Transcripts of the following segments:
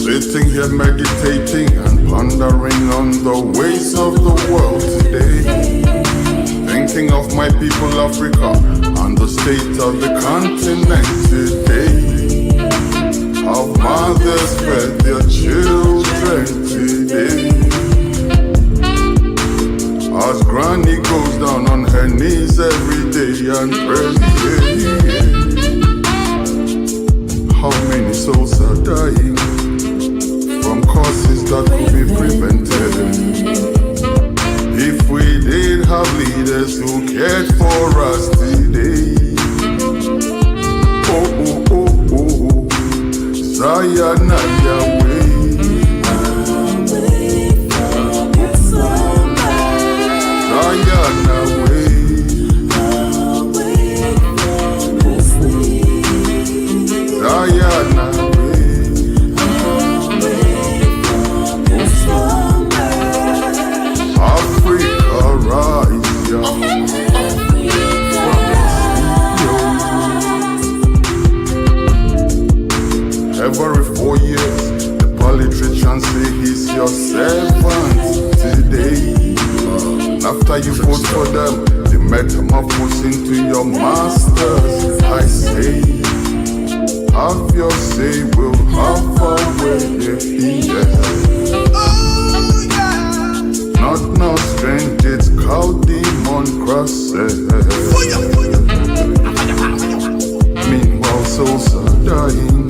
Sitting here meditating and pondering on the ways of the world today, thinking of my people Africa and the state of the continent today. How mothers fed their children today, as granny goes down on her knees every day and prays. How many souls are dying from causes that could be prevented if we did have leaders who cared for us today? Oh, oh, oh, oh, oh. Zion and Yahweh. Zion away. Zion away. Africa rise, young. Every 4 years, the politicians say he's your servant today. And after you vote for them, they metamorphose into your masters. I say, have your say, we'll have our way, yeah. Not no strange, it's cow demon crosses. Meanwhile, souls are dying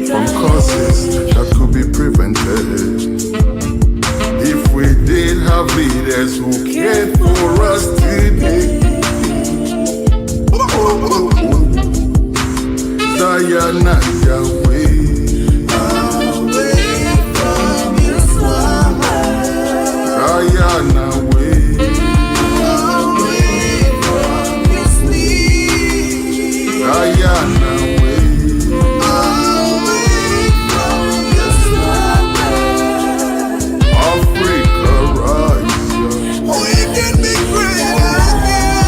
from causes that could be prevented if we did have leaders who cared for us today. Oh, oh, oh. Zion and Yahweh. Zion away. Zion away. Africa rise. We can be great again.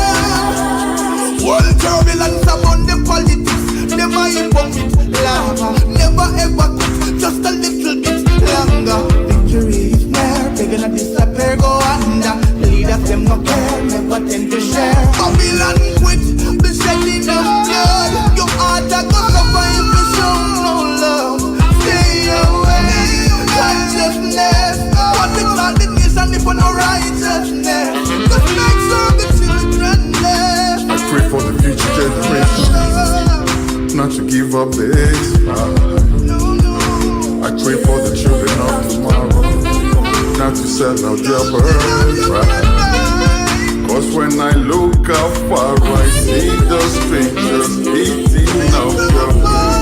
World turbulence among the politics. Never hypocrite, lava. Never ever quit, just a little bit longer. Victory is near, they're gonna disappear, go under. Leaders them no care, never tend to share. Babylon quit, the shedding of blood. Your heart a go suffer if you show no love. Stay away, consciousness. What we call the nation if for no righteousness. Cause makes all the children left. I pray for the future generation not to give up this. I pray for the children of tomorrow not to sell out their birthright. Cause when I look afar, I see the strangers eating up your way.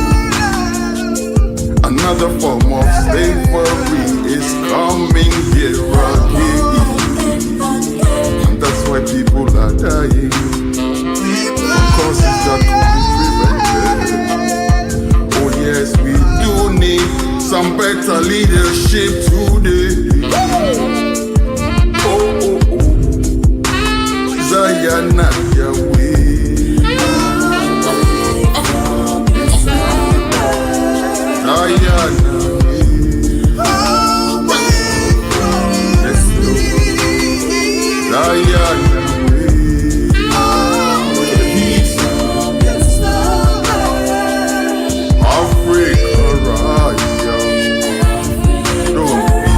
Another form of slavery is coming here again, and that's why people are dying. Causes that could be prevented. Oh yes, we do need some better leadership today. Oh, oh, oh. Zion and Yahweh. Zion away. Let's go. Zion away. Africa rise, young. Don't be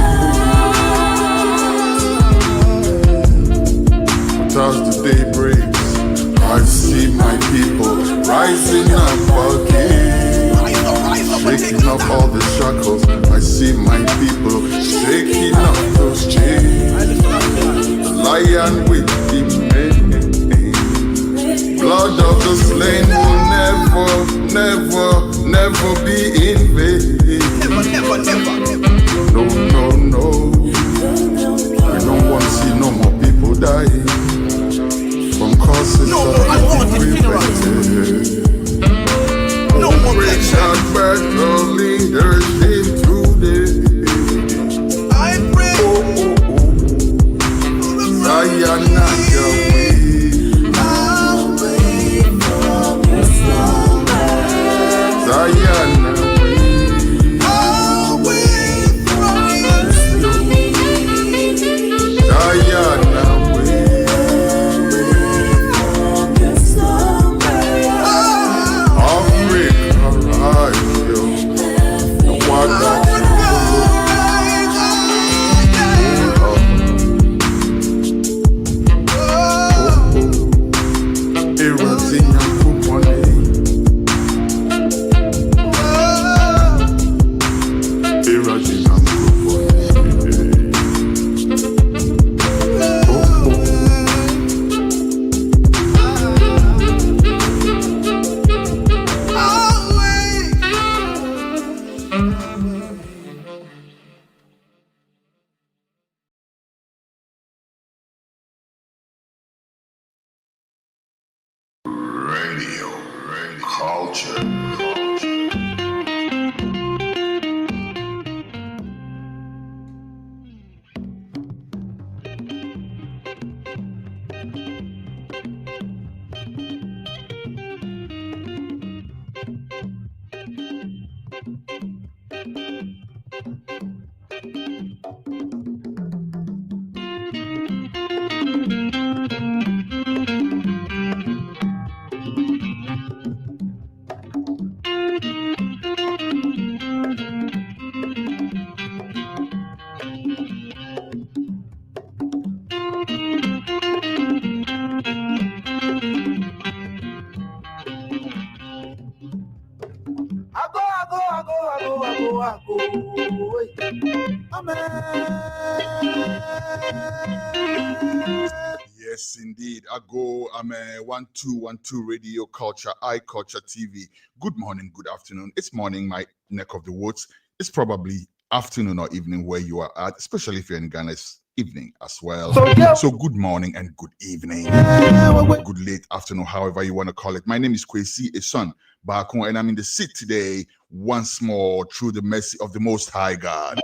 Yes, indeed. I go. I'm a 1212 Radio Culture, KULCHA TV. Good morning, good afternoon. It's morning, my neck of the woods. It's probably afternoon or evening where you are at, especially if you're in Ghana. It's evening as well. So good morning and good evening. Good late afternoon, however you want to call it. My name is Kwesi Assin Festival, and I'm in the seat today once more through the mercy of the Most High God.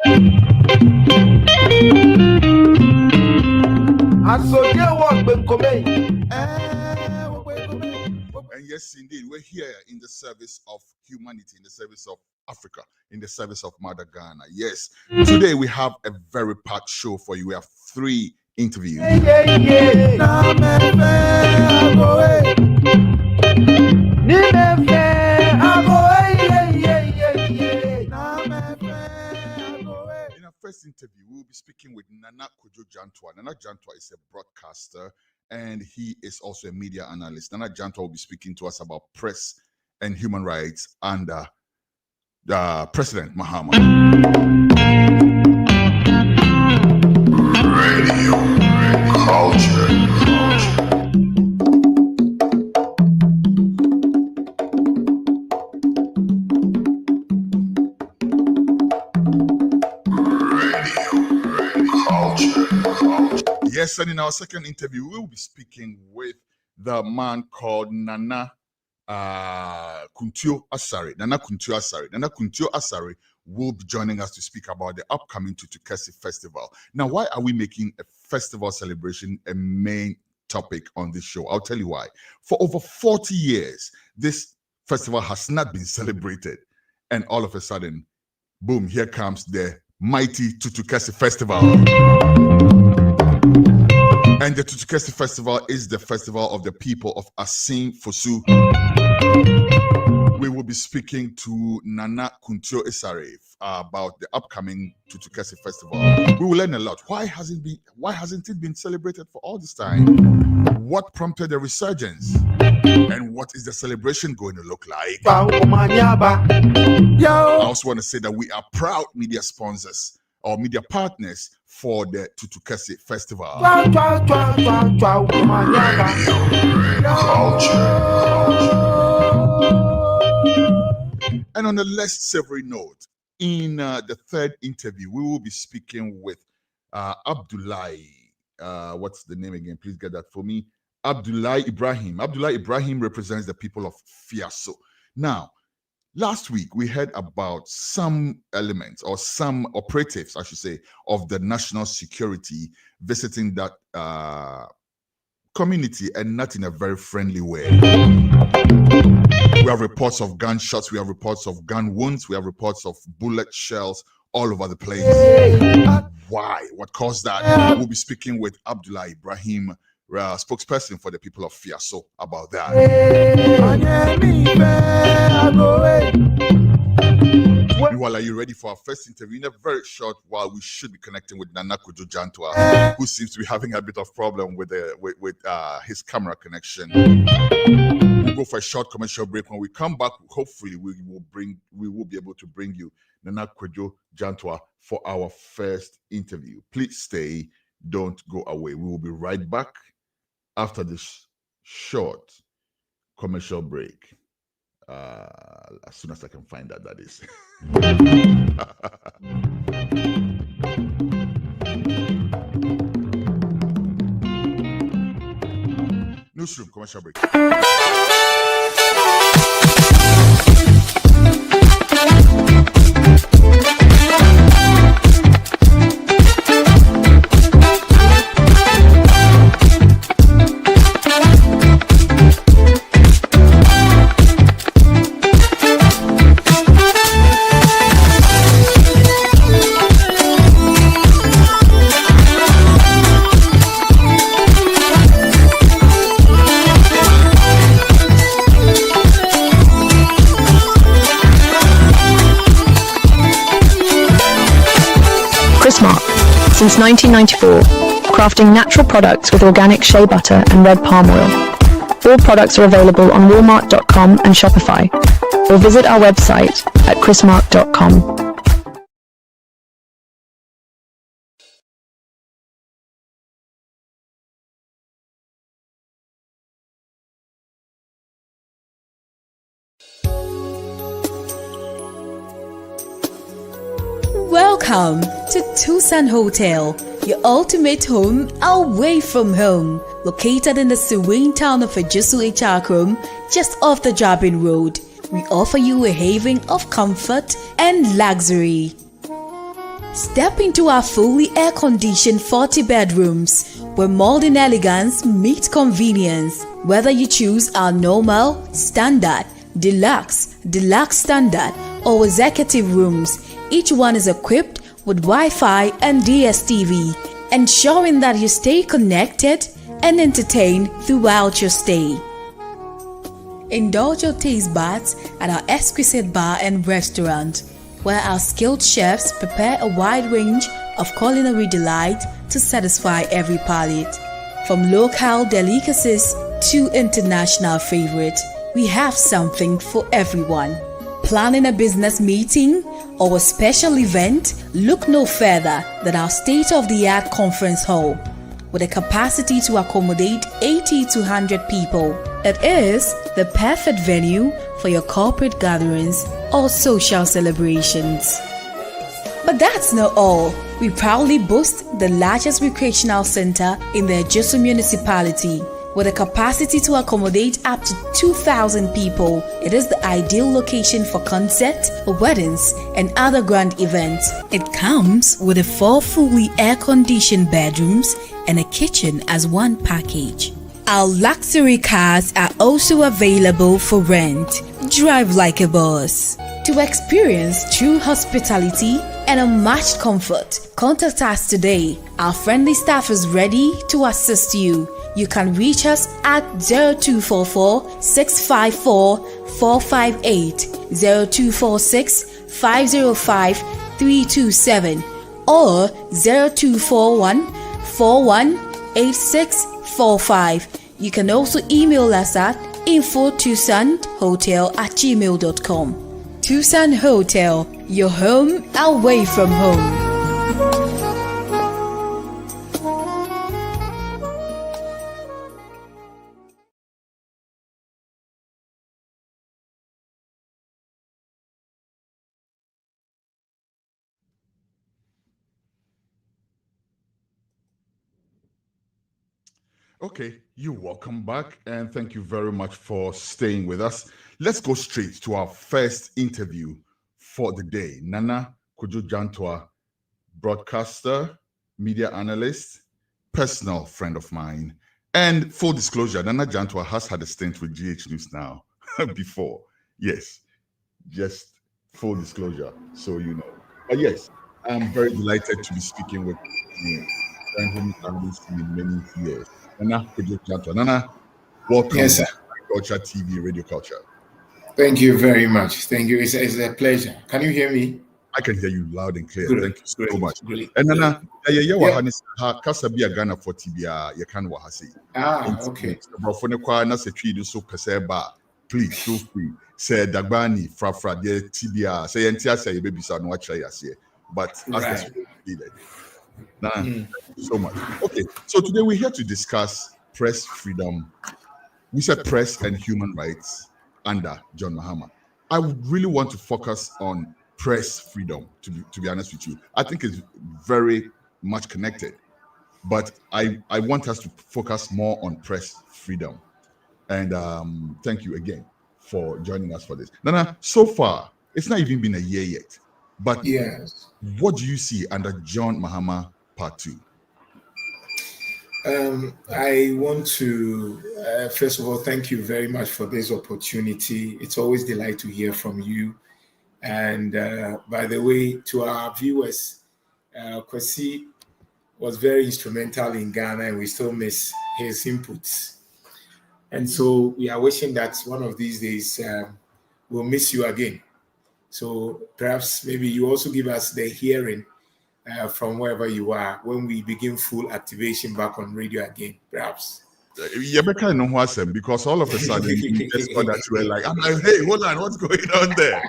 And yes, indeed, we're here in the service of humanity, in the service of Africa, in the service of Mother Ghana. Yes, today we have a very packed show for you. We have 3 interviews. In our first interview, we'll be speaking with Nana Kwadwo Jantuah. Nana Jantuah is a broadcaster and he is also a media analyst. Nana Jantuah will be speaking to us about press and human rights under President Mahama. Radio Culture. Yes, and in our second interview, we'll be speaking with the man called Nana Kuntuo Asare. Nana Kuntuo Asare. Nana Kuntuo Asare will be joining us to speak about the upcoming KULCHA Festival. Now, why are we making a festival celebration a main topic on this show? I'll tell you why. For over 40 years, this festival has not been celebrated. And all of a sudden, boom, here comes the mighty KULCHA Festival. And the KULCHA Festival is the festival of the people of Assin Festival. We will be speaking to Nana Kuntuo Asare about the upcoming KULCHA Festival. We will learn a lot. Why hasn't it been celebrated for all this time? What prompted the resurgence? And what is the celebration going to look like? I also want to say that we are proud media sponsors or media partners for the KULCHA Festival. And on a less savory note, in the third interview, we will be speaking with Abdullai. What's the name again? Please get that for me. Abdullai Braimah. Abdullai Braimah represents the people of Fiaso. Now, last week, we heard about some elements or some operatives, I should say, of the national security visiting that community and not in a very friendly way. We have reports of gunshots, we have reports of gun wounds, we have reports of bullet shells all over the place. Why? What caused that? We'll be speaking with Abdullai Braimah, spokesperson for the people of Fiaso, about that. Meanwhile, are you ready for our first interview? In a very short while, we should be connecting with Nana Kwadwo Jantuah, who seems to be having a bit of problem with his camera connection. We'll go for a short commercial break. When we come back, hopefully we will be able to bring you Nana Kwadwo Jantuah for our first interview. Please stay, don't go away. We will be right back after this short commercial break. As soon as I can find that is. Newsroom, commercial break. Mark. Since 1994, crafting natural products with organic shea butter and red palm oil. All products are available on walmart.com and Shopify, or visit our website at chrismark.com. Welcome to Tucson Hotel, your ultimate home away from home. Located in the serene town of Fiaso, just off the Jabin Road, we offer you a haven of comfort and luxury. Step into our fully air-conditioned 40 bedrooms, where modern elegance meets convenience. Whether you choose our normal, standard, deluxe standard, or executive rooms, each one is equipped with Wi-Fi and DSTV, ensuring that you stay connected and entertained throughout your stay. Indulge your taste buds at our exquisite bar and restaurant, where our skilled chefs prepare a wide range of culinary delight to satisfy every palate. From local delicacies to international favorites, we have something for everyone. Planning a business meeting or a special event? Look no further than our state-of-the-art conference hall. With a capacity to accommodate 80 to 100 people, it is the perfect venue for your corporate gatherings or social celebrations. But that's not all. We proudly boast the largest recreational center in the Fiaso municipality. With a capacity to accommodate up to 2,000 people, it is the ideal location for concerts, weddings, and other grand events. It comes with 4 fully air-conditioned bedrooms and a kitchen as one package. Our luxury cars are also available for rent. Drive like a boss. To experience true hospitality and unmatched comfort, contact us today. Our friendly staff is ready to assist you. You can reach us at 0244 654 458, 0246 505 327, or 0241 418645. You can also email us at info@tucsonhotel@gmail.com. Tucson Hotel, your home away from home. Okay, you're welcome back, and thank you very much for staying with us. Let's go straight to our first interview for the day. Nana Kwadwo Jantuah, broadcaster, media analyst, personal friend of mine. And full disclosure, Nana Jantuah has had a stint with GH News now before. Yes, just full disclosure, so you know. But yes, I'm very delighted to be speaking with you. Friend whom I haven't seen in many years. Nana Kwadwo Jantuah. Nana, welcome Yes, sir. to Culture TV, Radio Culture. Thank you very much. Thank you. It's a pleasure. Can you hear me? I can hear you loud and clear. Great, Thank you so great, much. great. And Nana, Yeah. Kasabia Ghana for Tibia, you can wahasi. Okay. Please feel free. Say Dagbani, Frafra, the Tibia, say Entia, say baby son, watch I say. But as Right. needed. Nana, thank you so much. Okay, so today we're here to discuss press freedom. We said press and human rights under John Mahama. I would really want to focus on press freedom, to be honest with you. I think it's very much connected, but I want us to focus more on press freedom. And thank you again for joining us for this. Nana, so far, it's not even been a year yet, but Yes. what do you see under John Mahama Part 2? I want to, first of all, thank you very much for this opportunity. It's always a delight to hear from you. And by the way, to our viewers, Kwesi was very instrumental in Ghana, and we still miss his inputs. And so we are wishing that one of these days we'll miss you again. So perhaps maybe you also give us the hearing from wherever you are when we begin full activation back on radio again, perhaps. Yeah, but kind of know what's him, because all of a sudden you just saw that you were like, I'm like, hey, hold on, what's going on there?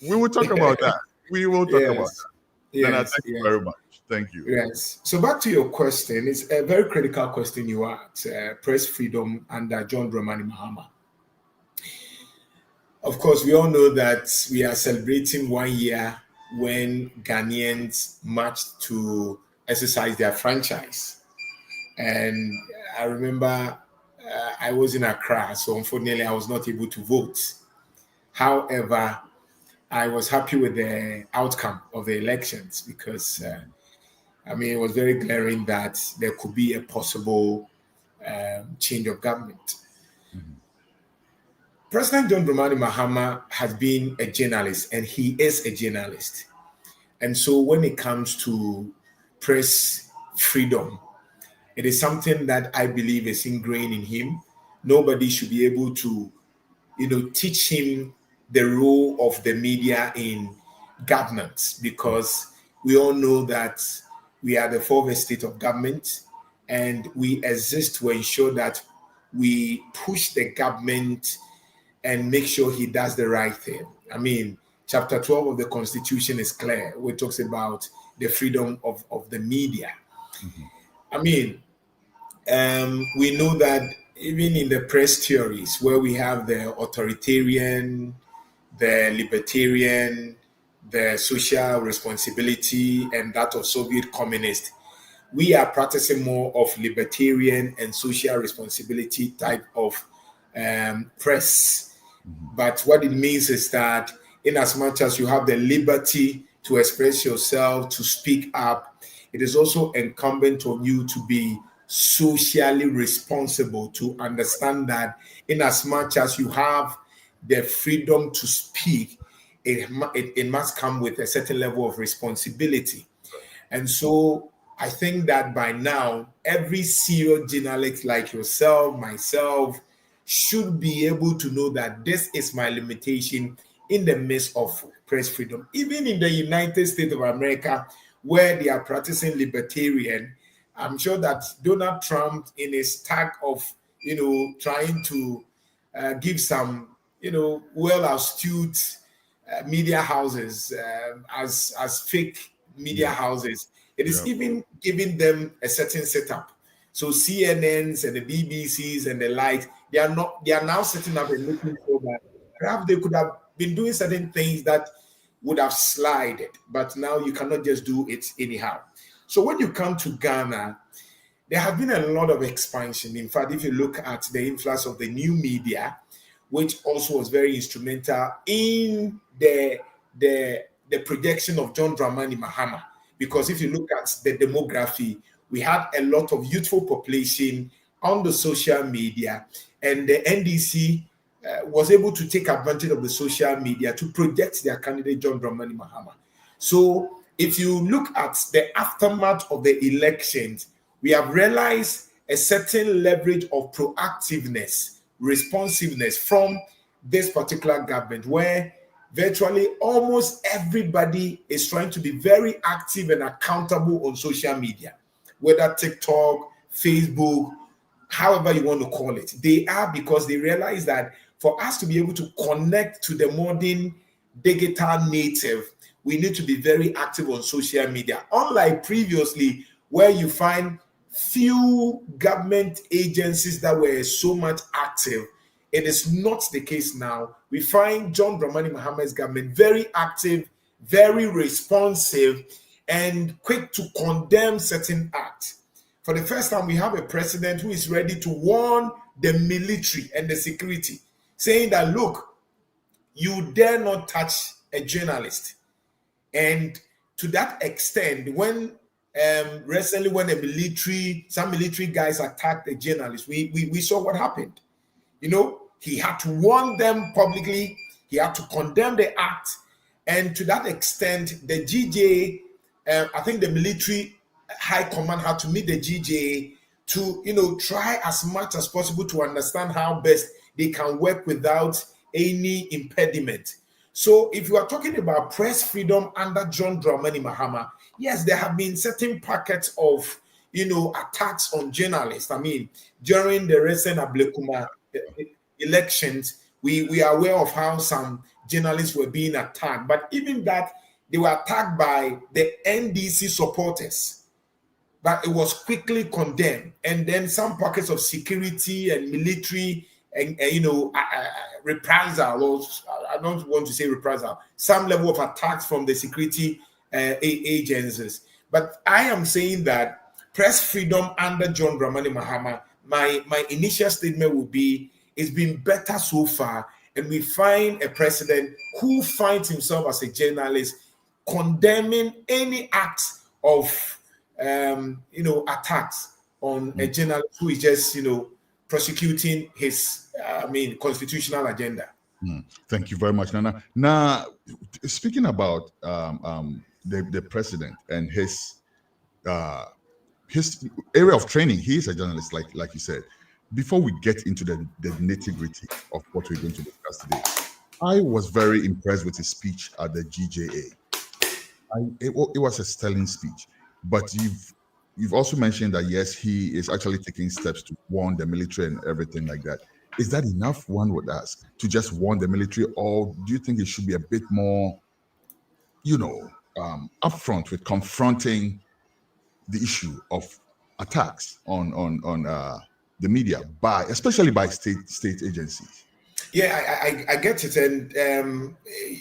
We will talk about that. We will talk about that. Nana, thank you very much. Thank you. Yes. So back to your question, it's a very critical question you asked. Press freedom under John Dramani Mahama. Of course, we all know that we are celebrating 1 year when Ghanaians marched to exercise their franchise. And I remember I was in Accra, so unfortunately I was not able to vote. However, I was happy with the outcome of the elections because, it was very glaring that there could be a possible change of government. Mm-hmm. President John Dramani Mahama has been a journalist, and he is a journalist. And so when it comes to press freedom, it is something that I believe is ingrained in him. Nobody should be able to, teach him the role of the media in governance, because we all know that we are the fourth estate of government, and we exist to ensure that we push the government and make sure he does the right thing. Chapter 12 of the Constitution is clear, where it talks about the freedom of the media. Mm-hmm. We know that even in the press theories, where we have the authoritarian, the libertarian, the social responsibility, and that of Soviet communist, we are practicing more of libertarian and social responsibility type of press. Mm-hmm. But what it means is that in as much as you have the liberty to express yourself, to speak up, it is also incumbent on you to be socially responsible, to understand that in as much as you have the freedom to speak, it must come with a certain level of responsibility. And so I think that by now, every serious journalist like yourself, myself, should be able to know that this is my limitation in the midst of press freedom. Even in the United States of America, where they are practicing libertarian, I'm sure that Donald Trump, in his tag of, trying to give some, well-astute media houses as fake media houses, it is even giving them a certain setup. So CNNs and the BBCs and the like, they are now setting up and making sure that perhaps they could have been doing certain things that would have slided, but now you cannot just do it anyhow. So when you come to Ghana, there have been a lot of expansion. In fact, if you look at the influence of the new media, which also was very instrumental in the projection of John Dramani Mahama, because if you look at the demography, we had a lot of youthful population on the social media, and the NDC was able to take advantage of the social media to project their candidate, John Dramani Mahama. So if you look at the aftermath of the elections, we have realized a certain leverage of proactiveness, responsiveness from this particular government, where virtually almost everybody is trying to be very active and accountable on social media, whether TikTok, Facebook, however you want to call it. They are, because they realize that for us to be able to connect to the modern digital native, we need to be very active on social media. Unlike previously, where you find few government agencies that were so much active, it is not the case now. We find John Dramani Mahama's government very active, very responsive, and quick to condemn certain acts. For the first time, we have a president who is ready to warn the military and the security, saying that, look, you dare not touch a journalist. And to that extent, when recently when some military guys attacked a journalist, we saw what happened. He had to warn them publicly. He had to condemn the act. And to that extent, the GJ, I think the military high command had to meet the GJ to, try as much as possible to understand how best they can work without any impediment. So if you are talking about press freedom under John Dramani Mahama, yes, there have been certain packets of, attacks on journalists. I mean, during the recent Ablekuma elections, we are aware of how some journalists were being attacked. But even that, they were attacked by the NDC supporters. But it was quickly condemned. And then some pockets of security and military and reprisal, or I don't want to say reprisal, some level of attacks from the security agencies. But I am saying that press freedom under John Dramani Mahama, my initial statement would be, it's been better so far, and we find a president who finds himself as a journalist condemning any acts of attacks on a journalist who is just prosecuting his constitutional agenda. Thank you very much, Nana. Now, speaking about the president and his area of training, he is a journalist, like you said. Before we get into the nitty-gritty of what we're going to discuss today, I was very impressed with his speech at the GJA. It was a sterling speech, but you've also mentioned that yes, he is actually taking steps to warn the military and everything like that. Is that enough, one would ask, to just warn the military, or do you think it should be a bit more, upfront with confronting the issue of attacks on the media, especially by state agencies? Yeah, I get it. And,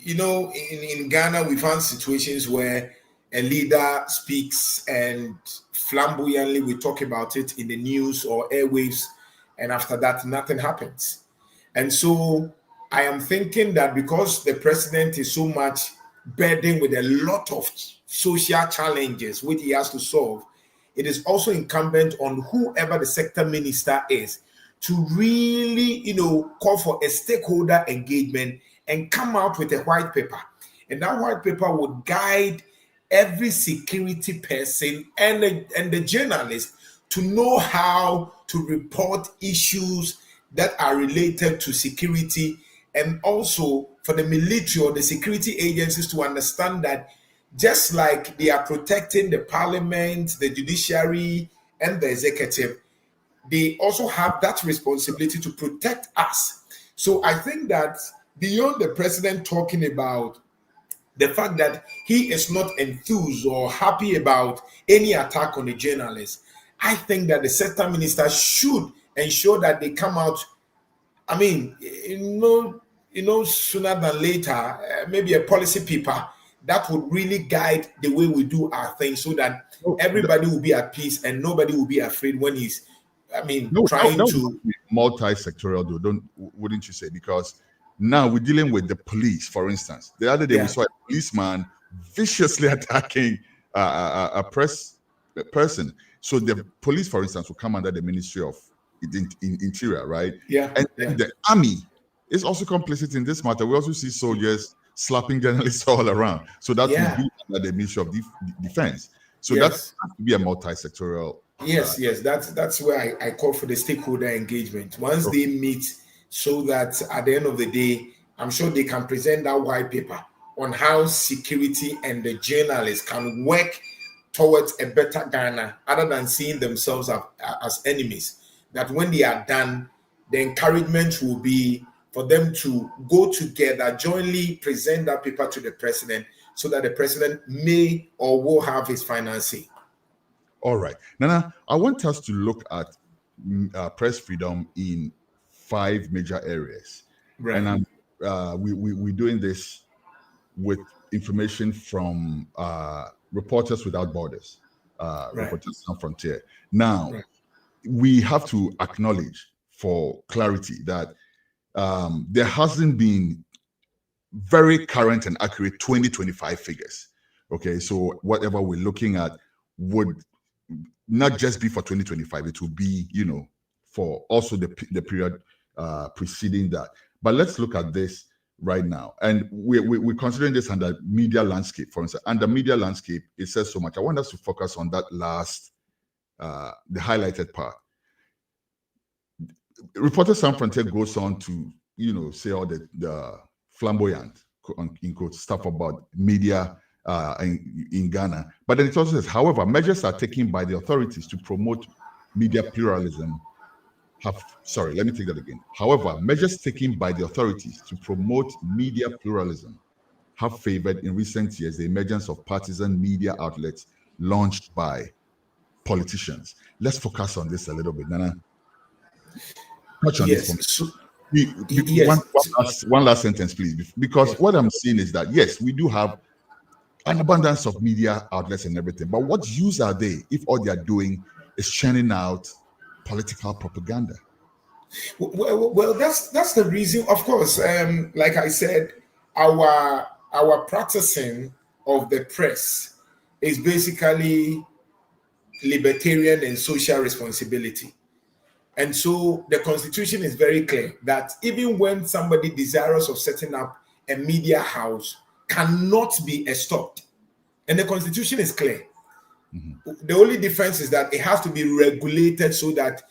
in Ghana, we found situations where a leader speaks and flamboyantly we talk about it in the news or airwaves, and after that, nothing happens. And so I am thinking that because the president is so much burdened with a lot of social challenges which he has to solve, it is also incumbent on whoever the sector minister is to really, call for a stakeholder engagement and come out with a white paper. And that white paper would guide every security person and the journalist to know how to report issues that are related to security, and also for the military or the security agencies to understand that just like they are protecting the parliament, the judiciary, and the executive, they also have that responsibility to protect us. So I think that beyond the president talking about the fact that he is not enthused or happy about any attack on the journalists, I think that the sector minister should ensure that they come out, sooner than later, maybe a policy paper that would really guide the way we do our things, so that everybody will be at peace and nobody will be afraid when he's trying to multi-sectorial, though, wouldn't you say? Because now we're dealing with the police, for instance. The other day we saw a policeman viciously attacking a press person. So the police, for instance, will come under the Ministry of Interior, right? Yeah. And the army is also complicit in this matter. We also see soldiers slapping journalists all around. So that will be under the Ministry of Defense. So that has to be a multi-sectorial. Yes, that's where I call for the stakeholder engagement. Once they meet, so that at the end of the day, I'm sure they can present that white paper on how security and the journalists can work towards a better Ghana, other than seeing themselves as enemies. That when they are done, the encouragement will be for them to go together, jointly present that paper to the president, so that the president may or will have his final say. All right. Nana, I want us to look at press freedom in 5 major areas. Right. And we're doing this with information from Reporters Without Borders, Reporters Sans Frontières. Now, we have to acknowledge for clarity that there hasn't been very current and accurate 2025 figures. Okay, so whatever we're looking at would not just be for 2025, it will be, for also the period preceding that. But let's look at this right now. And we're considering this under media landscape, for instance. Under media landscape, it says so much. I want us to focus on that last, the highlighted part. Reporters Sans Frontières goes on to, say all the flamboyant in quote, stuff about media in Ghana. But then it also says, however, measures are taken by the authorities to promote media pluralism let me take that again. However, measures taken by the authorities to promote media pluralism have favored in recent years the emergence of partisan media outlets launched by politicians. Let's focus on this a little bit, Nana. Touch on this one last sentence, please. Because what I'm seeing is that, yes, we do have an abundance of media outlets and everything, but what use are they if all they are doing is churning out political propaganda? Well, that's the reason. Of course, like I said, our practicing of the press is basically libertarian and social responsibility. And so the Constitution is very clear that even when somebody desirous of setting up a media house cannot be stopped. And the Constitution is clear. Mm-hmm. The only difference is that it has to be regulated so that,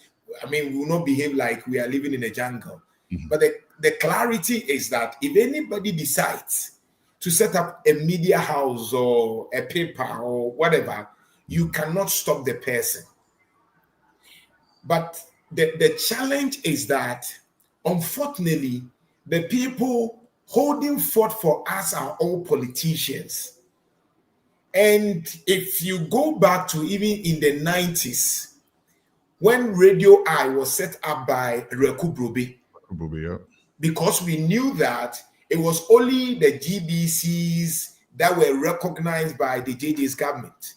we will not behave like we are living in a jungle. Mm-hmm. But the clarity is that if anybody decides to set up a media house or a paper or whatever, you cannot stop the person. But the challenge is that, unfortunately, the people holding forth for us are all politicians. And if you go back to even in the 90s, when Radio I was set up by Reku Brobe, yeah. Because we knew that it was only the GBCs that were recognized by the JJ's government.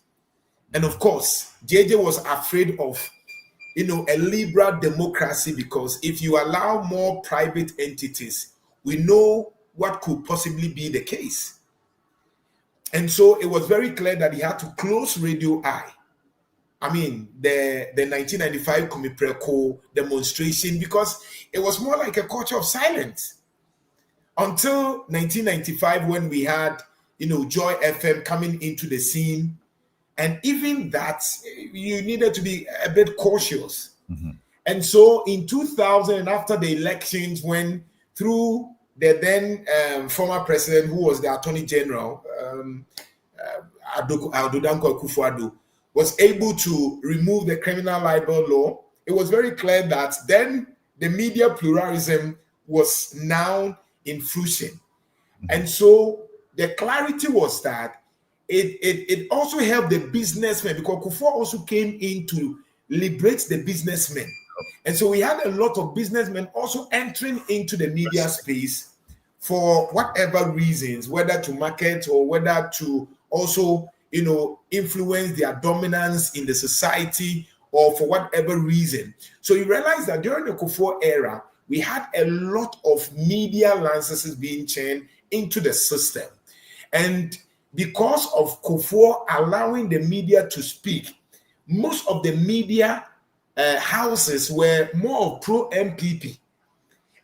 And of course, JJ was afraid of, a liberal democracy, because if you allow more private entities, we know what could possibly be the case. And so it was very clear that he had to close Radio I. The 1995 Kumipreko demonstration, because it was more like a culture of silence. Until 1995, when we had, Joy FM coming into the scene. And even that, you needed to be a bit cautious. Mm-hmm. And so in 2000, after the elections, when through the then former president, who was the Attorney General, Abdullai Braimah, was able to remove the criminal libel law, it was very clear that then the media pluralism was now in fruition. Mm-hmm. And so the clarity was that it also helped the businessmen, because Kufuor also came in to liberate the businessmen. And so we had a lot of businessmen also entering into the media space for whatever reasons, whether to market or whether to also, influence their dominance in the society or for whatever reason. So you realize that during the Kufuor era, we had a lot of media licenses being churned into the system. And because of Kufuor allowing the media to speak, most of the media houses were more pro-MPP.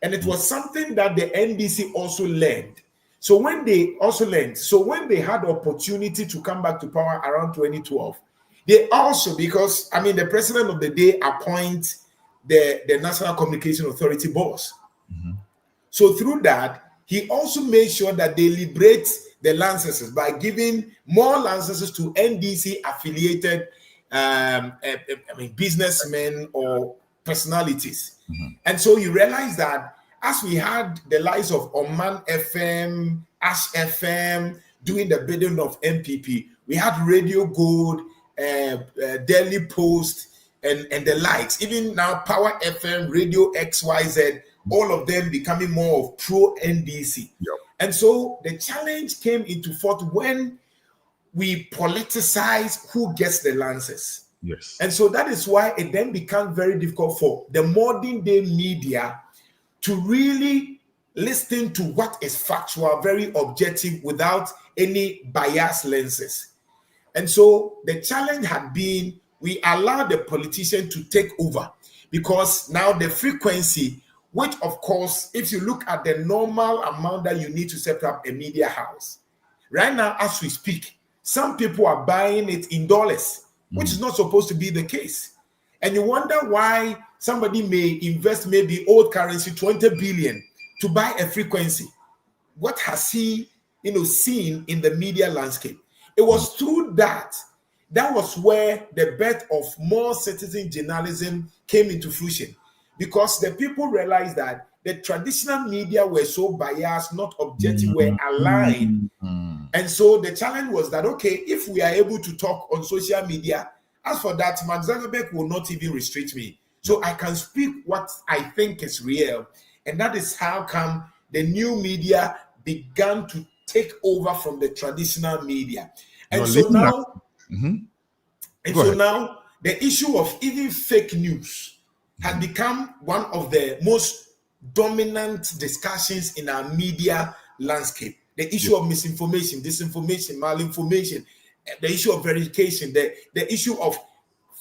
And it was something that the NDC also learned. So when they had the opportunity to come back to power around 2012, they also, because, the president of the day appoints the National Communication Authority boss. Mm-hmm. So through that, he also made sure that they liberate the licenses by giving more licenses to NDC affiliated businessmen or personalities. Mm-hmm. And so you realize that as we had the likes of Oman FM, Ash FM doing the bidding of MPP, we had Radio Gold, Daily Post, and the likes. Even now, Power FM, Radio XYZ, all of them becoming more of pro-NDC. Yep. And so the challenge came into forth when we politicize who gets the lances. Yes. And so that is why it then becomes very difficult for the modern day media to really listen to what is factual, very objective, without any bias lenses. And so the challenge had been, we allow the politician to take over, because now the frequency, which of course, if you look at the normal amount that you need to set up a media house, right now as we speak, some people are buying it in dollars, which is not supposed to be the case. And you wonder why somebody may invest maybe old currency, 20 billion, to buy a frequency. what has he, seen in the media landscape? It was through that was where the birth of more citizen journalism came into fruition, because the people realized that the traditional media were so biased, not objective, were aligned. And so the challenge was that, okay, if we are able to talk on social media, as for that, Mark Zuckerberg will not even restrict me. So I can speak what I think is real. And that is how come the new media began to take over from the traditional media. And so now, now the issue of even fake news has become one of the most dominant discussions in our media landscape. The issue of misinformation, disinformation, malinformation, the issue of verification, the issue of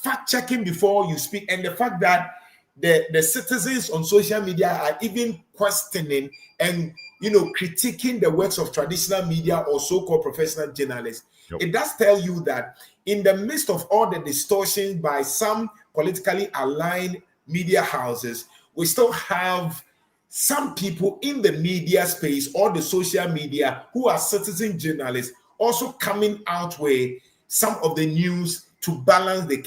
fact-checking before you speak, and the fact that the citizens on social media are even questioning and critiquing the works of traditional media or so-called professional journalists. It does tell you that in the midst of all the distortion by some politically aligned media houses, we still have some people in the media space or the social media who are citizen journalists also coming out with some of the news to balance the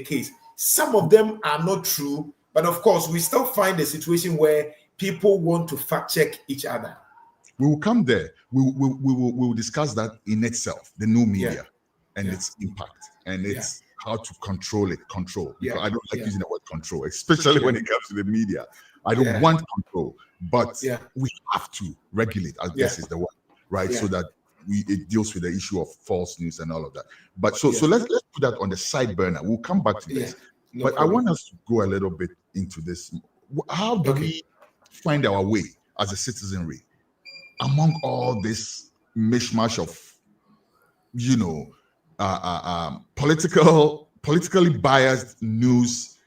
case. Some of them are not true, but of course, we still find a situation where people want to fact check each other. We will come there. We will discuss that in itself, the new media and its impact and its how to control it. Because I don't like using the word control, especially when it comes to the media. I don't want control, but we have to regulate, I guess is the word, right? So that it deals with the issue of false news and all of that. But so let's put that on the side burner. We'll come back to this. But problem. I want us to go a little bit into this. How do we find our way as a citizenry among all this mishmash of, politically biased news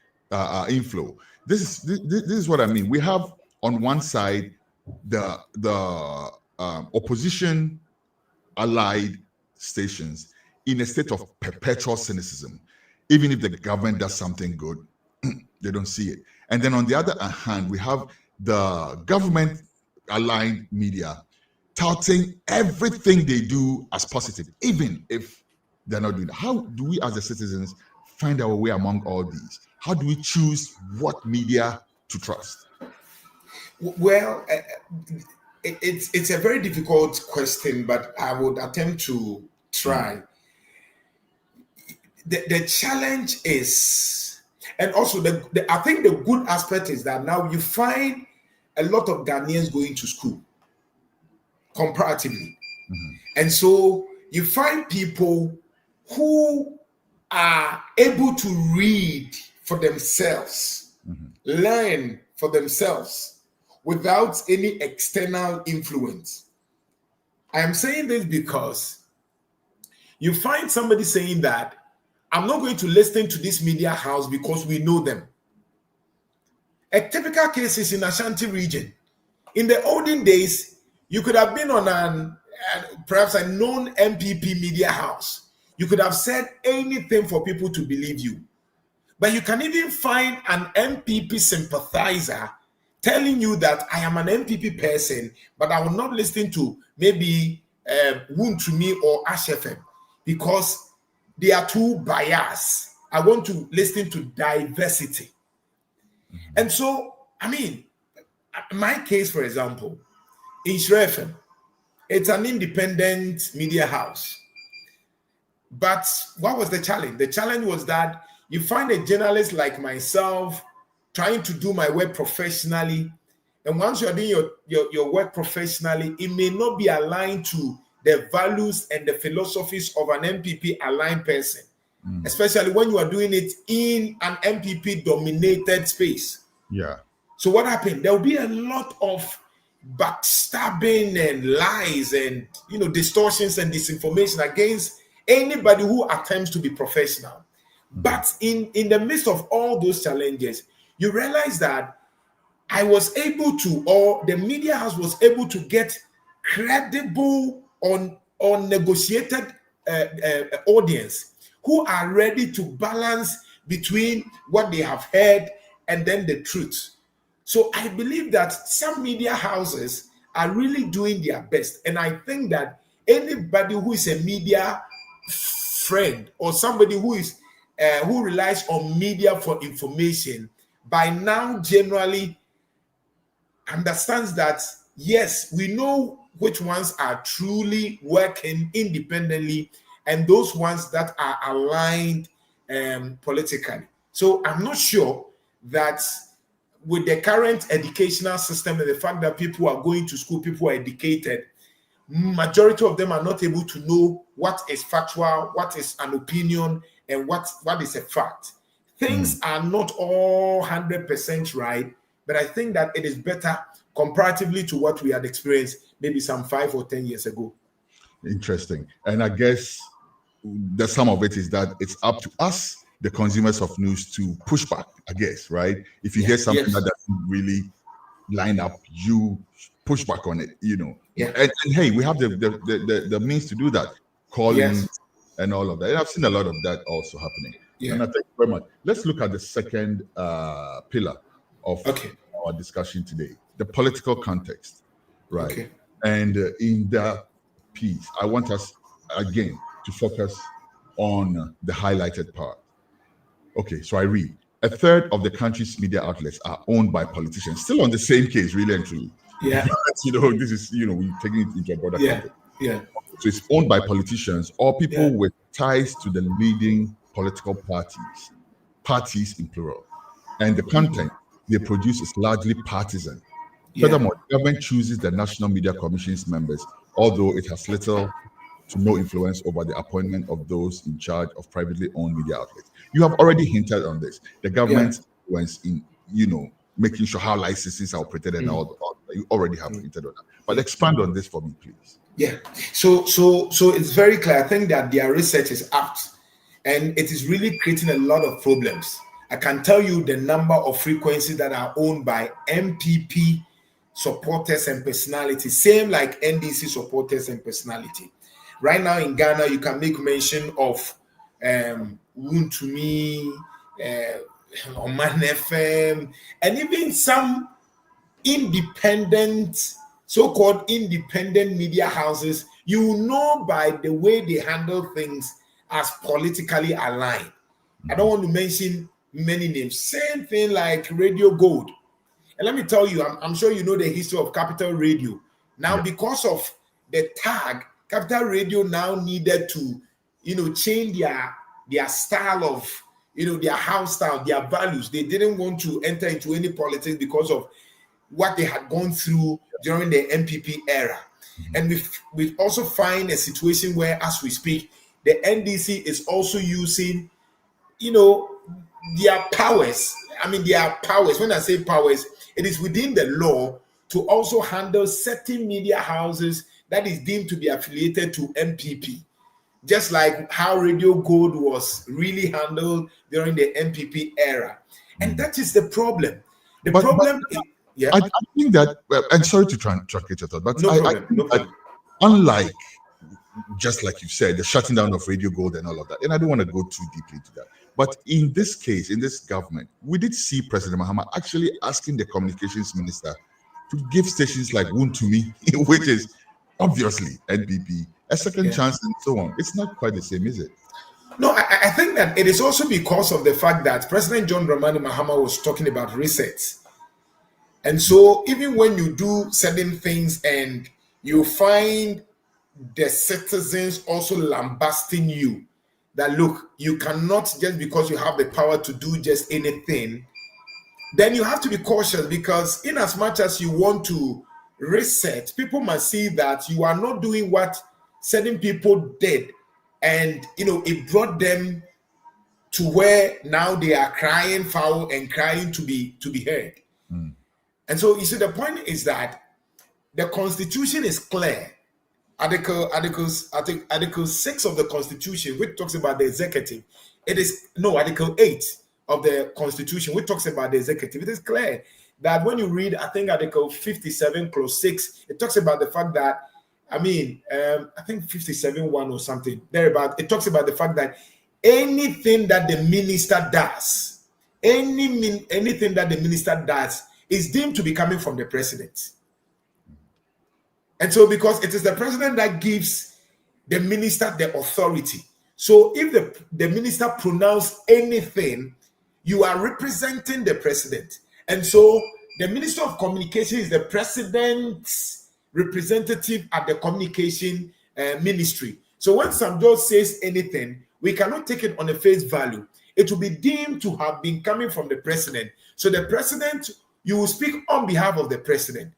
inflow? This is what I mean. We have on one side the opposition allied stations in a state of perpetual cynicism. Even if the government does something good, they don't see it. And then on the other hand, we have the government aligned media touting everything they do as positive, even if they're not doing it. How do we as the citizens find our way among all these? How do we choose what media to trust? Well, it's a very difficult question, but I would attempt to try. The challenge is, and also I think the good aspect is that now you find a lot of Ghanaians going to school comparatively. And so you find people who are able to read for themselves, learn for themselves without any external influence. I am saying this because you find somebody saying that I'm not going to listen to this media house because we know them. A typical case is in Ashanti region. In the olden days, you could have been on perhaps a known MPP media house. You could have said anything for people to believe you. But you can even find an MPP sympathizer telling you that I am an MPP person, but I will not listen to maybe Wuntumi or Ash FM because they are too biased. I want to listen to diversity. And so, I mean, my case, for example, in FM, it's an independent media house. But what was the challenge? The challenge was that you find a journalist like myself trying to do my work professionally. And once you're doing your work professionally, it may not be aligned to the values and the philosophies of an MPP aligned person, especially when you are doing it in an MPP dominated space. Yeah. So what happened? There will be a lot of backstabbing and lies and distortions and disinformation against anybody who attempts to be professional. But in the midst of all those challenges, you realize that I was able to, or the media house was able to get credible on negotiated audience who are ready to balance between what they have heard and then the truth. So I believe that some media houses are really doing their best. And I think that anybody who is a media friend or somebody who is who relies on media for information by now generally understands that, yes, we know which ones are truly working independently and those ones that are aligned politically. So I'm not sure that with the current educational system and the fact that people are going to school, people are educated, majority of them are not able to know what is factual, what is an opinion, and what is a fact. Things are not all 100% right, but I think that it is better comparatively to what we had experienced maybe some 5 or 10 years ago. Interesting. And I guess the sum of it is that it's up to us, the consumers of news, to push back, I guess, right? If you hear something that doesn't really line up, you push back on it, you know. And hey, we have the means to do that, calling and all of that. And I've seen a lot of that also happening. And I thank you very much. Let's look at the second pillar of our discussion today, the political context, right? And in that piece, I want us again to focus on the highlighted part. Okay, so I read, a third of the country's media outlets are owned by politicians. Still on the same case, really and truly. You know, this is, you know, we're taking it into a broader context. So it's owned by politicians or people with ties to the leading political parties in plural. And the content they produce is largely partisan. Furthermore, the government chooses the National Media Commission's members, although it has little to no influence over the appointment of those in charge of privately owned media outlets. You have already hinted on this. The government's influence in, you know, making sure how licenses are operated and all that. You already have hinted on that. But expand on this for me, please. So it's very clear. I think that their research is apt, and it is really creating a lot of problems. I can tell you the number of frequencies that are owned by MPP supporters and personalities, same like NDC supporters and personality. Right now in Ghana, you can make mention of Wuntumi, Oman FM, and even some independent, so-called independent media houses. You know by the way they handle things as politically aligned. I don't want to mention many names. Same thing like Radio Gold. And let me tell you, I'm sure you know the history of Capital Radio. Now, because of the tag, Capital Radio now needed to, you know, change their style of, you know, their house style, their values. They didn't want to enter into any politics because of what they had gone through during the MPP era. And we also find a situation where, as we speak, the NDC is also using, you know, their powers. I mean, their powers. When I say powers, it is within the law to also handle certain media houses that is deemed to be affiliated to MPP. Just like how Radio Gold was really handled during the MPP era. And that is the problem. The problem is, I think that, I'm sorry to try and truncate your thought, but I think that unlike, just like you said, the shutting down of Radio Gold and all of that, and I don't want to go too deeply into that, but in this case, in this government, we did see President Mahama actually asking the communications minister to give stations like Wuntumi, which is obviously NPP, a second chance and so on. It's not quite the same, is it? No, I think that it is also because of the fact that President John Dramani Mahama was talking about research. And so even when you do certain things and you find the citizens also lambasting you, that look, you cannot, just because you have the power to do just anything, then you have to be cautious, because in as much as you want to reset, people must see that you are not doing what certain people did, and you know it brought them to where now they are crying foul and crying to be heard. And so you see, the point is that the Constitution is clear. Article 6 of the Constitution, which talks about the executive, Article 8 of the Constitution, which talks about the executive. It is clear that when you read, I think Article 57 clause 6, it talks about the fact that, I think 57.1 or something thereabout, it talks about the fact that anything that the minister does, anything that the minister does is deemed to be coming from the president. And so because it is the president that gives the minister the authority. So if the minister pronounces anything, you are representing the president. And so the Minister of Communication is the president's representative at the communication ministry. So when Sam George says anything, we cannot take it on a face value. It will be deemed to have been coming from the president. So the president, you will speak on behalf of the president.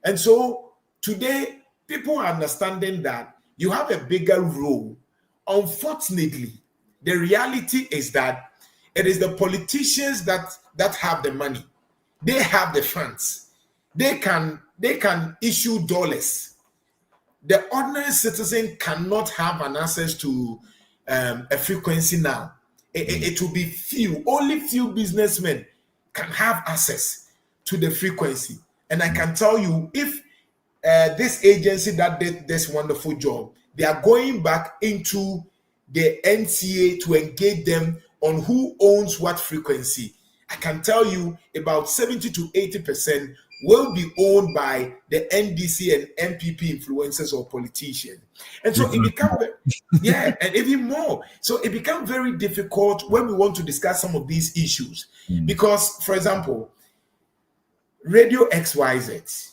And so today, people are understanding that you have a bigger role. Unfortunately, the reality is that it is the politicians that have the money. They have the funds. They can issue dollars. The ordinary citizen cannot have an access to a frequency now. It will be few. Only few businessmen can have access to the frequency. And I can tell you, if this agency that did this wonderful job, they are going back into the NCA to engage them on who owns what frequency. I can tell you about 70 to 80% will be owned by the NDC and MPP influencers or politicians. And so it becomes, and even more. So it becomes very difficult when we want to discuss some of these issues. Because, for example, Radio XYZ,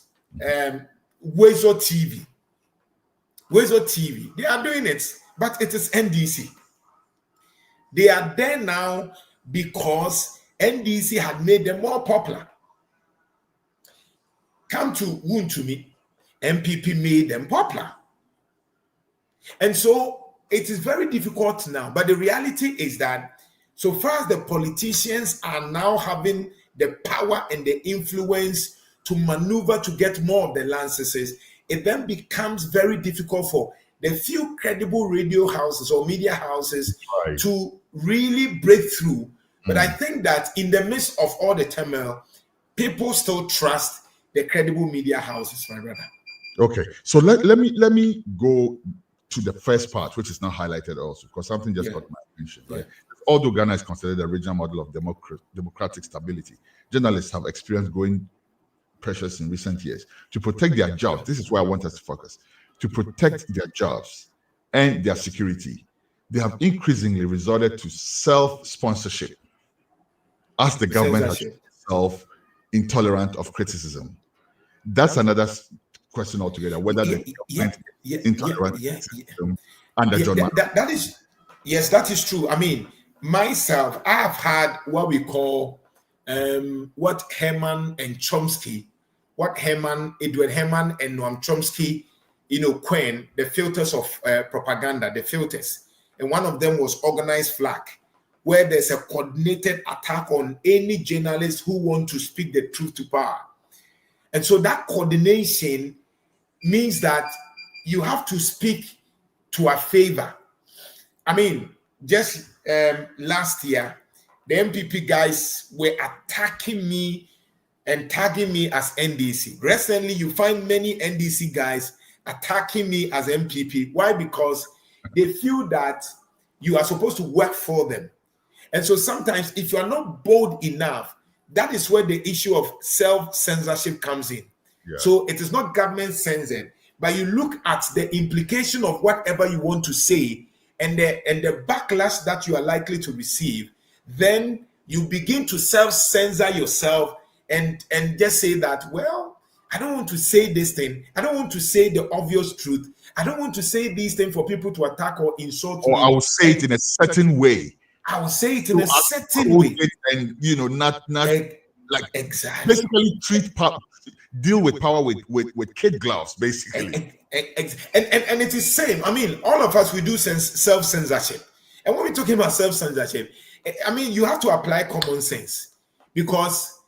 Wezo TV, they are doing it, but it is NDC. They are there now because NDC had made them more popular. Come to Wuntumi, MPP made them popular. And so it is very difficult now. But the reality is that so far as the politicians are now having the power and the influence to maneuver to get more of the licenses, it then becomes very difficult for the few credible radio houses or media houses to really break through. But I think that in the midst of all the turmoil, people still trust the credible media houses, my brother. Okay, so let me go to the first part, which is now highlighted also, because something just got my attention. Right? Although Ghana is considered the regional model of democratic stability, journalists have experienced growing pressures in recent years to protect their jobs. This is where I want us to focus. To protect their jobs and their security, they have increasingly resorted to self-sponsorship as the government has been self-intolerant of criticism. That's another question altogether, whether the government is intolerant under John Dramani. That is true. I mean, myself, I have had what we call what Edward Herman and Noam Chomsky, coined the filters of propaganda, the filters. And one of them was organized flag, where there's a coordinated attack on any journalist who want to speak the truth to power. And so that coordination means that you have to speak to a favor. I mean, just last year, the MPP guys were attacking me and tagging me as NDC. Recently, you find many NDC guys attacking me as MPP. Why? Because they feel that you are supposed to work for them. And so sometimes if you are not bold enough, that is where the issue of self-censorship comes in. Yeah. So it is not government censored, but you look at the implication of whatever you want to say and the backlash that you are likely to receive, then you begin to self-censor yourself and just say that, well, I don't want to say this thing. I don't want to say the obvious truth. I don't want to say these things for people to attack or insult me. Or I will say it in a certain way. I will say it in a certain way. And, not like exactly. Basically deal with power with kid gloves, basically. And it is same. I mean, all of us, we do self-censorship. And when we're talking about self-censorship, I mean, you have to apply common sense because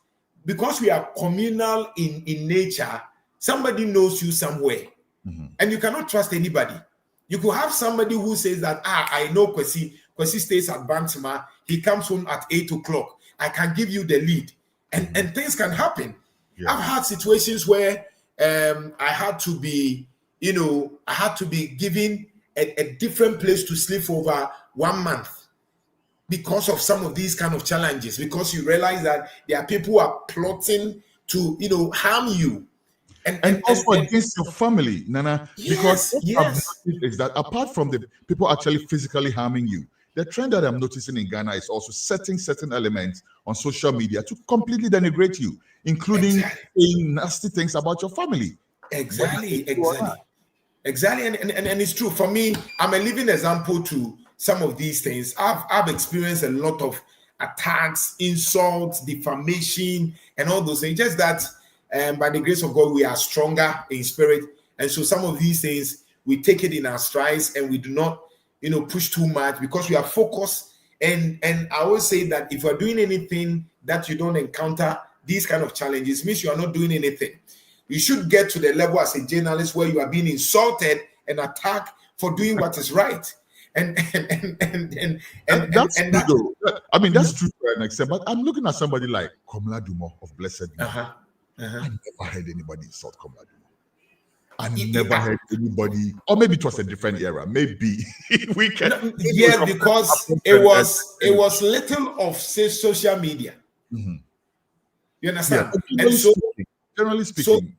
we are communal in nature. Somebody knows you somewhere, and you cannot trust anybody. You could have somebody who says that, I know Kwesi stays at Bantima. He comes home at 8 o'clock. I can give you the lead, and things can happen. Yeah. I've had situations where I had to be given a different place to sleep for over 1 month because of some of these kind of challenges, because you realize that there are people who are plotting to, harm you. and also against your family, Nana. Because what I've noticed is that apart from the people actually physically harming you, the trend that I'm noticing in Ghana is also setting certain elements on social media to completely denigrate you, including saying nasty things about your family. Exactly. And it's true. For me, I'm a living example to some of these things. I've experienced a lot of attacks, insults, defamation, and all those things. Just that by the grace of God, we are stronger in spirit. And so some of these things, we take it in our strides and we do not, push too much because we are focused. And I always say that if you're doing anything that you don't encounter these kind of challenges, means you are not doing anything. You should get to the level as a journalist where you are being insulted and attacked for doing what is right. And that's true, though. I mean, that's true to an extent. But I'm looking at somebody like Komla Dumo of Blessed. I never heard anybody insult Komla Dumo. I never heard anybody, or maybe it was a different era. Maybe we can. Yeah, because it was little of social media. You understand? Yeah. And so, generally speaking,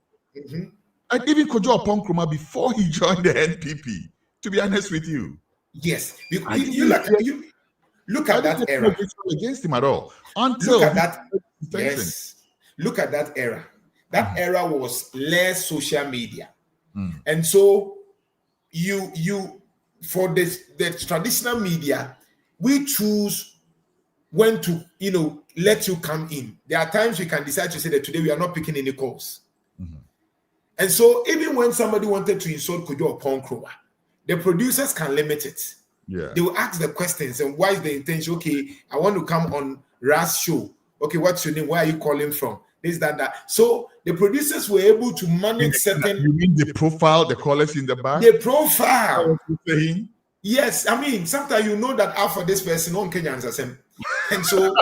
and even Kojo Nkrumah before he joined the NPP. To be honest with you. Yes, you look at that era. Against him at all. Until look at that. Yes, look at that era. That era was less social media, and so you for the traditional media, we choose when to let you come in. There are times we can decide to say that today we are not picking any calls, and so even when somebody wanted to insult Kojo Nkrumah, the producers can limit it. Yeah. They will ask the questions and why is the intention? Okay, I want to come on Ras show. Okay, what's your name? Where are you calling from? This, that. So the producers were able to manage certain. You mean the profile, the callers in the back? The profile. Yes, I mean sometimes you know that after this person on Kenyans are same. And so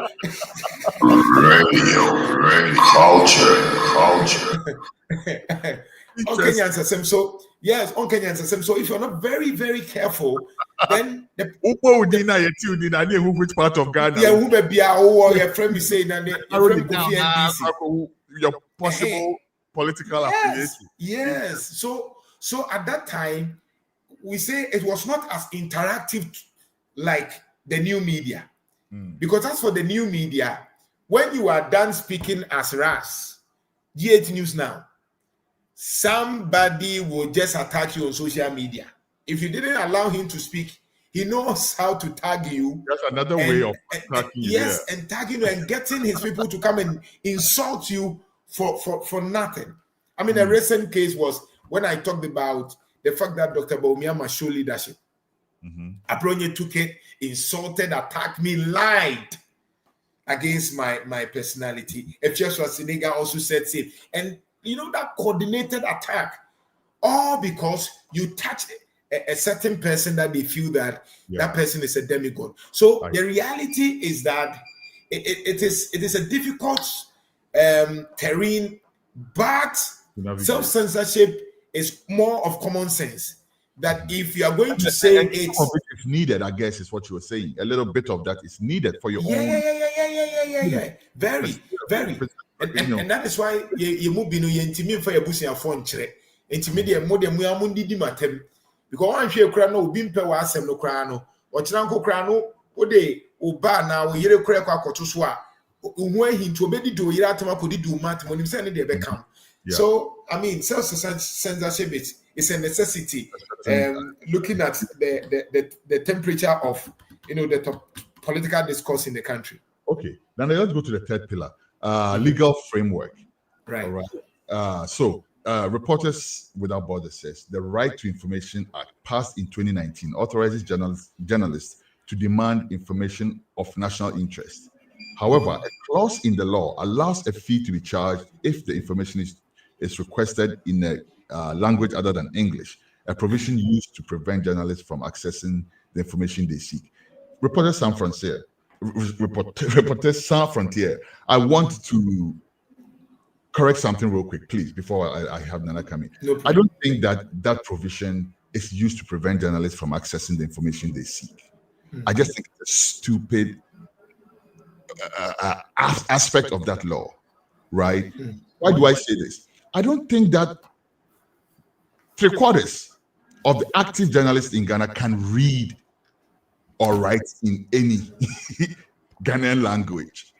culture. On Kenyans are same. So yes, on Kenyans are same. So if you're not very, very careful, then which part of Ghana? Yeah, who may be your friend be saying that your possible political affiliation. Yes. So at that time, we say it was not as interactive like the new media. Because as for the new media, when you are done speaking as Ras, G8 News Now, somebody will just attack you on social media. If you didn't allow him to speak, he knows how to tag you. That's another way of attacking you. Yes, and tagging you and getting his people to come and insult you for nothing. I mean, a recent case was when I talked about the fact that Dr. Bawumia showed leadership. Apronye took it, insulted, attacked me, lied against my personality. Fiaso Sinega also said same. And that coordinated attack, all because you touched a certain person that they feel that that person is a demigod. So the reality is that it is a difficult terrain, but self-censorship is more of common sense. That if you are going to say it's needed, I guess is what you were saying. A little bit of that is needed for your own. Yeah. Very. And that is why you move in your intimate for your bushing and phone chere. Intimate more than we are mundi matem. Because one share crano, bimpe was no crano, or Chanko crano, o day, o bar now, yere crack or to swap. When he to obey do Iratama could do mat when he sent it become. So, I mean, self-censorship is a necessity. Looking at the temperature of the political discourse in the country. Okay, then let's go to the third pillar, legal framework. Right. All right. So, Reporters Without Borders says the Right to Information Act, passed in 2019, authorizes journalists to demand information of national interest. However, a clause in the law allows a fee to be charged if the information is requested in a language other than English, a provision used to prevent journalists from accessing the information they seek. Reporters Sans Frontier, I want to correct something real quick, please, before I have Nana come in. No I don't think that provision is used to prevent journalists from accessing the information they seek. I just think it's a stupid aspect of that law, right? Why do I say this? I don't think that 3/4 of the active journalists in Ghana can read or write in any Ghanaian language.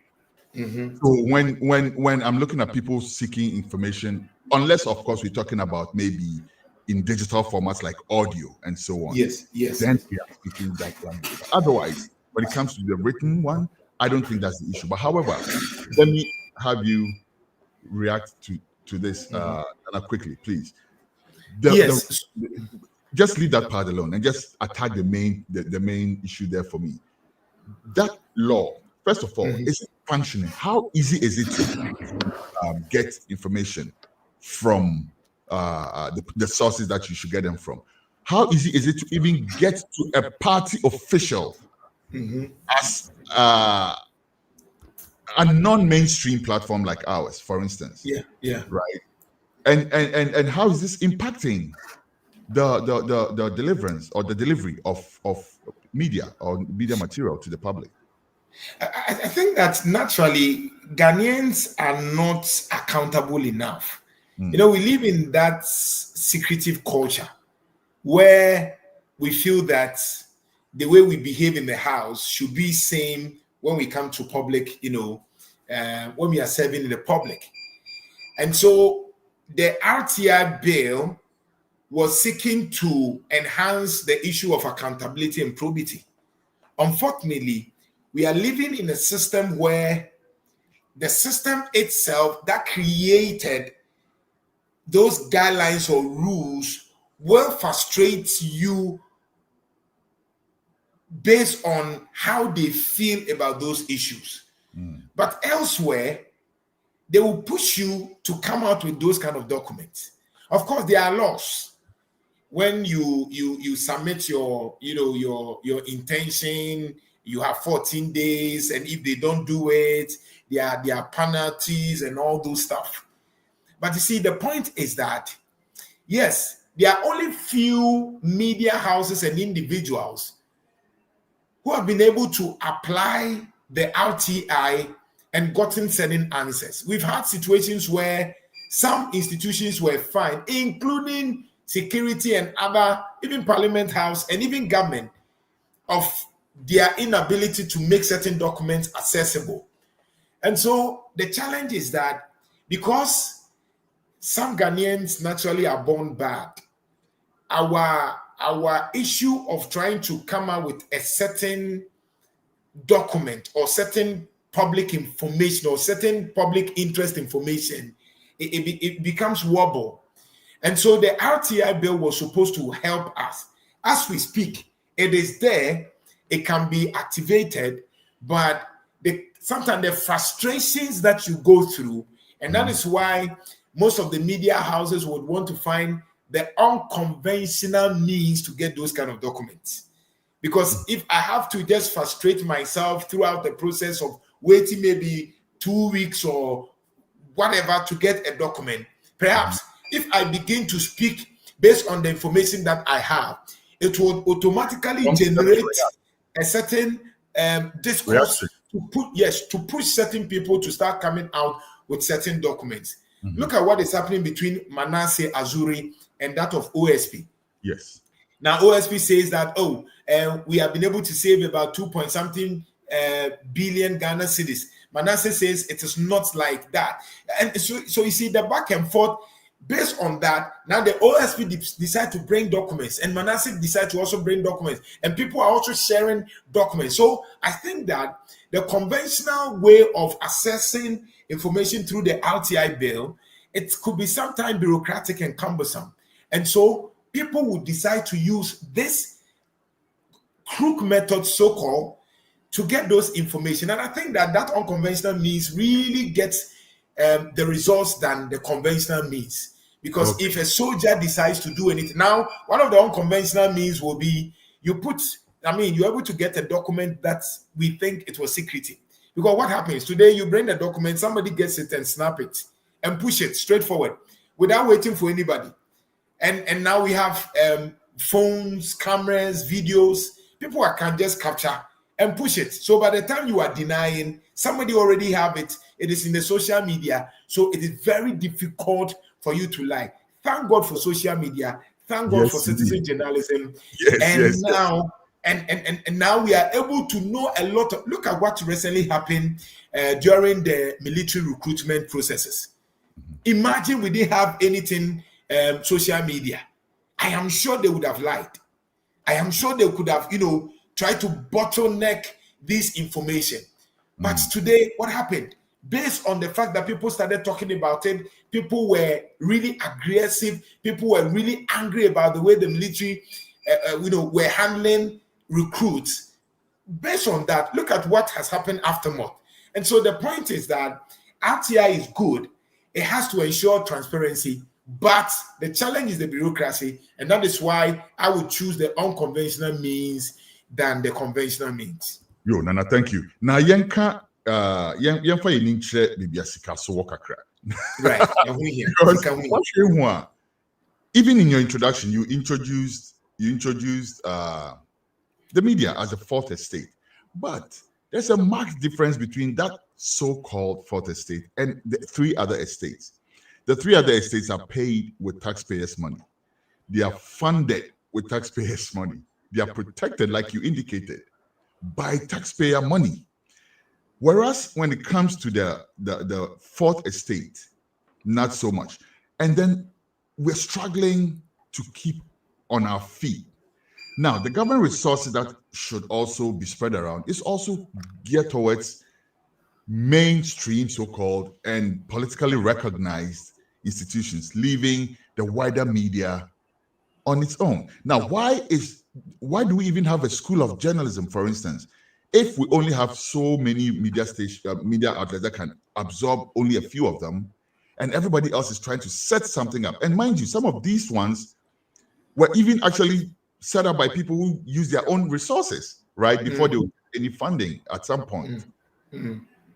So when I'm looking at people seeking information, unless of course we're talking about maybe in digital formats like audio and so on, yes, then we are speaking that language. But otherwise, when it comes to the written one, I don't think that's the issue. But however, let me have you react to this quickly, please. Just leave that part alone and just attack the main issue there for me. That law, first of all, is it functioning? How easy is it to get information from the sources that you should get them from? How easy is it to even get to a party official as a non-mainstream platform like ours, for instance? Yeah. Right. And how is this impacting the deliverance or the delivery of media or media material to the public? I think that naturally Ghanaians are not accountable enough. We live in that secretive culture where we feel that the way we behave in the house should be same when we come to public, when we are serving in the public. And so the RTI bill was seeking to enhance the issue of accountability and probity. Unfortunately, we are living in a system where the system itself that created those guidelines or rules will frustrate you based on how they feel about those issues. But elsewhere, they will push you to come out with those kind of documents. Of course, there are laws. When you submit your intention, you have 14 days, and if they don't do it, there are penalties and all those stuff. But you see, the point is that, yes, there are only few media houses and individuals who have been able to apply the RTI and gotten certain answers. We've had situations where some institutions were fined, including security and other, even Parliament House and even government, of their inability to make certain documents accessible. And so the challenge is that because some Ghanaians naturally are born bad, our issue of trying to come out with a certain document or certain public information or certain public interest information, it becomes wobble. And so the RTI bill was supposed to help us. As we speak, it is there, it can be activated, but sometimes the frustrations that you go through, and that is why most of the media houses would want to find the unconventional means to get those kind of documents. Because if I have to just frustrate myself throughout the process of waiting maybe 2 weeks or whatever to get a document, perhaps if I begin to speak based on the information that I have, it will automatically generate a certain discourse to push certain people to start coming out with certain documents. Look at what is happening between Manasseh Azuri and that of OSP. Yes. Now OSP says that we have been able to save about 2-point-something billion Ghana cedis. Manasseh says it is not like that, and so you see the back and forth. Based on that, now the OSP decide to bring documents, and Manasseh decide to also bring documents, and people are also sharing documents. So I think that the conventional way of accessing information through the RTI bill, it could be sometimes bureaucratic and cumbersome, and so people would decide to use this crook method, so-called, to get those information. And I think that unconventional means really gets the results than the conventional means. Because if a soldier decides to do anything, now one of the unconventional means will be you're able to get a document that we think it was secretive. Because what happens today, you bring the document, somebody gets it and snap it and push it straight forward without waiting for anybody. And now we have phones, cameras, videos. People can just capture and push it. So by the time you are denying, somebody already have it. It is in the social media. So it is very difficult for you to lie. Thank God for social media. Thank God for citizen journalism. Now we are able to know a lot of. Look at what recently happened during the military recruitment processes. Imagine we didn't have anything social media. I am sure they would have lied. I am sure they could have, tried to bottleneck this information. But today, what happened? Based on the fact that people started talking about it, people were really aggressive. People were really angry about the way the military, were handling recruits. Based on that, look at what has happened aftermath. And so the point is that RTI is good. It has to ensure transparency, but the challenge is the bureaucracy, and that is why I would choose the unconventional means than the conventional means. Yo, Nana, thank you. Now, Yanka, Yanfa Yininche, Bibiasika, so Wakakra. Right. Even in your introduction, you introduced the media as a fourth estate, but there's a marked difference between that so-called fourth estate and the three other estates. The three other estates are paid with taxpayers' money. They are funded with taxpayers' money. They are protected, like you indicated, by taxpayer money. Whereas when it comes to the fourth estate, not so much. And then we're struggling to keep on our feet. Now, the government resources that should also be spread around is also geared towards mainstream, so-called, and politically recognized institutions, leaving the wider media on its own. Now, why do we even have a school of journalism, for instance, if we only have so many media outlets that can absorb only a few of them, and everybody else is trying to set something up? And mind you, some of these ones were even actually set up by people who use their own resources, right, before they would get any funding at some point.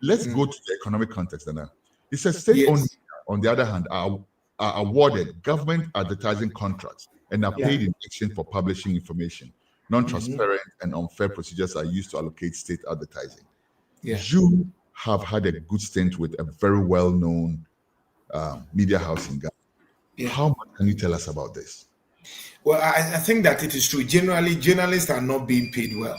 Let's go to the economic context, Nana. It says state-owned media, on the other hand, are awarded government advertising contracts and are paid in exchange for publishing information. Non-transparent and unfair procedures are used to allocate state advertising. You have had a good stint with a very well-known media house in Ghana. How much can you tell us about this? Well, I think that it is true. Generally, journalists are not being paid well.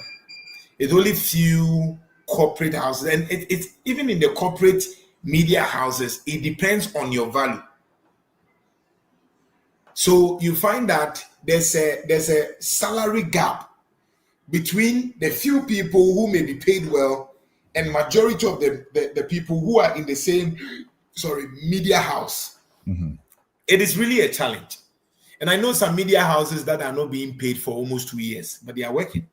It's only few corporate houses, and it's even in the corporate media houses, it depends on your value. So you find that there's a salary gap between the few people who may be paid well and majority of the people who are in the same media house. It is really a challenge. And I know some media houses that are not being paid for almost 2 years, but they are working.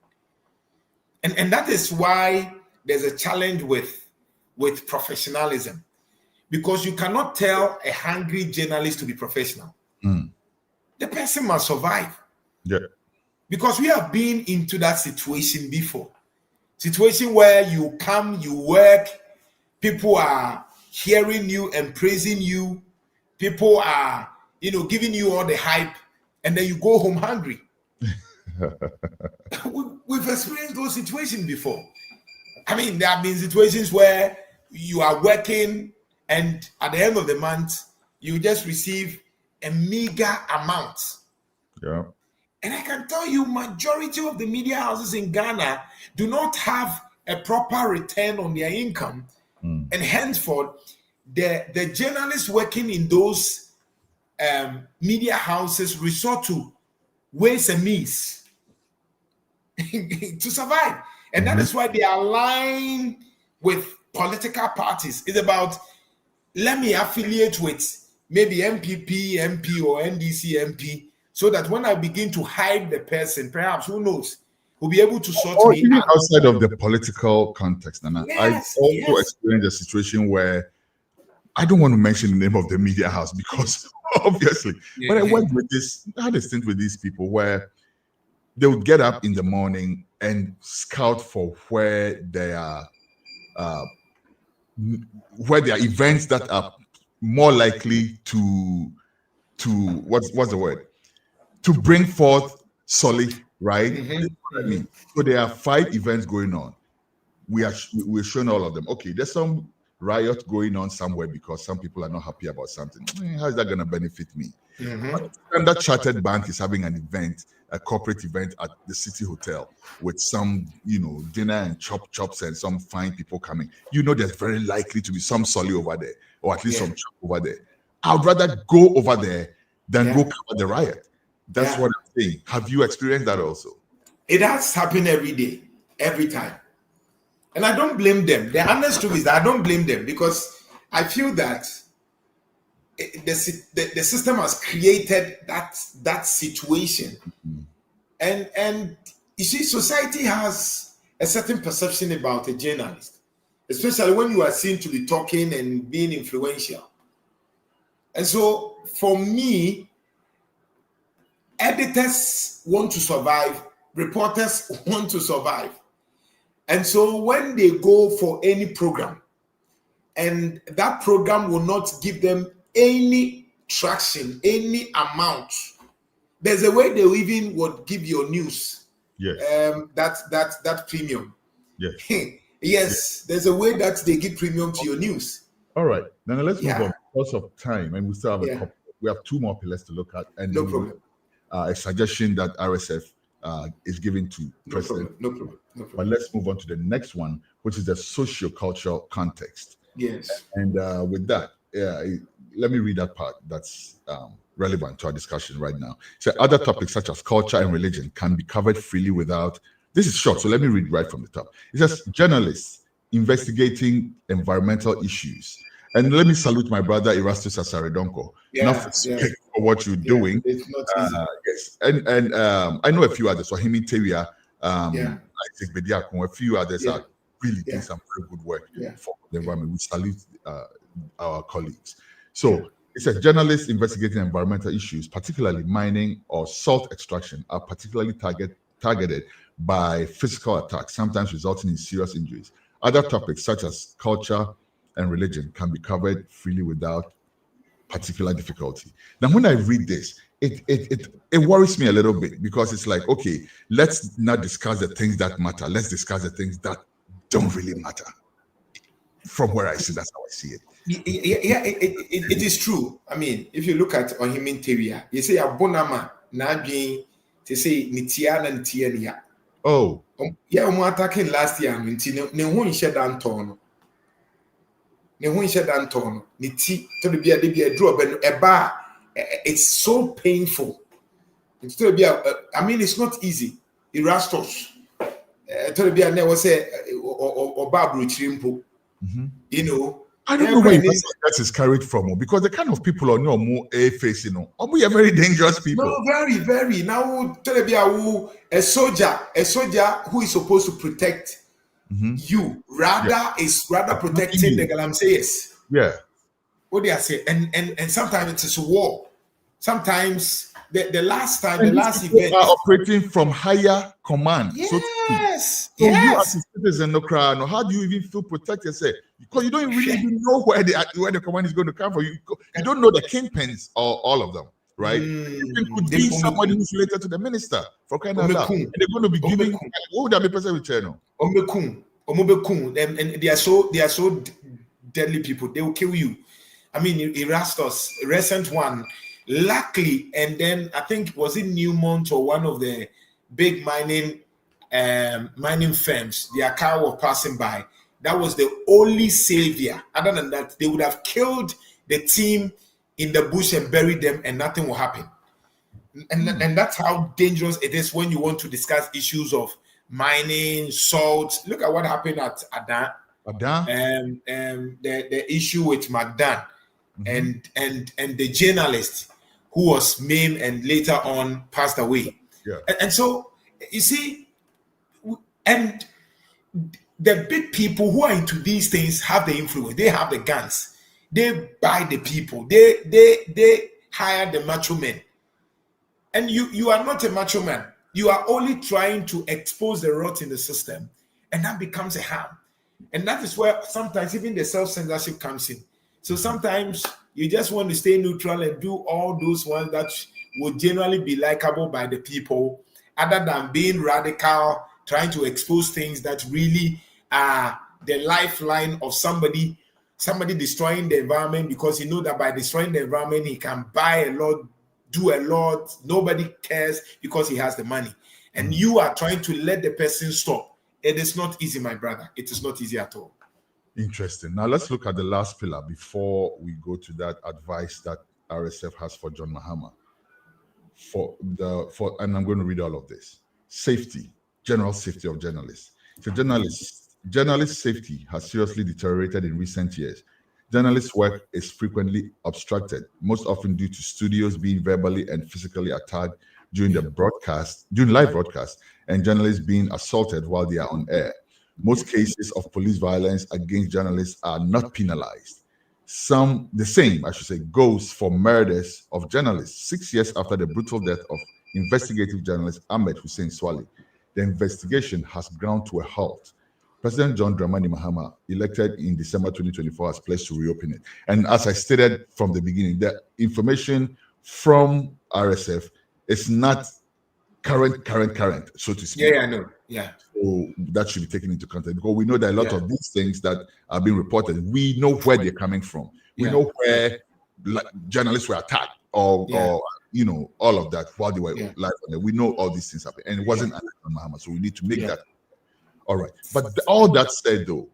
And that is why there's a challenge with professionalism, because you cannot tell a hungry journalist to be professional. The person must survive. Because we have been into that situation before. Situation where you come, you work, people are hearing you and praising you. People are, giving you all the hype, and then you go home hungry. We've experienced those situations before. I mean, there have been situations where you are working, and at the end of the month, you just receive a meager amount. And I can tell you, majority of the media houses in Ghana do not have a proper return on their income. And henceforth, the journalists working in those media houses resort to ways and means to survive. And that is why they align with political parties. It's about, let me affiliate with maybe MPP, MP, or NDC MP, so that when I begin to hide the person, perhaps, who knows, will be able to sort me out. Outside of the political context, Nana, I've also experienced a situation where I don't want to mention the name of the media house because obviously, but I had a stint with these people where they would get up in the morning and scout for where there are events that are more likely to what's the word? To bring forth solid, right? I mean, so there are 5 events going on. We're showing all of them. Okay, there's some riot going on somewhere because some people are not happy about something. How is that going to benefit me? Standard Chartered Bank is having an event, a corporate event at the City Hotel with some, dinner and chops and some fine people coming. There's very likely to be some solly over there, or at least some chop over there. I'd rather go over there than go cover the riot. That's what I'm saying. Have you experienced that also? It has happened every day, every time. And I don't blame them. The honest truth is that I don't blame them, because I feel that the system has created that situation. And you see, society has a certain perception about a journalist, especially when you are seen to be talking and being influential. And so for me, editors want to survive, reporters want to survive. And so when they go for any program and that program will not give them any traction, any amount, there's a way they even would give your news. Yes. That premium. Yes. Yes, there's a way that they give premium to your news. All right. Now let's move on because of time, and we still have a couple. We have two more pillars to look at, and no problem. A suggestion that RSF is giving to President. No problem. But let's move on to the next one, which is the socio-cultural context. Yes. And with that, let me read that part that's relevant to our discussion right now. So other topics such as culture and religion can be covered freely without. This is short, so let me read right from the top. It says journalists investigating environmental issues. And let me salute my brother Erastus Asaredonko. For what you're doing. It's not easy. Yes. And I know a few others. So Himi Teria, Isaac Bediakon, a few others are really doing some very good work for the environment. We salute our colleagues. So it says journalists investigating environmental issues, particularly mining or salt extraction, are particularly targeted by physical attacks, sometimes resulting in serious injuries. Other topics such as culture and religion can be covered freely without particular difficulty. Now, when I read this, it worries me a little bit, because it's like, okay, let's not discuss the things that matter. Let's discuss the things that don't really matter. From where I see, that's how I see it. It is true. I mean, if you look at Ohimin Teria, you say Abonama Nabi to say Nitiana and Tiania. Oh, I'm attacking last year. Ne shed Anton. Ne shed Anton. Niti to be a drop and a bar. It's so painful. It's to be I mean, it's not easy. Erastus to be a never say or Babru Chimpo. I don't know where that is carried from, because the kind of people are no more face, we are very dangerous people. No, very, very. Now, a soldier who is supposed to protect you, is protecting the Galamseyes. Yeah. What do I say? And sometimes it is a war. Sometimes the last event are operating from higher command. Yes. So you as a citizen, how do you even feel protected? Say, because you don't really even know where the command is going to come from. You don't know the kingpins or all of them, right? It could be somebody who's related to the minister for kind of that. And they're going to be giving. What would that be person with channel? And they are so deadly people. They will kill you. I mean, Erastus, recent one. Luckily, and then I think was it Newmont or one of the big mining firms, their car was passing by. That was the only savior. Other than that, they would have killed the team in the bush and buried them, and nothing will happen. And that's how dangerous it is when you want to discuss issues of mining, salt. Look at what happened at Adan. The issue with McDan and the journalist who was maimed and later on passed away. Yeah. And so, you see, and the big people who are into these things have the influence. They have the guns. They buy the people. They hire the macho men. And you are not a macho man. You are only trying to expose the rot in the system. And that becomes a harm. And that is where sometimes even the self-censorship comes in. So sometimes you just want to stay neutral and do all those ones that would generally be likable by the people, other than being radical, trying to expose things that really are the lifeline of somebody somebody destroying the environment because he knows that by destroying the environment, he can buy a lot, do a lot. Nobody cares because he has the money. And you are trying to let the person stop. It is not easy, my brother. It is not easy at all. Interesting. Now let's look at the last pillar before we go to that advice that RSF has for John Mahama. And I'm going to read all of this. Safety, general safety of journalists. So journalist safety has seriously deteriorated in recent years. Journalists' work is frequently obstructed, most often due to studios being verbally and physically attacked during live broadcast, and journalists being assaulted while they are on air. Most cases of police violence against journalists are not penalized. The same goes for murders of journalists. 6 years after the brutal death of investigative journalist Ahmed Hussein Swale, the investigation has ground to a halt. President John Dramani Mahama, elected in December 2024, has pledged to reopen it. And as I stated from the beginning, the information from RSF is not current, so to speak. Yeah, I know. Yeah. So that should be taken into context because we know that a lot of these things that are being reported, we know where they're coming from. We know where journalists were attacked or all of that while they were live on there. We know all these things happen. And it wasn't Mahama, so we need to make that. All right. But all that said, though,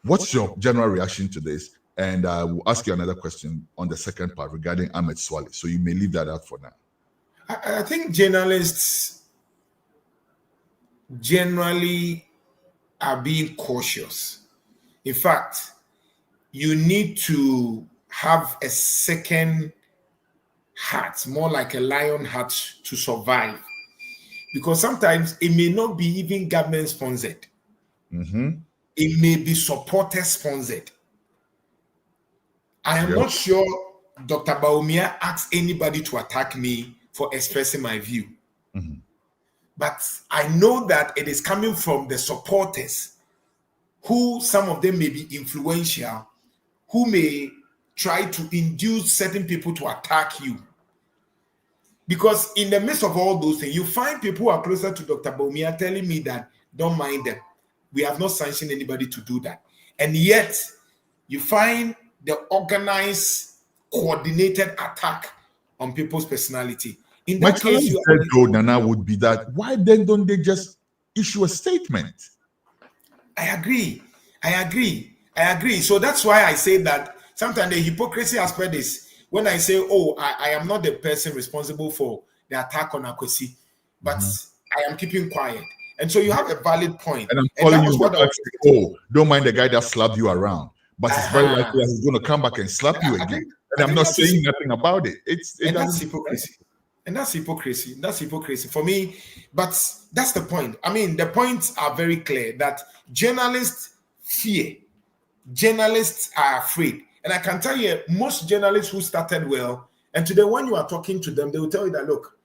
what's your general reaction to this? And I will ask you another question on the second part regarding Ahmed Swale. So you may leave that out for now. I think journalists generally are being cautious. In fact, you need to have a second heart, more like a lion heart, to survive. Because sometimes it may not be even government sponsored. It may be supporter sponsored. I am not sure Dr. Bawumia asked anybody to attack me for expressing my view. But I know that it is coming from the supporters, who some of them may be influential, who may try to induce certain people to attack you. Because in the midst of all those things, you find people who are closer to Dr. Bawumia telling me that don't mind them. We have not sanctioned anybody to do that. And yet, you find the organized, coordinated attack on people's personality. In that case, Nana, would be that why then don't they just issue a statement? I agree. So that's why I say that sometimes the hypocrisy aspect is when I say, I am not the person responsible for the attack on Akwesi, but I am keeping quiet. And so you have a valid point. And I'm calling you, don't mind the guy that slapped you around, but it's very likely that he's going to come back and slap you again. And I'm not saying nothing about it. That's hypocrisy. And that's hypocrisy. That's hypocrisy for me. But that's the point. I mean, the points are very clear that journalists fear. Journalists are afraid. And I can tell you, most journalists who started well, and today when you are talking to them, they will tell you that, look,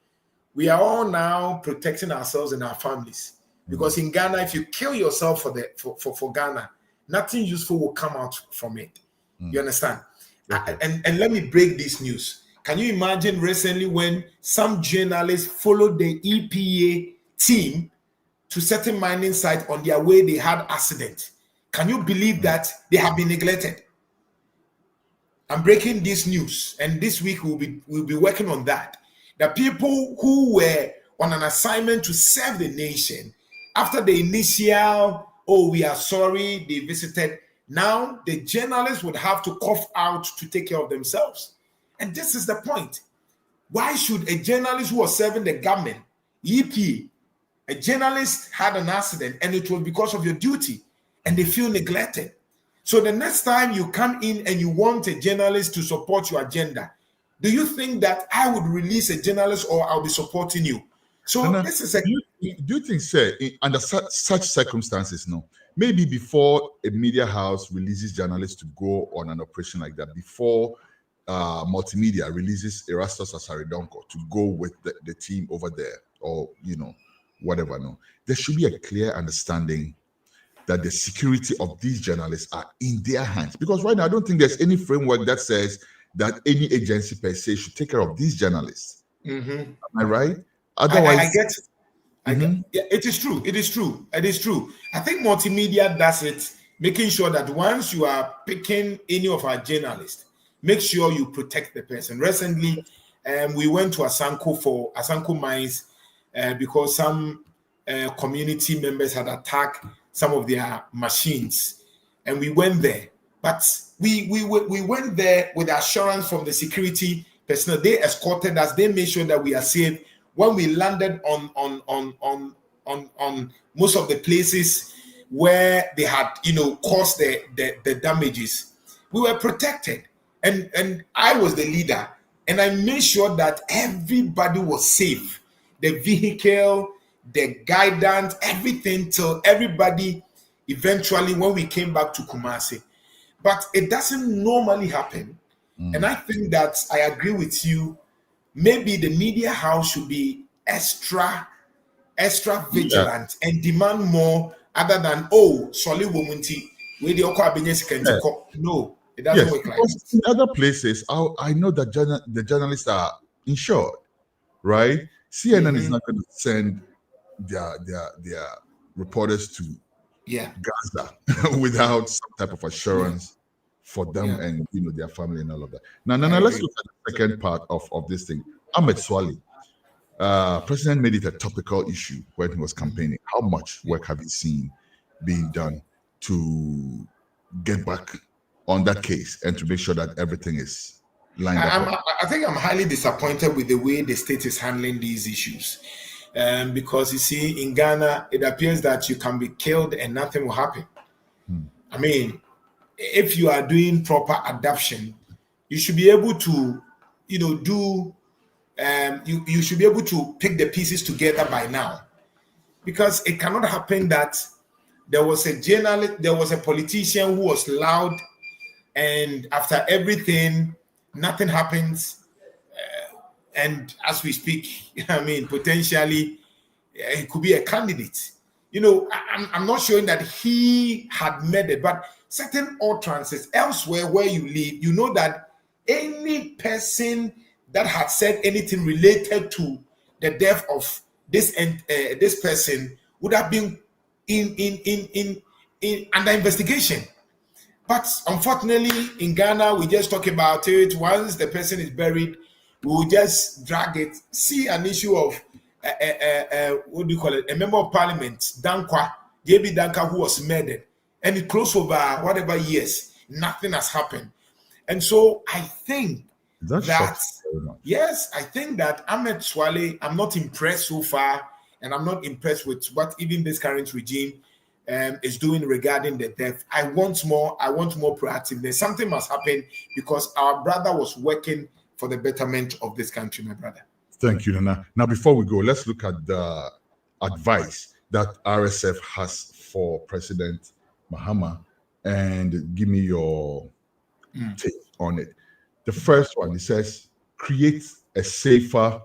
we are all now protecting ourselves and our families. Because in Ghana, if you kill yourself for Ghana, nothing useful will come out from it. You understand? Okay. And let me break this news. Can you imagine recently when some journalists followed the EPA team to certain mining site on their way, they had accident? Can you believe that they have been neglected? I'm breaking this news, and this week we'll be working on that. The people who were on an assignment to serve the nation, after the initial, we are sorry, they visited, now the journalists would have to cough out to take care of themselves. And this is the point. Why should a journalist who was serving the government, EPA, a journalist had an accident and it was because of your duty and they feel neglected? So the next time you come in and you want a journalist to support your agenda, do you think that I would release a journalist or I'll be supporting you? So this is a... Do you think, sir, under such circumstances, maybe before a media house releases journalists to go on an operation like that, before multimedia releases Erastus Asare Donko to go with the team over there, or whatever, there should be a clear understanding that the security of these journalists are in their hands. Because right now, I don't think there's any framework that says that any agency per se should take care of these journalists. Am I right? Otherwise, I get it. Yeah, it is true. I think multimedia does it making sure that once you are picking any of our journalists, make sure you protect the person. Recently, we went to Asanko mines because some community members had attacked some of their machines, and we went there. But we went there with assurance from the security personnel. They escorted us. They made sure that we are safe. When we landed on most of the places where they had, caused the damages, we were protected. And I was the leader, and I made sure that everybody was safe. The vehicle, the guidance, everything, till everybody eventually, when we came back to Kumasi. But it doesn't normally happen. And I think that I agree with you. Maybe the media house should be extra vigilant and demand more, other than, solid womunti, where the no. It doesn't work like that. In other places, I know that the journalists are insured, right? CNN is not going to send their reporters to Gaza without some type of assurance for them and their family and all of that. Now, let's look at the second part of this thing. Ahmed Swale, President made it a topical issue when he was campaigning. How much work have you seen being done to get back on that case and to make sure that everything is lined up? I think I'm highly disappointed with the way the state is handling these issues. Because you see, in Ghana, it appears that you can be killed and nothing will happen. I mean, if you are doing proper adoption, you should be able to, you should be able to pick the pieces together by now. Because it cannot happen that there was a journalist, there was a politician who was loud, and after everything, nothing happens. And as we speak, I mean, potentially, he could be a candidate. I'm not showing that he had made it, but certain utterances elsewhere where you live, you know that any person that had said anything related to the death of this person would have been in under investigation. But unfortunately, in Ghana, we just talk about it. Once the person is buried, we will just drag it. See an issue of what do you call it? A member of parliament, Dankwa, JB Danka, who was murdered, and it closed over whatever years. Nothing has happened. And so I think I think that Ahmed Swale, I'm not impressed so far, and I'm not impressed with what even this current regime is doing regarding the death. I want more proactiveness. Something must happen because our brother was working for the betterment of this country, my brother. Thank you, Nana. Now, before we go, let's look at the advice that RSF has for President Mahama and give me your take on it. The first one, it says, create a safer,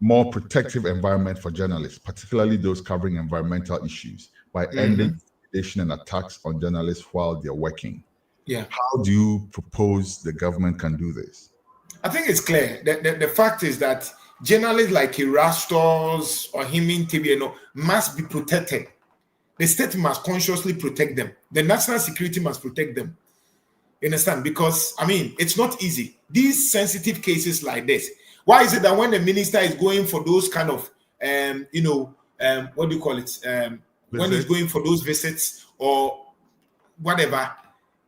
more protective environment for journalists, particularly those covering environmental issues, by ending intimidation and attacks on journalists while they're working. Yeah. How do you propose the government can do this? I think it's clear. The fact is that journalists like Erastos or Himin TV must be protected. The state must consciously protect them. The national security must protect them. You understand? Because, I mean, it's not easy. These sensitive cases like this, why is it that when the minister is going for those kind of, what do you call it? When he's going for those visits or whatever,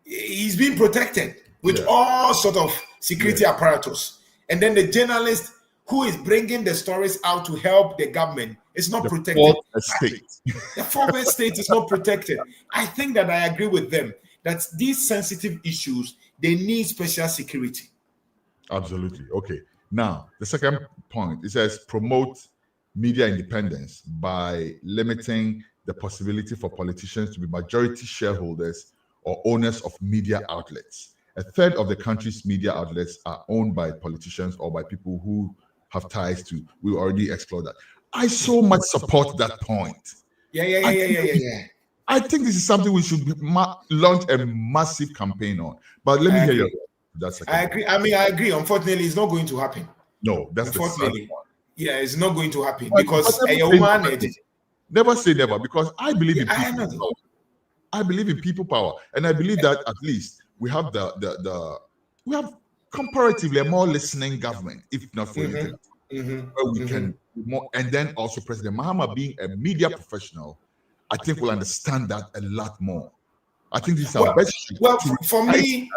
he's being protected with all sort of security apparatus. And then the journalist who is bringing the stories out to help the government is not protected. The fourth estate is not protected. I think that I agree with them that these sensitive issues, they need special security. Absolutely. Okay. Now, the second point, it says promote media independence by limiting the possibility for politicians to be majority shareholders or owners of media outlets. A third of the country's media outlets are owned by politicians or by people who have ties to. We already explored that. I so much support that point. Yeah. I think this is something we should launch a massive campain on. But let me hear your. I agree. I mean, I agree. Unfortunately, it's not going to happen. No, that's unfortunately. Yeah, it's not going to happen because a woman. Never say never, because I believe in I believe in people power, and I believe that at least we have we have comparatively a more listening government, if not for anything, where we can be more. And then also President Mahama being a media professional, I think will understand that a lot more. I think this is our best. Well, for me,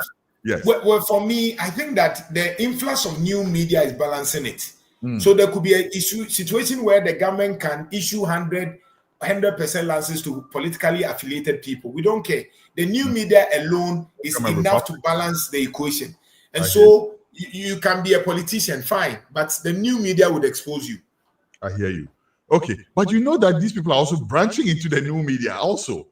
yes. Well, for me, I think that the influx of new media is balancing it. So there could be a situation where the government can issue 100% licenses to politically affiliated people. We don't care. The new media alone is enough to balance the equation. And so you can be a politician, fine, but the new media would expose you. I hear you. Okay, but you know that these people are also branching into the new media also.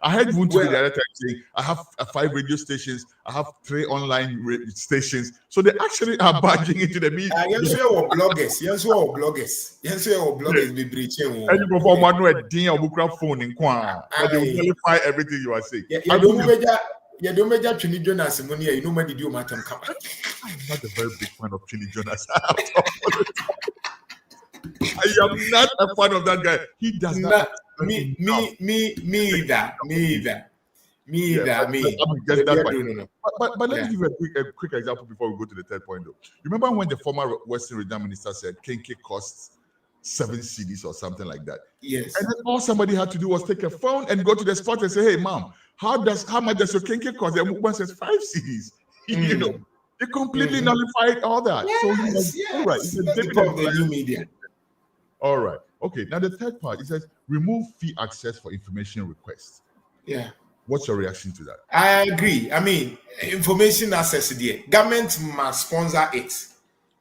I heard one the other time saying, I have 5 radio stations, I have 3 online stations. So they actually are branching into the media. Yes, we are bloggers. Yes, we are bloggers. Yes, we are bloggers. Be preaching. And you perform one with a phone in Kwan, but they will nullify everything you are saying. You don't measure Chini Jonas money. You know, did you matter? I'm not a very big fan of Chini Jonas. I am not a fan of that guy. He does not. Me either. But let me give you a quick example before we go to the third point, though. Remember when the former Western Regional Minister said Kenke costs 7 cedis or something like that? Yes. And then all somebody had to do was take a phone and go to the spot and say, "Hey, mom, how much does your Kenke cost?" The woman says 5 cedis. You know, they completely nullified all that. Yes, all right, it's the part of the new media. All right. Okay. Now the third part, it says remove fee access for information requests. Yeah. What's your reaction to that? I agree. I mean, information access there. Government must sponsor it.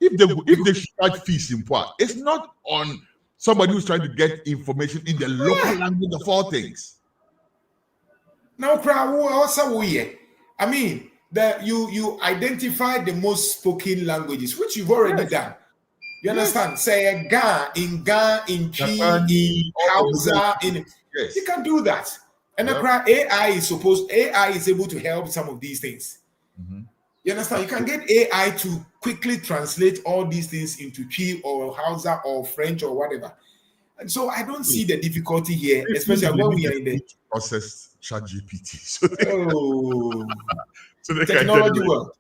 If they charge fees in part, it's not on somebody who's trying to get information in the local language of all things. Now, also I mean, that you identify the most spoken languages, which you've already done. You understand? Say Ga in P, in Hausa, you can do that. And AI is able to help some of these things. You understand? You can get AI to quickly translate all these things into P or Hausa or French or whatever. And so I don't see the difficulty here, especially when we are in the process ChatGPT. So they technology world.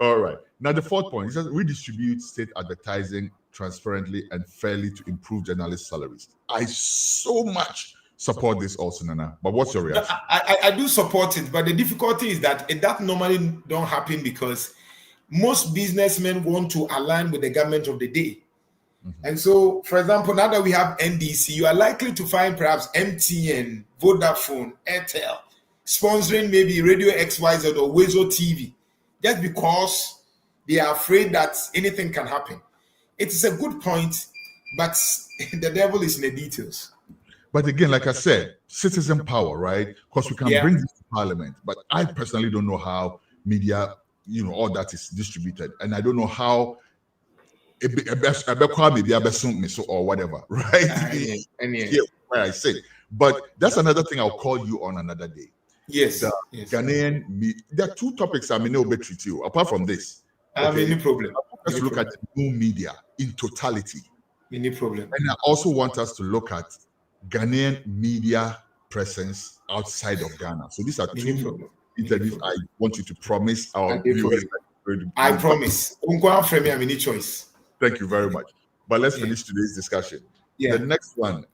All right. Now the fourth point, it says redistribute state advertising transparently and fairly to improve journalist salaries. I so much support this also, Nana. But what's your reaction? I do support it, but the difficulty is that that normally don't happen because most businessmen want to align with the government of the day. And so, for example, now that we have NDC, you are likely to find perhaps MTN, Vodafone, Airtel sponsoring maybe Radio XYZ or Wezo TV, just because they are afraid that anything can happen. It is a good point, but the devil is in the details. But again, like I said, citizen power, right? Because we can bring this to parliament. But I personally don't know how media, all that is distributed. And I don't know how or whatever, right? Where I say. But that's another thing I'll call you on another day. Yes. Ghanaian, there are 2 topics I may not treat you. Apart from this, I have any problem. Let's look at new media in totality. Any problem. And I also want us to look at Ghanaian media presence outside of Ghana. So these are 2 interviews I want you to promise our viewers. I promise. Any choice. Thank you very much. But let's finish today's discussion. The next one,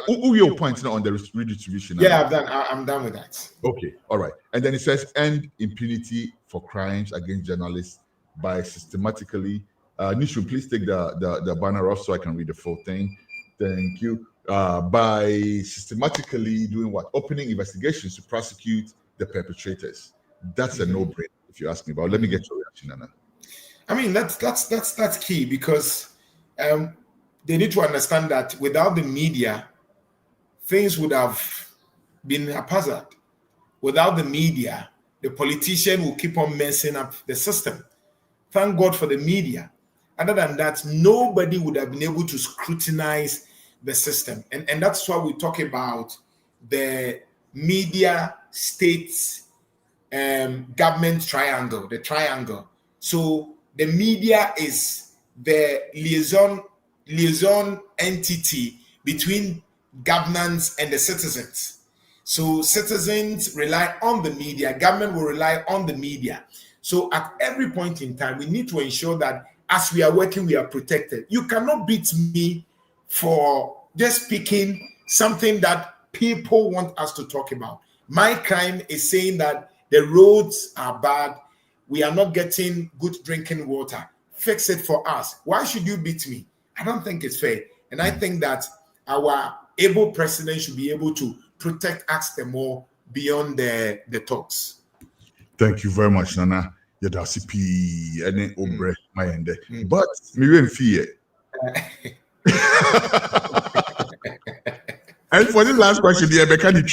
who your points now on the redistribution? I'm done with that. Okay, all right. And then it says end impunity for crimes against journalists by systematically. Nishu, please take the banner off so I can read the full thing. Thank you. By systematically doing what? Opening investigations to prosecute the perpetrators. That's a no-brainer, if you ask me. But let me get your reaction, Nana. I mean, that's key because they need to understand that without the media, things would have been haphazard. Without the media, the politician will keep on messing up the system. Thank God for the media. Other than that, nobody would have been able to scrutinize the system. And that's why we talk about the media states government triangle, the triangle. So the media is the liaison entity between governance and the citizens. So citizens rely on the media, government will rely on the media. So at every point in time, we need to ensure that as we are working, we are protected. You cannot beat me for just speaking something that people want us to talk about. My crime is saying that the roads are bad. We are not getting good drinking water. Fix it for us. Why should you beat me? I don't think it's fair. And I think that our able president should be able to protect us the more beyond the talks. Thank you very much, Nana. Yadasipi ene obre mayende. But me fear. And for the last question, the mechanic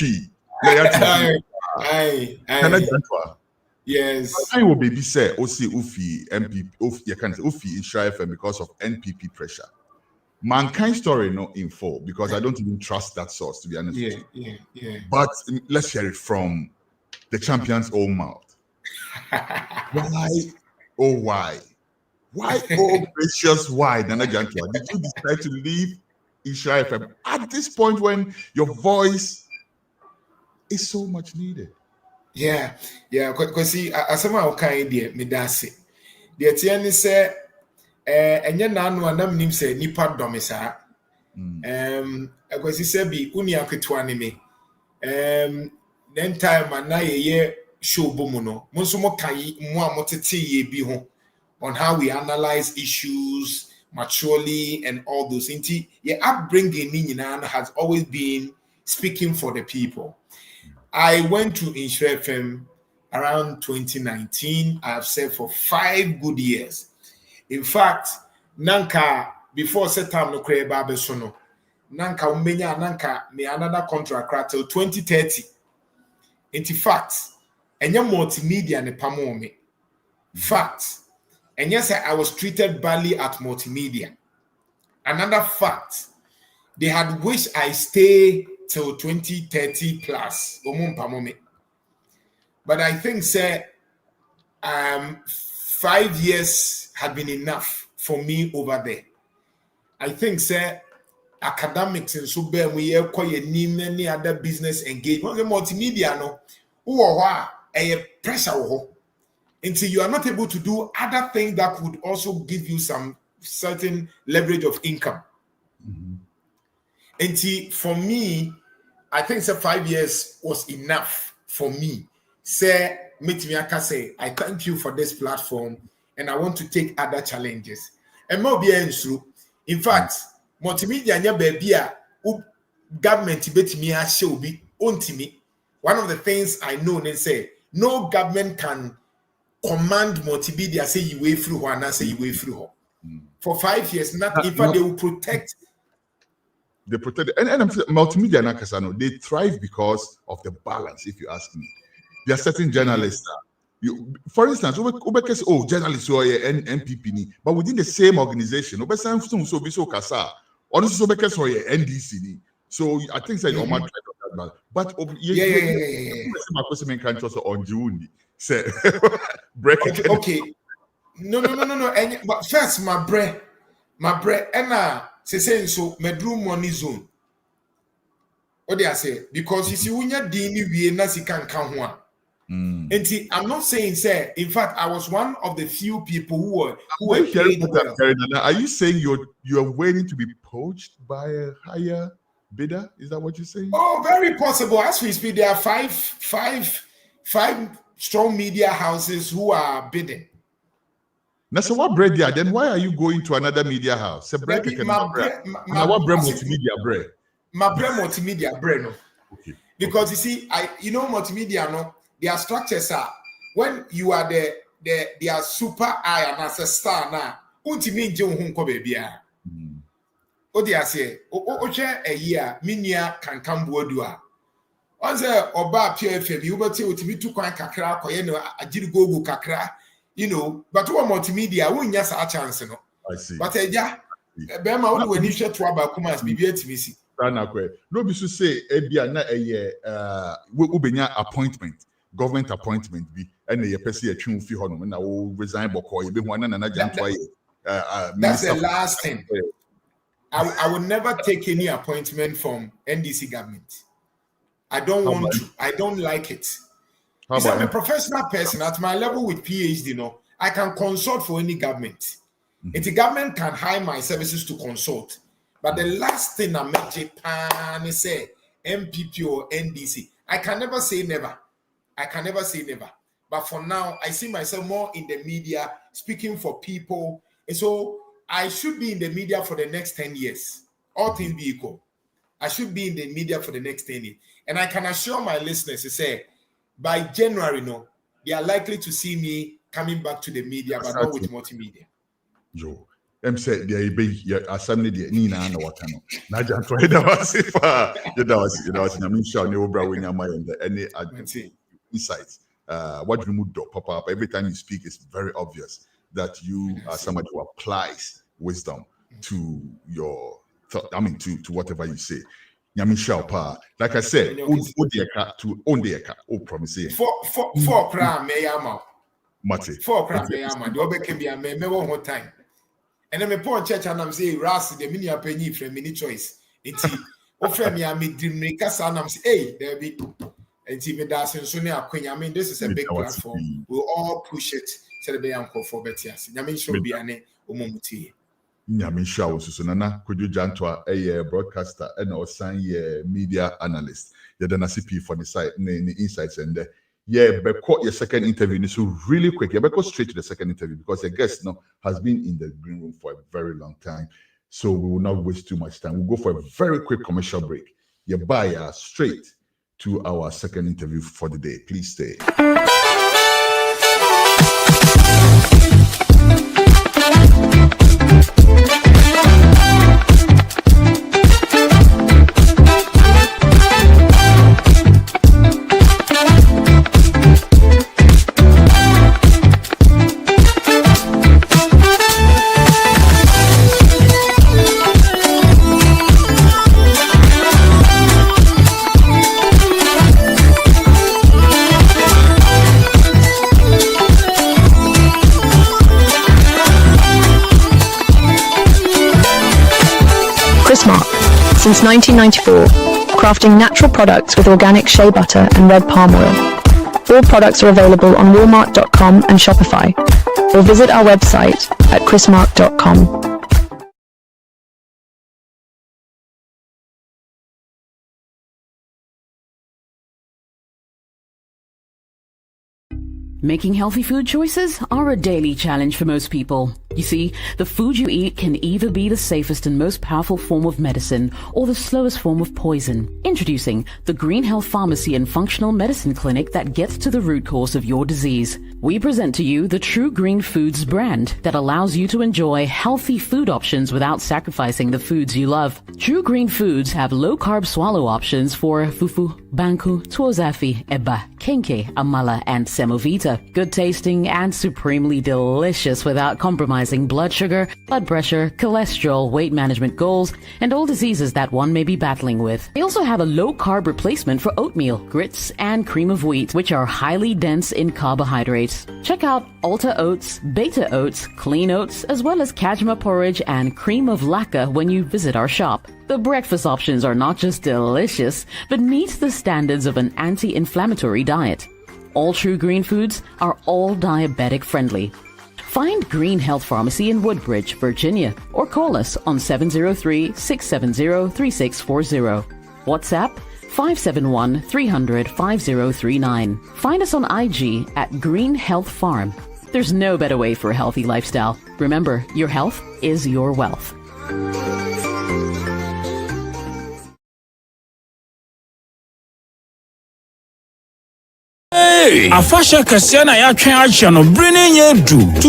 Nana Jantuah. Yes. I will be say Osi Ufi MPP Ufi Isha FM because of NPP pressure. Mankind story no info because I don't even trust that source, to be honest. Yeah. But let's hear it from the champion's own mouth. Why? Oh, why? Why? Oh, gracious, why, Nana Jantuah? Did you decide to leave Isha FM at this point when your voice is so much needed? Yeah. Because see, as someone kind of me that's the Etienne say, and you know, I'm nim say nipa domisa. Because he said be unia ketwani me. Then time and na ye show bomuno. Monsumo kai mo amotete ye bi ho on how we analyze issues maturely and all those things. Your upbringing has always been speaking for the people. I went to Insure FM around 2019. I've served for 5 good years. In fact, Nanka, before set time no kre ba besono, Nanka umenya Nanka me another contract till 2030. In fact, enya multimedia ne pamo me. Fact, and yes, I was treated badly at multimedia. Another fact, they had wished I stay till 2030 plus. But I think, sir, 5 years had been enough for me over there. I think, sir, academics and so bear we have quite any other business engagement. The multimedia no, a pressure until you are not able to do other things that would also give you some certain leverage of income. And for me, I think 5 years was enough for me. Say, say, I thank you for this platform and I want to take other challenges. And more be in fact, multimedia nya baby government bet me show be ontimi. One of the things I know they say no government can command multimedia say you way through one and say you way through her. For 5 years, not in fact they will protect. They protect and multimedia nakasano, they thrive because of the balance, if you ask me. There are certain journalists. For instance, oh, journalists who are NPP, but within the same organization, NDC. So I think that but okay. No. But first, my bread, and say so medroom money zone. What they say because you see when you're dealing with nasi can count one. And see, I'm not saying say. In fact, I was one of the few people who were paid well. Are you saying you're waiting to be poached by a higher bidder? Is that what you're saying? Oh, very possible. As we speak, there are five strong media houses who are bidding. Now, so what bread there? Then why are you going to another media house? My bread multimedia bread. My bread multimedia bread no. Okay. Because you see, multimedia no. Their structures are when you are their super eye and as a star now. Untimi nje hunko baby ah. Odi ase o che a year minia kan kambuodua. Once oba pure FM you beti utimi tu kwan kakra koye no agiri gogo kakra but what multimedia wunya sa chance no. I see. But eja be ma wo ni hwe to aba kuma as bibia timisi. No be so say ebia na ubenya appointment. Government appointment be and the person atwin fi ho no na wo resign boko ye be ho na Nana Jantuah that's the last thing. I would never take any appointment from NDC government. I don't want to. I don't like it. I'm a professional person at my level with PhD, I can consult for any government. If the government can hire my services to consult, but the last thing I make Japan say MPP or NDC, I can never say never. But for now, I see myself more in the media, speaking for people. And so I should be in the media for the next 10 years. All things be equal. I should be in the media for the next 10 years. And I can assure my listeners to say, by January, they are likely to see me coming back to the media, but not with multimedia. Joe, I'm saying there be assembly the Nina and Wakano. Naja tried that was I mean sure no bra when your mind any insights. What you do pop up every time you speak is very obvious that you are somebody who applies wisdom to your thought, to whatever you say. Like I said, promise. For crime, Mate. For crime, the can be a one more time. And then me point church and I'm saying, Ras, the mini penny from mini choice. It's offer me a dream maker, and I'm saying, hey, there be. And TV dancing so near Queen. I mean, this is a big platform. We'll all push it. So the uncle for better. I mean, should be an umuti. Nyamisha was Nana Kwadwo Jantuah, a broadcaster and also a media analyst. You're the NCP for the site, the insights and but caught your second interview. So really quick, you better go straight to the second interview because the guest now has been in the green room for a very long time. So we will not waste too much time. We'll go for a very quick commercial break. You buy straight to our second interview for the day. Please stay. Since 1994, crafting natural products with organic shea butter and red palm oil. All products are available on Walmart.com and Shopify, or visit our website at chrismark.com. Making healthy food choices are a daily challenge for most people. You see, the food you eat can either be the safest and most powerful form of medicine or the slowest form of poison. Introducing the Green Health Pharmacy and Functional Medicine Clinic that gets to the root cause of your disease. We present to you the True Green Foods brand that allows you to enjoy healthy food options without sacrificing the foods you love. True Green Foods have low-carb swallow options for fufu, banku, tuozafi, eba, kenke, amala, and semovita. Good tasting and supremely delicious without compromising blood sugar, blood pressure, cholesterol, weight management goals, and all diseases that one may be battling with. They also have a low-carb replacement for oatmeal, grits, and cream of wheat, which are highly dense in carbohydrates. Check out Alta Oats, Beta Oats, Clean Oats, as well as Kajma porridge and cream of lacca when you visit our shop. The breakfast options are not just delicious, but meet the standards of an anti-inflammatory diet. All True Green Foods are all diabetic friendly. Find Green Health Pharmacy in Woodbridge, Virginia, or call us on 703-670-3640. WhatsApp 571-300-5039. Find us on IG at Green Health Farm. There's no better way for a healthy lifestyle. Remember, your health is your wealth. Afasha Kasiana ya Chano, bringing you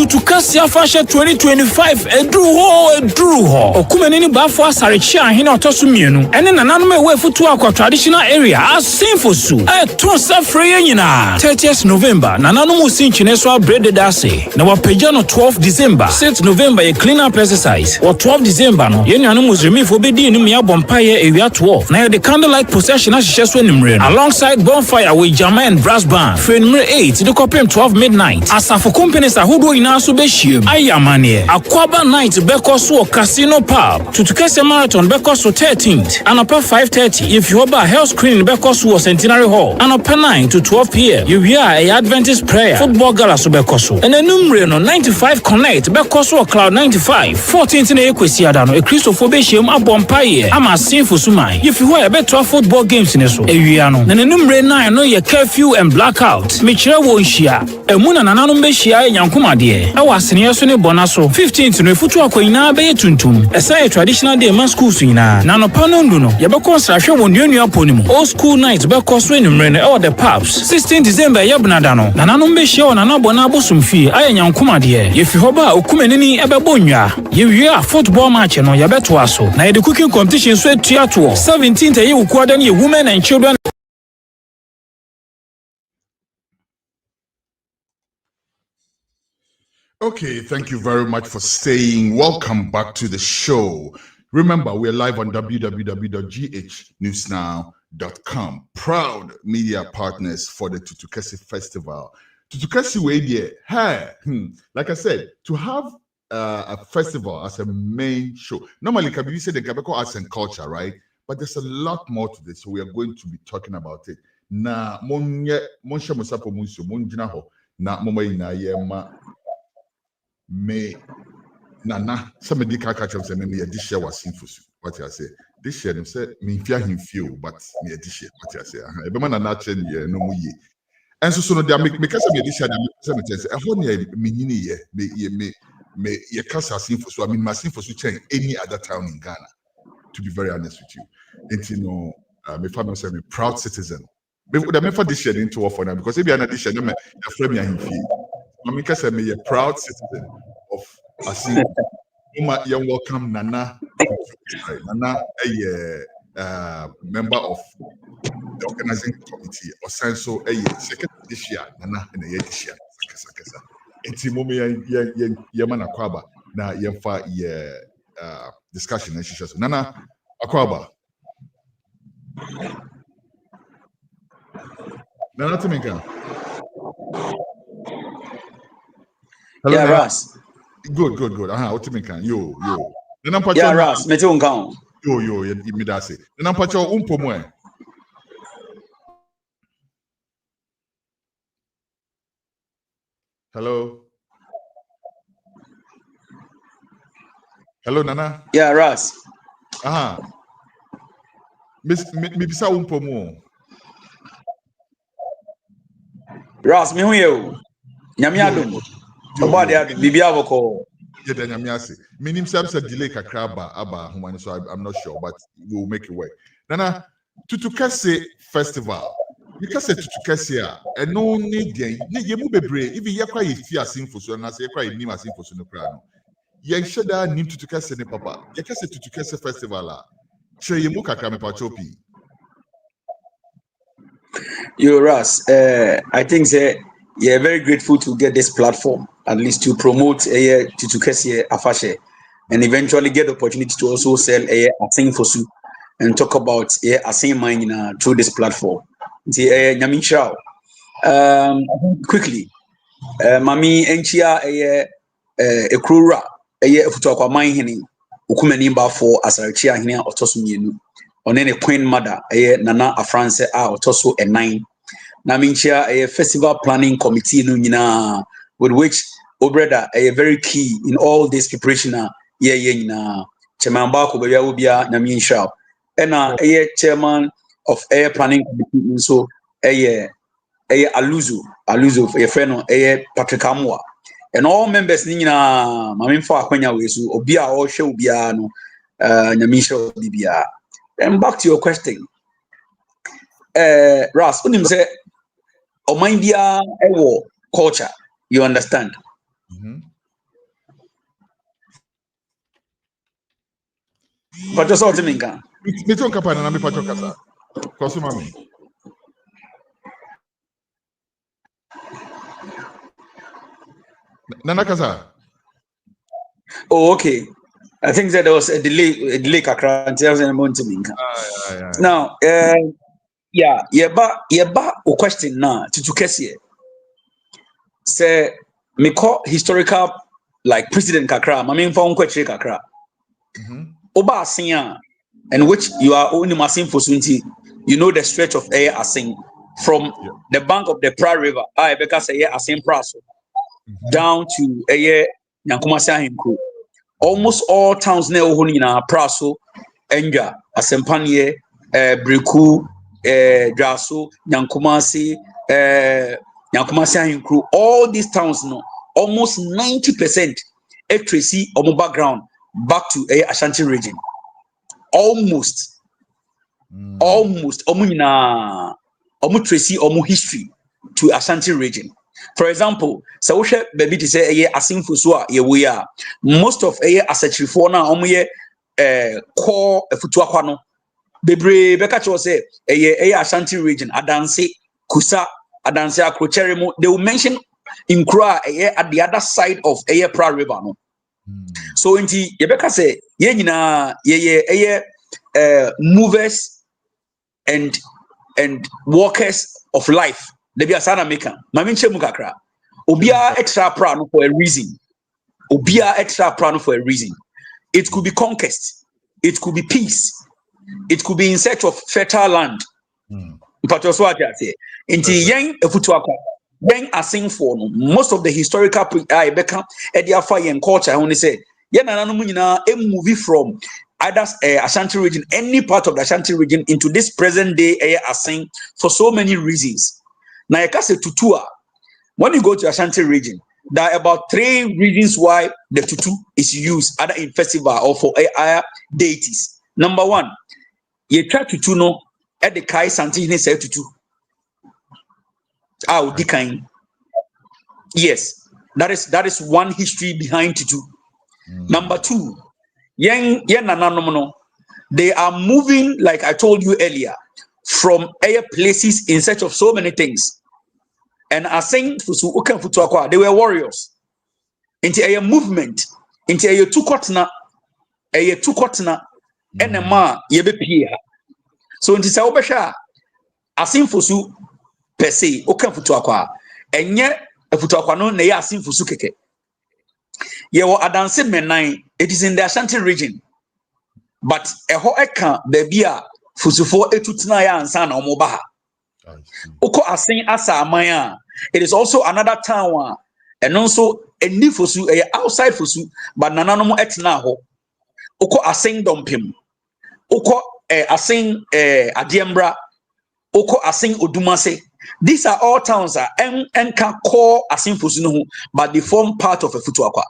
to Kasia Fasha 2025, Edru ho. Okumenini Bafo Asare Hino Tosumienu, and then an anime way for our traditional area, Assin Festival. Tonsa Freyina, 30th November, Nananu Sin Chineswa Breaded Dase. Now, Pejano 12th December, 6th November, a cleanup exercise, or 12th December, no, Yenu was removed for Bedi in Mia Bompire area 12. Now, the candlelight procession as Sheswen along bonfire with Jama and brass band. ɛfiri number 8 de kɔpem 12 midnight. Asafo companies ahodoɔ nyinaa so bɛhyia mu. Ayɛ amaneɛ. Akwaba night bɛkɔ so wɔ Casino Pub. Tutukɛsɛ marathon bɛkɔ so 13th. Anɔpɛ 5:30 if you have health screening bɛkɔ so wɔ Centenary Hall. Anɔpɛ 9 to 12 p.m. Yewia ɛyɛ Adventist prayer. Football gala so bɛkɔ so. Ɛna numre no 95 connect bɛkɔ so wɔ Cloud 95. 14th na ɛkwesi ada no Christopher bɛhyia mu abɔ mpaeɛ ama Assin Festival. If you have better football games in so. Ewia no. Na numre 9 no yɛ curfew and blackout. Mekyerɛ wɔ nhyia. Ɛmu na nananom bɛhyia Nyankomadeɛ. Ɛwɔ Aseneɛ so ne Bɔna so. 15th no efutu akɔ nyinaa bɛyɛ tuntum. Ɛsɛ yɛ traditional day ma schools nyinaa. Na no pano ndu no yɛbɛkɔ nsrahwɛ wɔ nnuanua pɔ no mu. Old school night bɛkɔ so enumere no ɛwɔ the pubs. 16 December yɛ benada no. Nananom bɛhyia wɔ Nana Bɔna abosom fie ayɛ Nyankomadeɛ. Yɛfi hɔ ba okumenini ɛbɛbɔ nnwa. Yɛwie a football match no yɛbɛtoa so. Na yɛde cooking competition so atua to 17th ɛyɛ ukuada ne women and children. Okay, thank you very much for staying. Welcome back to the show. Remember, we're live on www.gnewsnow.com. Proud media partners for the Tutukesi Festival. Tutukesi Wedie, hey, like I said, to have a festival as a main show. Normally, we say the Gabeko Arts and Culture, right? But there's a lot more to this, so we are going to be talking about it. Na monye monsha musapo munsu monjina ho na moma ina yema me Nana somebody can catch up say me this year was sinful. What I say this year them say me fear him feel but me this year what I say e be man na chen ye no mu ye and so no they make say me this year them say me say e ho ne me nyini ye me ye kasa sinful so I mean my sinful so chen any other town in Ghana, to be very honest with you. And you know me family say me proud citizen. Me would have this year into offer now because if you are not this year me frame me him feel. I say me a proud citizen of Assin. You welcome Nana. Nana a member of the organizing committee or so a second this year, Nana and a year this year. It's Yaman Akwaba. Now Yamfa discussion and she says Nana Akwaba. Nana Timinka. Hello, yeah, Ras. Good. What you mean? Yo. Yeah, Ras. Me too unka. Yo, me da say. Then pacho umpo mo. Hello, Nana. Yeah, Ras. Me bisa umpo mo. Ras, me hu you. Nyame adom. Obade adom bibia boko. Yeah, then nyame ase. Minim say delay kakra aba humani, so I'm not sure, but we will make it work. Nana, Tutukesi Festival. You can say Tutukesi and no need the yemu bebre even yakwa ye Fiase Info na say yakwa ye nim Assin Info no kra no. Ye sheda nim Tutukesi ne papa. You can say Tutukesi Festival a. Che yemu kakra me pa chopi. You Ras, I think say you're very grateful to get this platform, at least to promote Tutukesi Afashe, and eventually get the opportunity to also sell Assin Fosu and talk about Assin mine through this platform. Quickly, Mami Enchia Ekrura Futuakwa mine hini Ukumenimba for Asarechia Hina Otosumienu, on any Queen Mother Nana Afrance Otosu and 9. Namincha a festival planning committee with which Obreda a very key in all this preparation chairman Bako Ubia Namincha and a chairman of air planning committee so a Aluzo a friend a Patrick Amwa and all members Nina Maminfa Quenya Wesu Obia or Show Biano Namisha Bibia. And back to your question. Ras, unim say Omandia ewo culture, you understand? But just what me can. Me don't kapana na me pacho kasa. Kosu mami. Nana kasa. Oh, okay. I think that there was a delay kakra until the month. Now, Yeah, yeba o question na to kesi. Say me call historical like president kakra, ma me mfa nkwachi kakra. Oba Assin, and which you are only Assin for Swinty, you know the stretch of air Assin from the bank of the Pra River, I because a Assin Praso, down to a year Yankumasa Hinku. Almost all towns near Ohunina, Praso, Enga, Asempanye, Briku, Draso, Yankumasi, Yankumasa Hinku, all these towns no, almost 90% Tracy or background back to a Ashanti region. Almost omuna Tracy history to Ashanti region. For example, so we baby to say a Assin Festival we are most of a Asatri for now core Futuakwano Bebre Bekacho say a Ashanti region Adanse Kusa Adanse Akrocheremo. They will mention in Kra at the other side of a Pra River. No? So inti Yebeka say ye nyina ye movers and walkers of life. They be asana maker. Maminche mukakra. Obia extra prano for a reason. Obia extra prano for a reason. It could be conquest. It could be peace. It could be in search of fertile land. Inti yang efutuakwa. Then Assin for most of the historical Beckham Ediafa and culture. I only say, a movie from either Ashanti region, any part of the Ashanti region into this present day Assin for so many reasons. Now, I can say tutua. When you go to Ashanti region, there are about 3 reasons why the tutu is used either in festival or for deities. Number 1, you try tutu no at the Kai Santini say tutu. Yes, that is one history behind tutu. Number 2, they are moving, like I told you earlier, from air places in search of so many things. And Assin they were warriors. Into a movement, into a tukotna, enema yebepia. So into Saubasha, Assin Fusu per se, Okanfutuakwa, and yet a Futuakwano, ne Assin Fusukeke. Ye were Adanse Menai, it is in the Ashanti region. But a hoeka, bebia, Fusufo etutnaya and San Omobaha. Oko Assin Asa Maya. It is also another town, and also a new Fusu, a outside Fusu, but Nanano etnaho. Oko Assin Dompim. Oko Assin Adiembra. Oko Assin Odumase. These are all towns that can call Assin Fusunuhu, but they form part of a Futuakwa.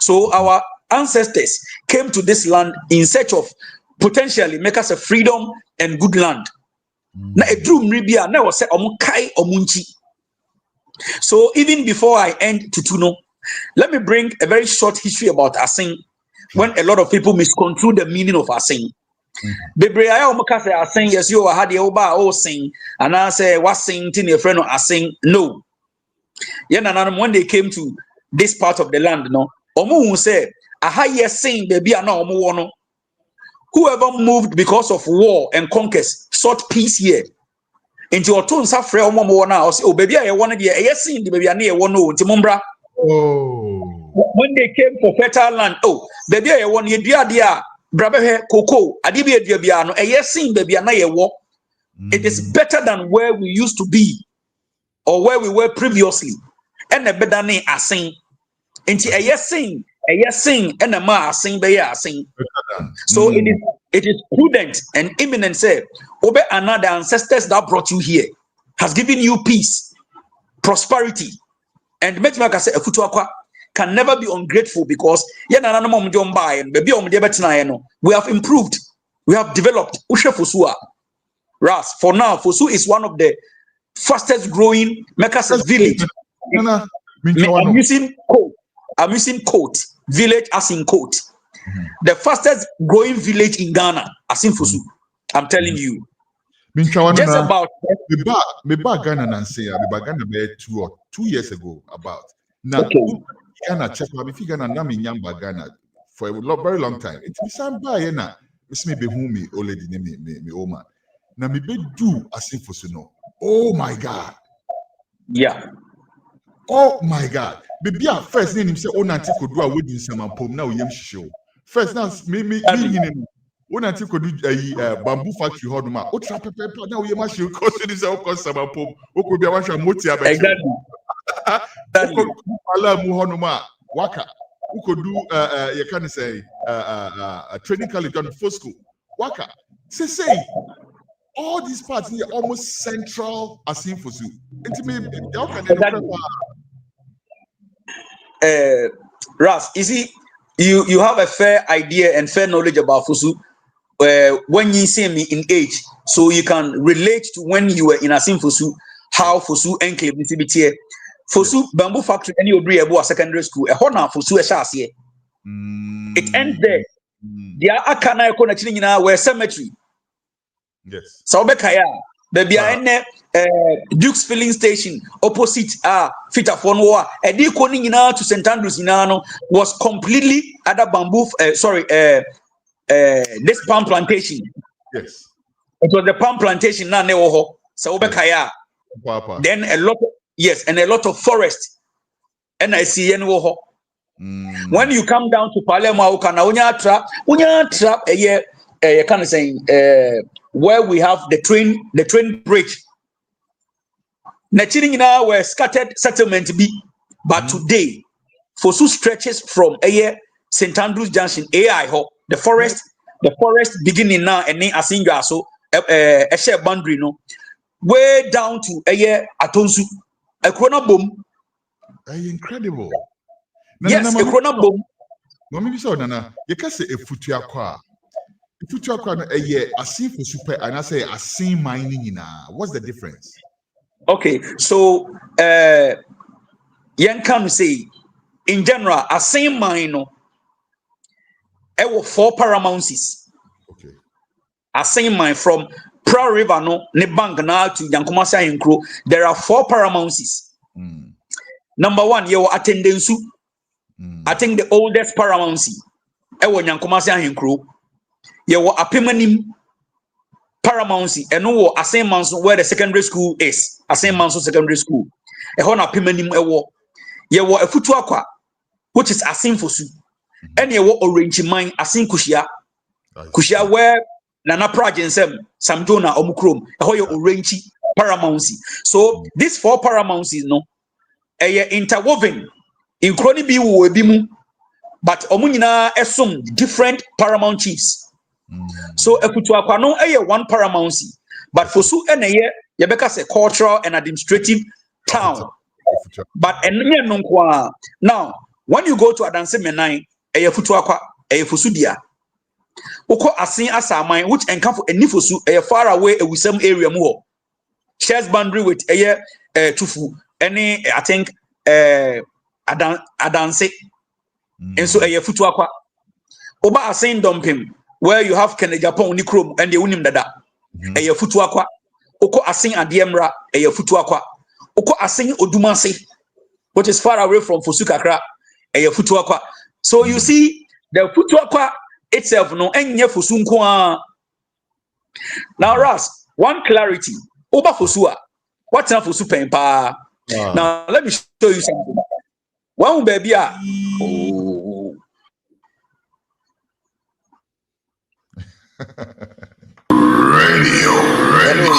So our ancestors came to this land in search of potentially make us a freedom and good land. Na edrum ribia na was say omukai omunchi. So even before I end Tutuno, let me bring a very short history about Assin when a lot of people misconstrue the meaning of Assin. Bebre aya omuka say Assin, yes you had the oba o sing and I say what sing tin your friend Assin. No. When they came to this part of the land, no, omu say aha yes sing baby ana omu wono. Whoever moved because of war and conquest sought peace here. Into your tone suffer or say, oh baby, I wanted the sing the baby I near one no Timumbra. Oh, when they came for fertile land, oh baby, I want you dear brother cocoa, adibia diabiano, a sing baby I war. It is better than where we used to be or where we were previously. And a better name Assin. Into a sing and a ma sing be sing. So it is prudent and imminent say obe another ancestors that brought you here has given you peace, prosperity, and Metmaka say Futuakwa can never be ungrateful because we have improved, we have developed. Ushe Fusua. Ras, for now, Fusu is one of the fastest growing Mekas village. I'm using quote, village as in quote. The fastest growing village in Ghana, Assin Fusu. I'm telling you. Just about me back Ghana and say me back Ghana 2 years ago about now Ghana check if you Ghana na me nyamba Ghana for a very long time. It's some by na me be who me already me oma. na me be do Assin Fosu no. Oh my God. Yeah. Oh my God. Baby, first name say Onanti Kodua wedding samampom na oyem show. First now me Onanti Kodu bamboo factory hoduma. O tra pepe na oyem show cause this is cause samampom. O ko bia wan moti abeto. Exactly. Ala mu hoduma waka. O ko do you can say a training college on Fosco. Waka. Say all these parts here almost central Assin Fosu. Ras, you see, you have a fair idea and fair knowledge about Fosu when you see me in age, so you can relate to when you were in Assin Fosu, how Fosu enclave CBT. Fosu bamboo factory any obri ebo secondary school. A hona Fosu here. It ends there. The akana ekona chini were cemetery. Yes. So Bekaya, baby, Duke's filling station opposite Fita Fonwa, and the coning to St. Andrews was completely other bamboo. This palm plantation. Yes. It was the palm plantation na neoho. So Bekaya. Then a lot of forest. And I see anywoho. When you come down to Palermo, unya trap a year. Kind of saying where we have the train bridge. Nachirina were scattered settlement be, but today Fosu stretches from St. Andrews Junction, the forest beginning now and then Asinga so a share boundary no way down to Atonsu, a corona boom. Incredible. Yes, a corona boom. Mommy so Nana, you can say a futua kwa. Futua kwa a year Assin for super and I say Assin mining what's the difference? Okay, so Yan can say in general Assin mine no there were 4 paramounts. Okay. Assin mine from Pro River no ne bank now to Yankumasa Incro, there are 4 paramounts. Number 1, you attendance. I think the oldest paramount ewo Yankumasa Incro. You were Apimanim Paramount, and no Assin Manso where the secondary school is. Assin Manso Secondary School. A hon Apimanim ewo. You were a Futuaqua, which is Assin Fosu. And you were orange mine Assin Kushia. Kushia where Nana Prajen Samjona Omukrom, a hoyo orange paramount. So these 4 paramounts no interwoven in Crony Bimu, but Omunina assume different paramount chiefs. So Ekutuakwa no 1 paramount, but Fosu Yebeka say cultural and administrative town. But now when you go to Adanse Menai, Futuakwa, Fosudia, Oko Assin Asamai, which encounter a Nifosu, far away with some area more. Shares boundary with Tufu, any I think Adanse, and so Futuakwa. Oba Assin Dumping. Where you have Kenya Japan Nikrom and the Unim Dada, a Futuaqua, Oko Assin Adiemra, a Futuaqua, Oko Assin Odumase, which is far away from Fosukakra, a Futuaqua. So you see, the Futuaqua itself, no, and Fosunkwa. Now, Ras, one clarity, Oba Fosua, what's up for Super Empire? Now, let me show you something. One baby, Radio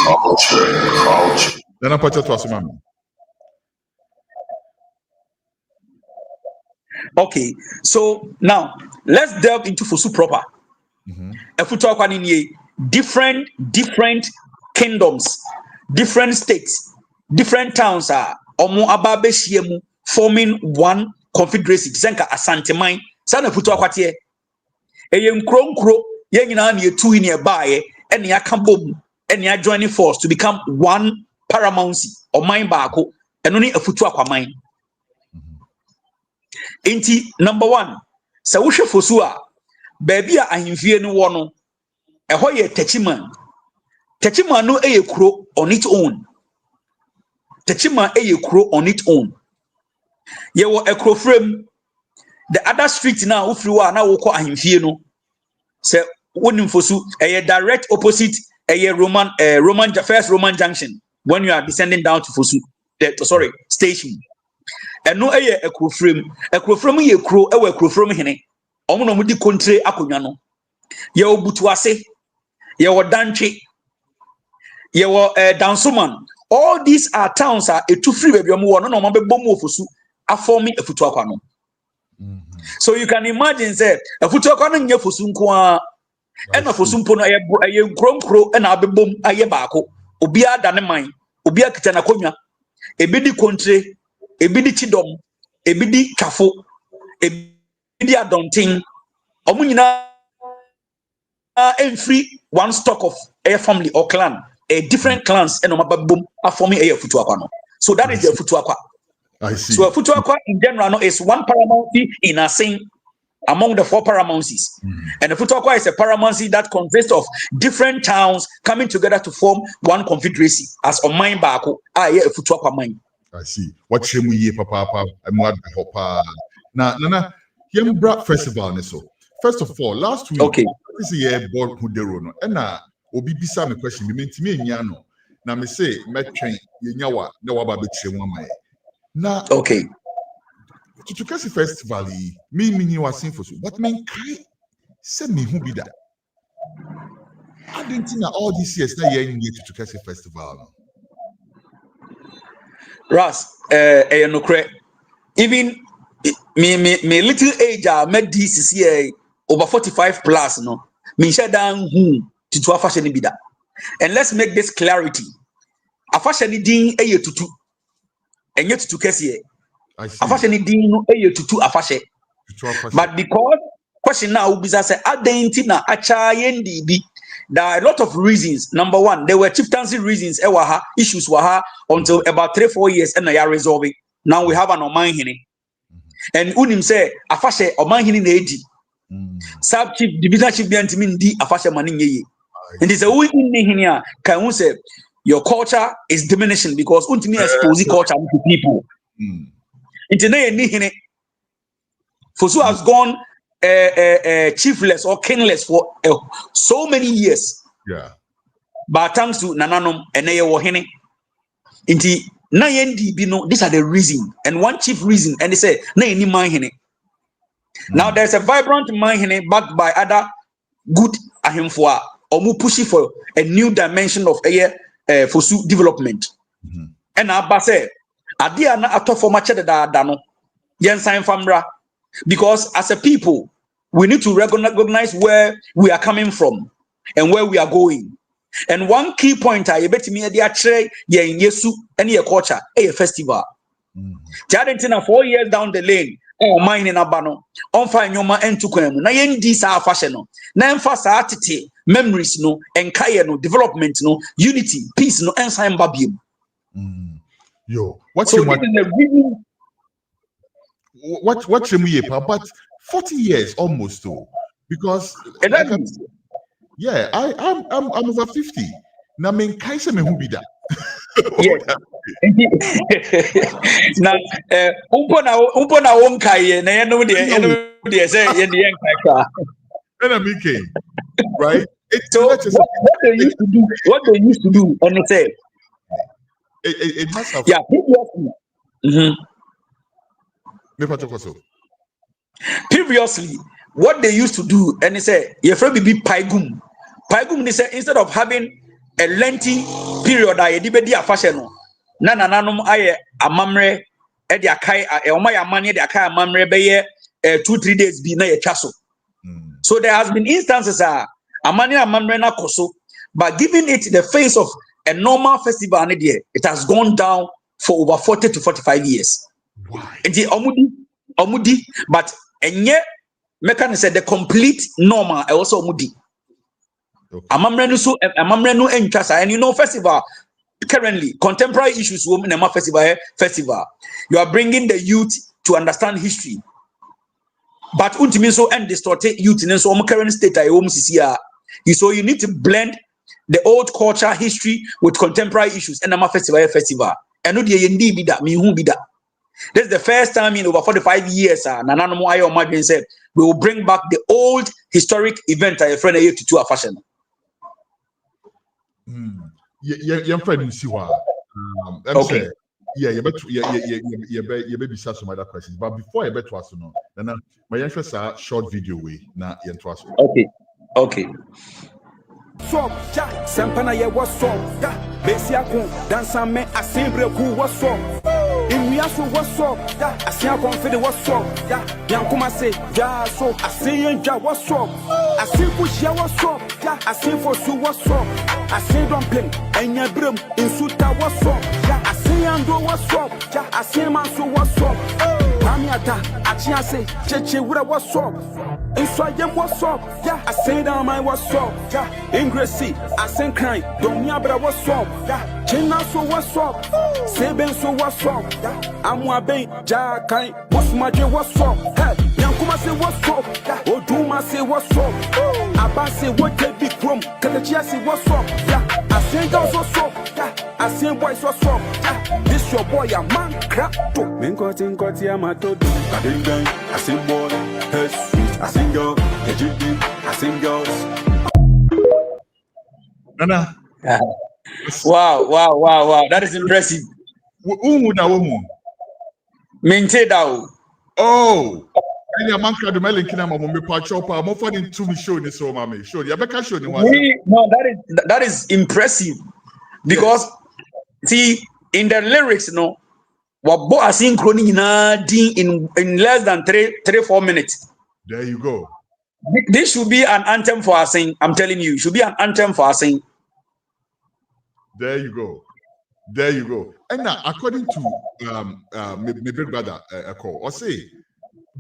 culture. Nana Kwadwo Jantuah. Okay, so now let's delve into Fosu proper. Different kingdoms, different states, different towns are forming one confederacy. Zenka Asanteman, Sana Futuakwate. Eyem Kronkro, Yangina near 2 nearby, and ya Kambom, and ya joining force to become one paramount or mine barco, and only a Futuaqua mine. Inti number 1, Sawusha Fosua, baby, I invite no one. A hoye Techiman. Techiman no a crow on its own. Techiman a crow on its own. Ye were a crow frame. The other street now, if you are now, I invite no. Say, Wonim Fosu, a direct opposite first Roman junction when you are descending down to Fosu station. And no a crew from ye crew a crew from hene omo no di kontre akonwa no ye obutuase ye wodanche ye wo dansoman. All these are towns are a two free baby omo no ma be bom Fosu aforming a futu akwa no. So you can imagine say a futu akwa no nye Fosu nko a and a Fosu mpo no aye nkronkro e na abebom aye baako obi adane man obi akita na konwa ebidi kontre ebidi chidom ebidi kafo ebidi adonting omunyina every one stock of a family or clan a different clans and omababum are forming a futu akwa no. So that is the futu akwa. I see. So a futu akwa in general no is one paramountcy in Assin among the 4 paramountcies. And the futu akwa is a paramountcy that consists of different towns coming together to form one confederacy as on mine bako a futu akwa mine. I see. What shemu ye papa na Nana Yembra Festival neso. First of all, last week this year board Kudero no na obi bisa me question me mentimi enya no na me say metwen yenyawa na waba betrem amaye. Na Tutukasi Festival me ni wasin for so but men kai say me who be that. I didn't think all these years na ye nye Tutukasi Festival no. Ras, even me little age, I met this year over 45 plus, no. Me share down to a fashion bida. And let's make this clarity. A fashion ding a year to 2. And yet to Kessie. A fashion ding a year to 2 a fashion. But because question now is I say Adentina Achayendi be. There are a lot of reasons. Number one, there were chieftaincy reasons. Issues were until about 3-4 years, and they are resolving. Now we have an Oman Hini. And Unim say, Afashe Oman Hini Neji. Sub chief, division chief, Biantimin D, Afashe Maningi. And it's a way in Nihinia. Can we say your culture is diminishing because Untimi expose culture to people? Intene Nihine. Fosu has gone chiefless or kingless for so many years. Yeah. But thanks to Nananom and Wohene. Inti na yendi bino, these are the reason. And one chief reason, and they say, na yeni mahine. Now there's a vibrant mahine backed by other good ahimfwa or mu pushing for a new dimension of Fosu development. And Abba say, Adia na ato for much da dano. Yen sign famra. Because as a people, we need to recognize where we are coming from and where we are going. And one key point I bet me they are in Yesu and your culture, a festival. Jadentina 4 years down the lane, mine in Abano, on fine yoma and tukwem, na yendi sa fashion, na emphasa atite, memories no, and kaya no, development no, unity, peace no, and sign babium. Yo, what's so what but 40 years almost though, because exactly. I'm over 50 now. Men kaise me who be that? Now umpona wonkai na yenu de say yen kai and I'm making right. So what they used to do and they say it must have previously, what they used to do, and they say, "Your friend be paigum." Paigum, they say, instead of having a lengthy period, I did a fashion. Nana nanum aye amamre edia kai omaya mani edia kai amamre beye 2-3 days be na ye chaso. So there has been instances amani amamre na koso, but giving it the face of a normal festival, it has gone down for over 40 to 45 years. Why? Omudi, but and yet Mekan said the complete normal also omudi. Amamrenu so amamrenu enchasa, and you know festival currently contemporary issues women and festival. You are bringing the youth to understand history, but ultimately so and distorted youth in so current state so you need to blend the old culture history with contemporary issues and festival. And no the be that me who be that. This is the first time in over 45 years, Nana Kwadwo said, we will bring back the old historic event a friend to a fashion. Your friend you see why. Okay. You baby some other questions. But before I bet to us no, then my interest a short video way na yen to us. Okay. So, Sampana, yeah, what's up? Besiaku, Dansa me, Assin Breku, what's up? In Fiaso, what's up? Assin Confide, what's up? Yankuma say, yeah, so Assin Ja, what's up? Assin Pushia, what's up? Assin Fosu, what's up? Assin Dumpling, and your brim, in Suta, what's up? Assin Ando, what's up? Assin Manso, what's up? Pamiata, Achia say, Cheche, what's up? In Swayam, what's up? I say down my what's up? Ingressy, I send crying, don't yabra what's up? China so what's up? Seben so what's up? I'm Wabe, Jakai, what's my what's up? Yankuma say what's up? Oduma say what's up? Abba say what they big room, Kalachia say what's up? I say girls what's up? I say boys what's up? This your boy a man crap to Minkotin Kotia Matodu. I say boy, I sing girl, I sing girls. Nana. Wow. That is impressive. Minted. Oh. Any man can do melon kina mama me pa chop am for the to me show ni so mama show. You better show ni one. No, that is impressive because see in the lyrics no what bo Assin Kroni na in less than 3-4 minutes. There you go. This should be an anthem for Assin. I'm telling you, it should be an anthem for Assin. There you go. And now, according to my big brother, or say,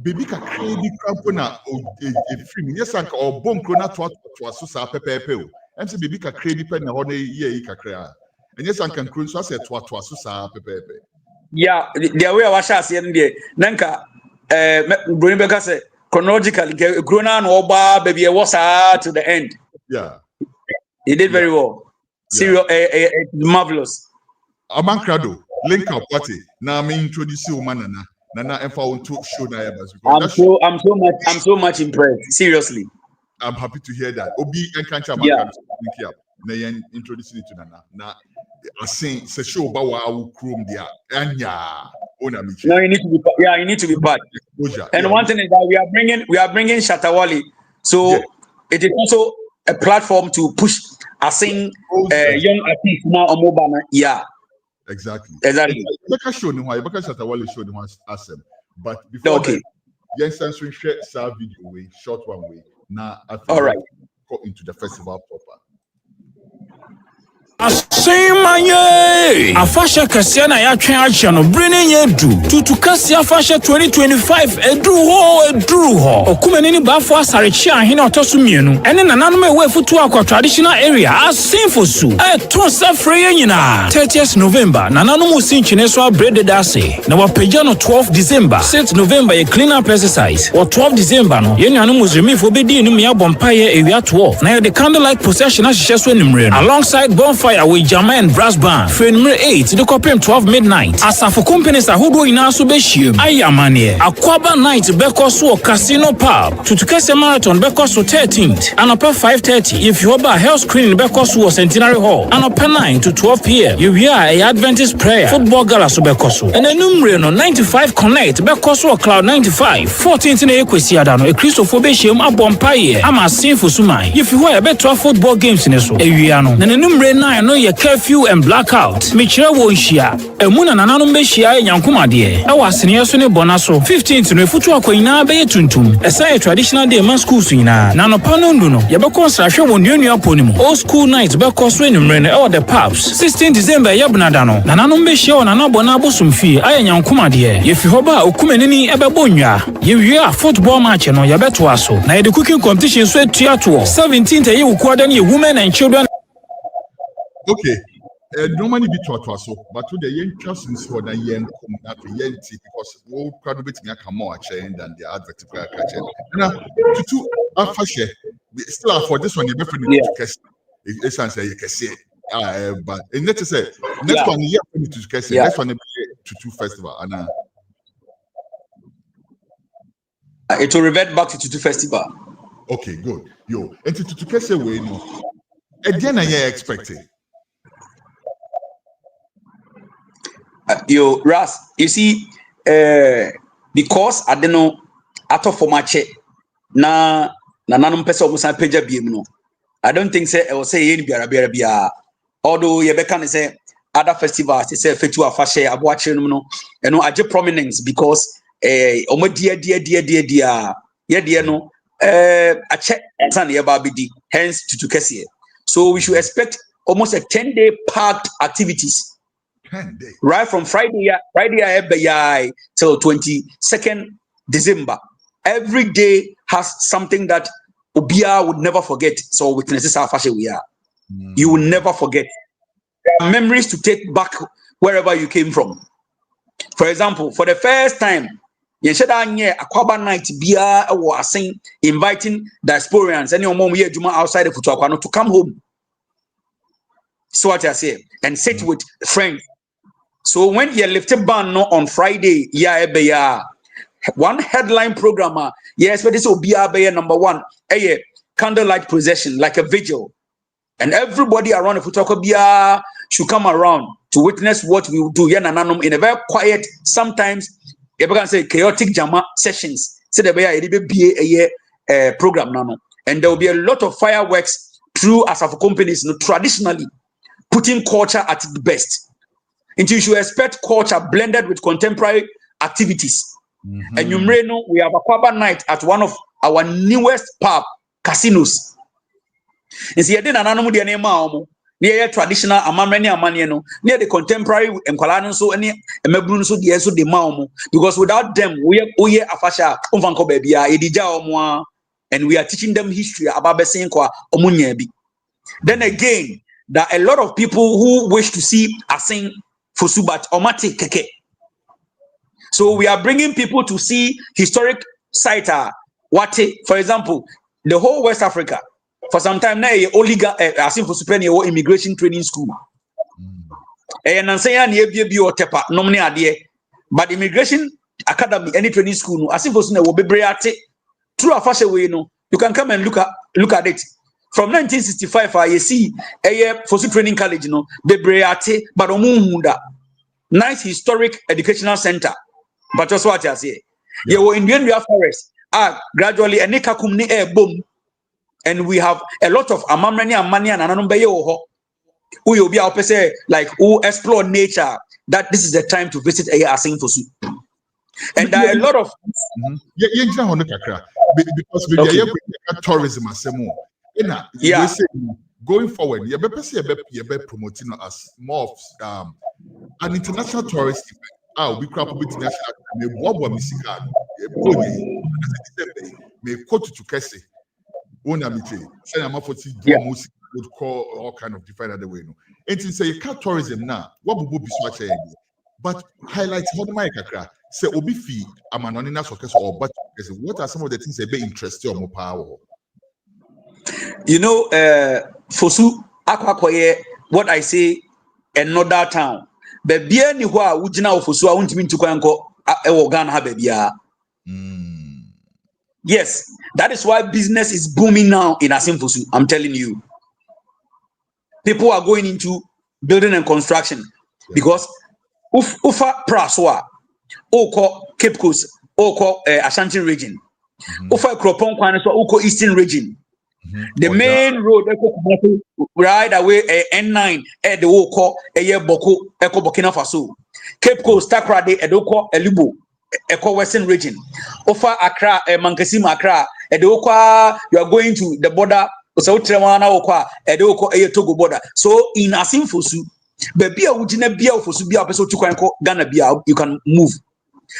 baby ka crazy crampona a free. Yes, or bone crona to asusa pepe. I'm say baby ka crazy pen na hone ye kakra. And yes, I can crun so say to asusa pepe. Yeah, the way I was saying there. Nanka, Brunibeka say. Chronologically, Grona no Oba baby was to the end. Yeah, he did very well. Serious, marvelous. Amankrado, link up party. Now me introduce you, Nana. Nana, and for to show na I'm so much impressed. Seriously, I'm happy to hear that. Obi and Kancha Amankrado link up. Na yen introduce you to Nana. Na Assin se show ba wa chrome dia. Anya. No, you need to be part. And one thing is that we are bringing Shatawali, so it is also a platform to push Assin young artists now on mobile. Yeah, exactly. Because Shatawali show them Assin, but before yes, answering share video way, short one way. Now, all right, go into the festival proper. Assin manye afasha kasia na ya twen ache no bring ye du tutu kasia afasha 2025 edru ho okumeni ni bafo asare chi ahene otoso mienu ene nananom ewe futu akwa traditional area Assin fosu to safre ye nyina 30th November nananom usinchine so abrede dase na wapeja no 12 December 6th November ye clean up exercise or 12 December no ye nyanom uzremifo bedi enu ya bompa ye ewia 12 na ye the candlelight procession ahye so enimre alongside bonfire with Jama and Brass Band. For number 8, the copy 12 midnight. As for companies are who do in also be shim. Ayamane. Aquaba night Bekoso Casino Pub. To Tukase Marathon Bekoso 13th. And up 5:30. If you have a health screen Bekoso Centenary Hall. And up 9 to 12 p.m. You are a Adventist prayer. Football gala so Bekoso. And a numero 95 connect Bekoso Cloud 95. 14th in Equisiadano. A Christopher Shim Abompaye. I'm a Assin for Sumai. If you are a better football games in eso. Ewiano. And a numero 9 no ye curfew and blackout. Michira won shia. Emuna nananom be shia Nyankuma de. E wasene so ne bonaso. 15th no futu akoyina be tuntum. Esa traditional day man schools nyina. Na no panondo no. Ye be konsrahwe won nuanu aponimu. Old school night be koso enumre no e the pubs. 16 December ye bunada no. Nananom be shia na na bona abosomfie aye Nyankuma de. Ye fi hoba okumenini e be bonwa. Ye wi football match no ye be to aso. Na ye the cooking competition so etua to. 17th ye wukwada ne women and children. Okay, normally be taught so, but to the young persons who are the young because all crowd bit me come more chain than the advert catcher. Now, to afashe, still for this one, you definitely to catch. It's answer you can say, but let's say next one, you have to catch. Next one, to festival, and it will revert back to Tutu Festival. Okay, good. Yo, and to catch away no. Again, I expected. Yo, Ras, you see, because I don't know, after for my check, na nanum pesa omusan peja biem no. I don't think say I will say any biara. Although you can say other festivals, they say Fetua Fashe, Abuache no, and no, I just prominence because omo dear no, I check Sunday Babidi, hence to Kesie. So we should expect almost a 10-day packed activities. 10 days. Right from Friday till 22nd December. Every day has something that Obia would never forget. So witnesses are fashion we are. You will never forget. There are memories to take back wherever you came from. For example, for the first time, Akwaba night Bia was saying inviting diasporans, any mom here Juma outside of Futuakwano to come home. So what I say, and sit with friends. So when he lifted ban no on Friday, one headline programmer, yes, but this will be number one, a candlelight procession, like a vigil. And everybody around the Futako should come around to witness what we will do in a very quiet, sometimes you can say chaotic jama sessions. So there will be a program now, and there will be a lot of fireworks through as of companies traditionally putting culture at its best. And you should expect culture blended with contemporary activities. And you may know we have a Akwaba night at one of our newest pub casinos. And see, I didn't know the name near traditional amamani near the contemporary and Kwalano so any emebrun so the maumo, because without them we are afasha umfanko baby edija and we are teaching them history about besenkwa omunyebi. Then again, there are a lot of people who wish to see Assin Fusubat Omati Keke. So we are bringing people to see historic site. Wate, for example, the whole West Africa. For some time now, Assin Fusupen immigration training school. And I'm saying tepa nomini adie, but immigration academy any training school Assin Fusune will be breate through a fashion way. No, you can come and look at it. From 1965, you see a Fosu Training College, Bebreate, but Omunda. Nice historic educational center. But that's what I say. You were in the forest. Gradually, a nekakumni air boom. And we have a lot of amamani and mania and anumbeyo who will be our person like who explore nature. That this is the time to visit a Assin Fosu. And there are a lot of because we are tourism as yeah. Going forward, you're promoting us more of an international tourist event. We crap with international. May go to Kese. Would call all kind of different other way. And to say car tourism now, what would be swatch but highlights how the Mike say obi fee am anonymous or but what are some of the things that be interesting or more power? You know, Fosu Akwakoye, what I say, another town. But bien ni wa ujina of Fosu, I want me to go Ghana, baby. Yes, that is why business is booming now in Assin Fosu. I'm telling you. People are going into building and construction because Ufa Praswa, Oko Cape Coast, Oko Ashanti region, Ufa Kropon Kwaneso, Oko Eastern region. The main road, right away, N9, the Oko, Boko, Eko Burkina Faso, Cape Coast, Takrade, Edoko, Elibo, Eko Western region, Ufa Accra, Mankasim Accra, Edokwa, you are going to the border. So Togo border. So in Assin Fosu, you can move.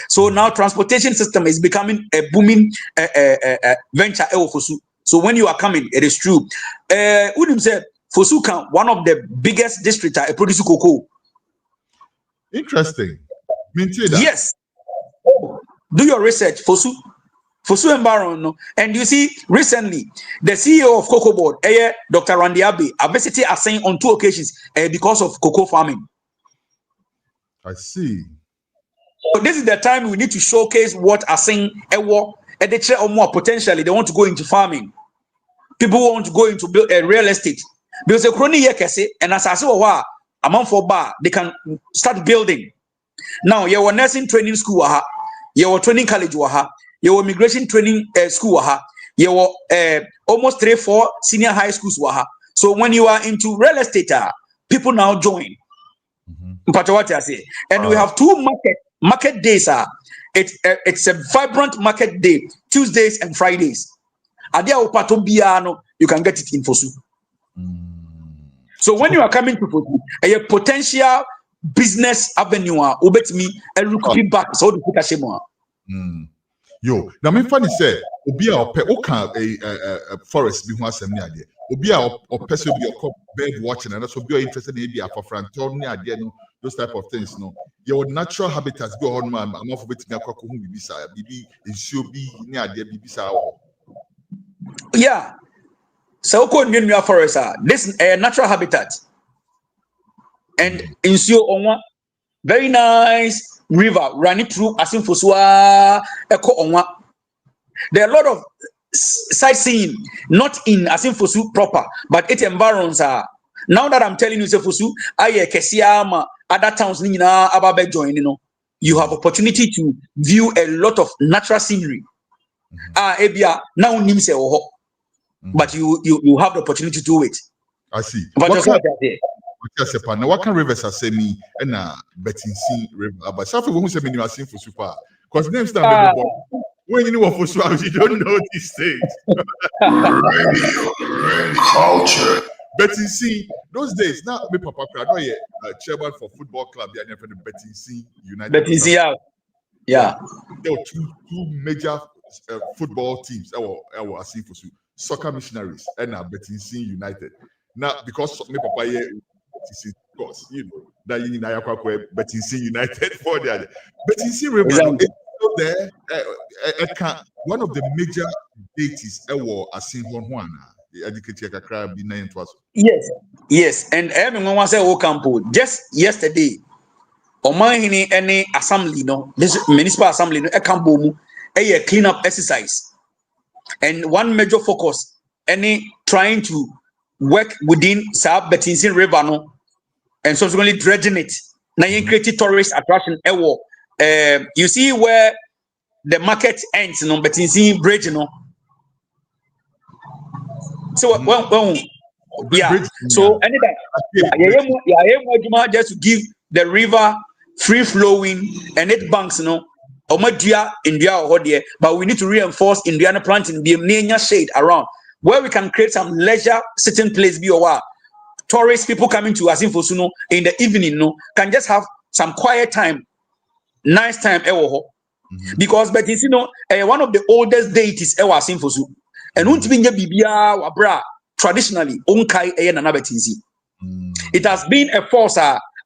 So now transportation system is becoming a booming venture. So when you are coming, it is true. Udim said Fosu can one of the biggest districts produce cocoa. Interesting. Yes. Do your research, Fosu and Baron, and you see recently the CEO of Cocoa Board, Dr. Randy Abbey, I visited Assin on 2 occasions because of cocoa farming. I see. So this is the time we need to showcase what Assin and they or more potentially they want to go into farming. People want to go into real estate. Because a crony and as I say, a month for bar, they can start building. Now, your nursing training school, your training college, your immigration training school, your almost 3-4 senior high schools. So when you are into real estate, people now join. What I say, and we have 2 market days. It's a vibrant market day, Tuesdays and Fridays. Adia upato biano, you can get it in Fosu. So when you are coming to Fosu, a potential business avenue, ubet me and look back. So the Pukashemo. Yo, now me funny say, Obia or Oka a forest be one semi idea. Obia or person be a bird watching, and also be interested in be a for Frantonia idea, those type of things. No, your natural habitats go on, man. I'm off with me a cocoon, BB, and she'll be near the BB. Yeah. So New forest, this natural habitat. And in Sio very nice river running through Assin Festival, Echo Onwa. There are a lot of sightseeing, not in Assin Festival proper, but it environs are. Now that I'm telling you, Fosu, Kesiama, other towns, Ababe join, you have opportunity to view a lot of natural scenery. Ebia now nimse oho, but you have the opportunity to do it. I see. But what can rivers are saying me and betting sea river? But something won't say me you are seeing for super because names stand when you know for super you don't know these things. Culture. Betting sea those days now me papa crowd chairman for football club they are never the Betting Sea United. Betting Sea, yeah. There were two major football teams. I was seeing for soccer missionaries and Betting Sea United. Now because me papa here. Of course, you know that you need Betting Sea United for the other. Betting Sea River is still there. One of the major deities ever Assin Festival. The educated Kakra be named was. Yes, and everyone was at Ocampo just yesterday. Omahini any assembly, this municipal assembly, a campo, a cleanup exercise, and one major focus, any trying to work within South Betting Sea River, and subsequently dredging it. Now you create tourist attraction. You see where the market ends, Betting Sea Bridge, So yeah. So anything, just to give the river free flowing and it banks, Omadia India or there, but we need to reinforce Indiana planting, be near shade around where we can create some leisure sitting place. Be a tourist people coming to Assin Festival in the evening, can just have some quiet time, nice time. Because but you know, one of the oldest deities Assin Festival, and bibia wabra traditionally onkai Nana Betting Sea. It has been a force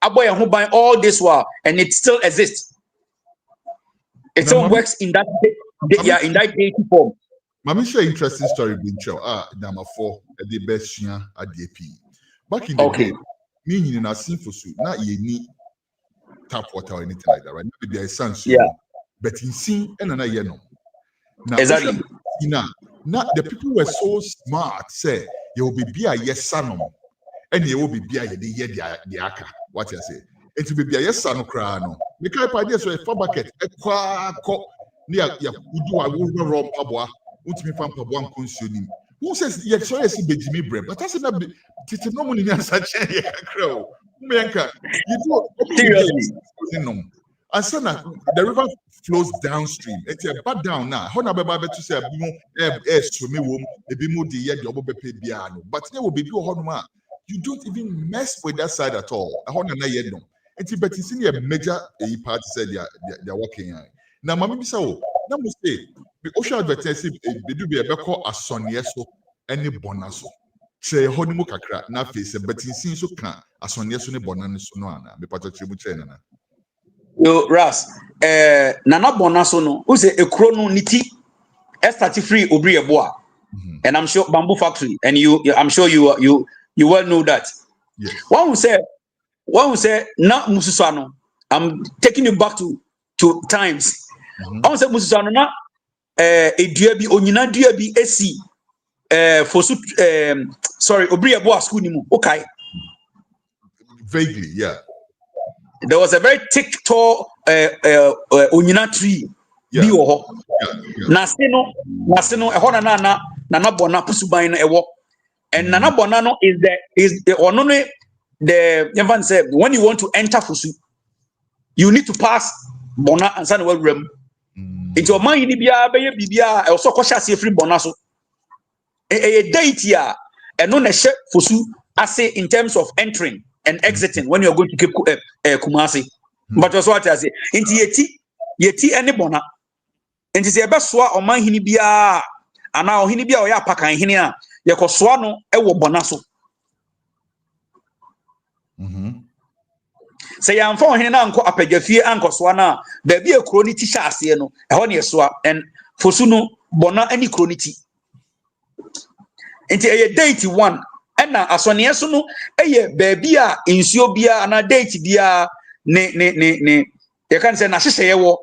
aboy who by all this while, and it still exists. It still works in that in that deity form. Mami share interesting story being show. Number 4 at the best at the AP. Back in the day, me in Assin Festival, not you need tap water or anything like that, right? Maybe there is sans. But in sin and another year no. Now, exactly. Now the people were so smart. Say you will be a yes son, and you will be a the aka. What you say? It will be a yes son crano. The kind idea so a four bucket a qua near ya udu I will run pabwa. Ultimate fan pabwa consuming. Who says yes? So yes, be Jimmy Bread, but that's not it's no money in such a crow. You do seriously. And so now the river flows downstream. It's a bad down now. How na beba to say swimming room, the bimu the year the obobe piano. But there will be you don't even mess with that side at all. How na yet no. It's but it's in a major part said they're working. Now, Mammy Bissau, now must say the ocean advertising do be a beco as son yeso any bonaso. Say honeymoon kakra na face but in sin so can as son yeso ne bonaso no ana be part of tribuchena. Yo, Ras, Nana Bonaso no, who's a chrono niti, estati free obri eboa, and I'm sure bamboo factory, and I'm sure you well know that. Yes. One who say, na Mususano, I'm taking you back to times. One say Mususano na a duabi onyina duabi esi for sorry obri eboa school nimu. Okay. Vaguely, yeah. there was a very thick, tall onyina tree. Yeah. Nasino, Nana Bona Pusubain ewo. And Nana Bonano is the only the Yavan said when you want to enter Fusu, you need to pass Bona and Sanwell Rem. It's your mind bibia also cautious free bonaso. A date here and no Fusu I say in terms of entering and exiting when you're going to keep Kumasi. But that's what I say. Into yeti any bona. And it's a best swat or my hinibia and now hinibia or yapakan hinia. Yakoswano ewo bonaso. Say I'm for hina anko apejafie anko swana baby a chronity shase no ehon yeswa and fosuno bona any chronity enti eye date 1 na asone so no eye baby a insuo bia na date bia ne you can say na hye yewo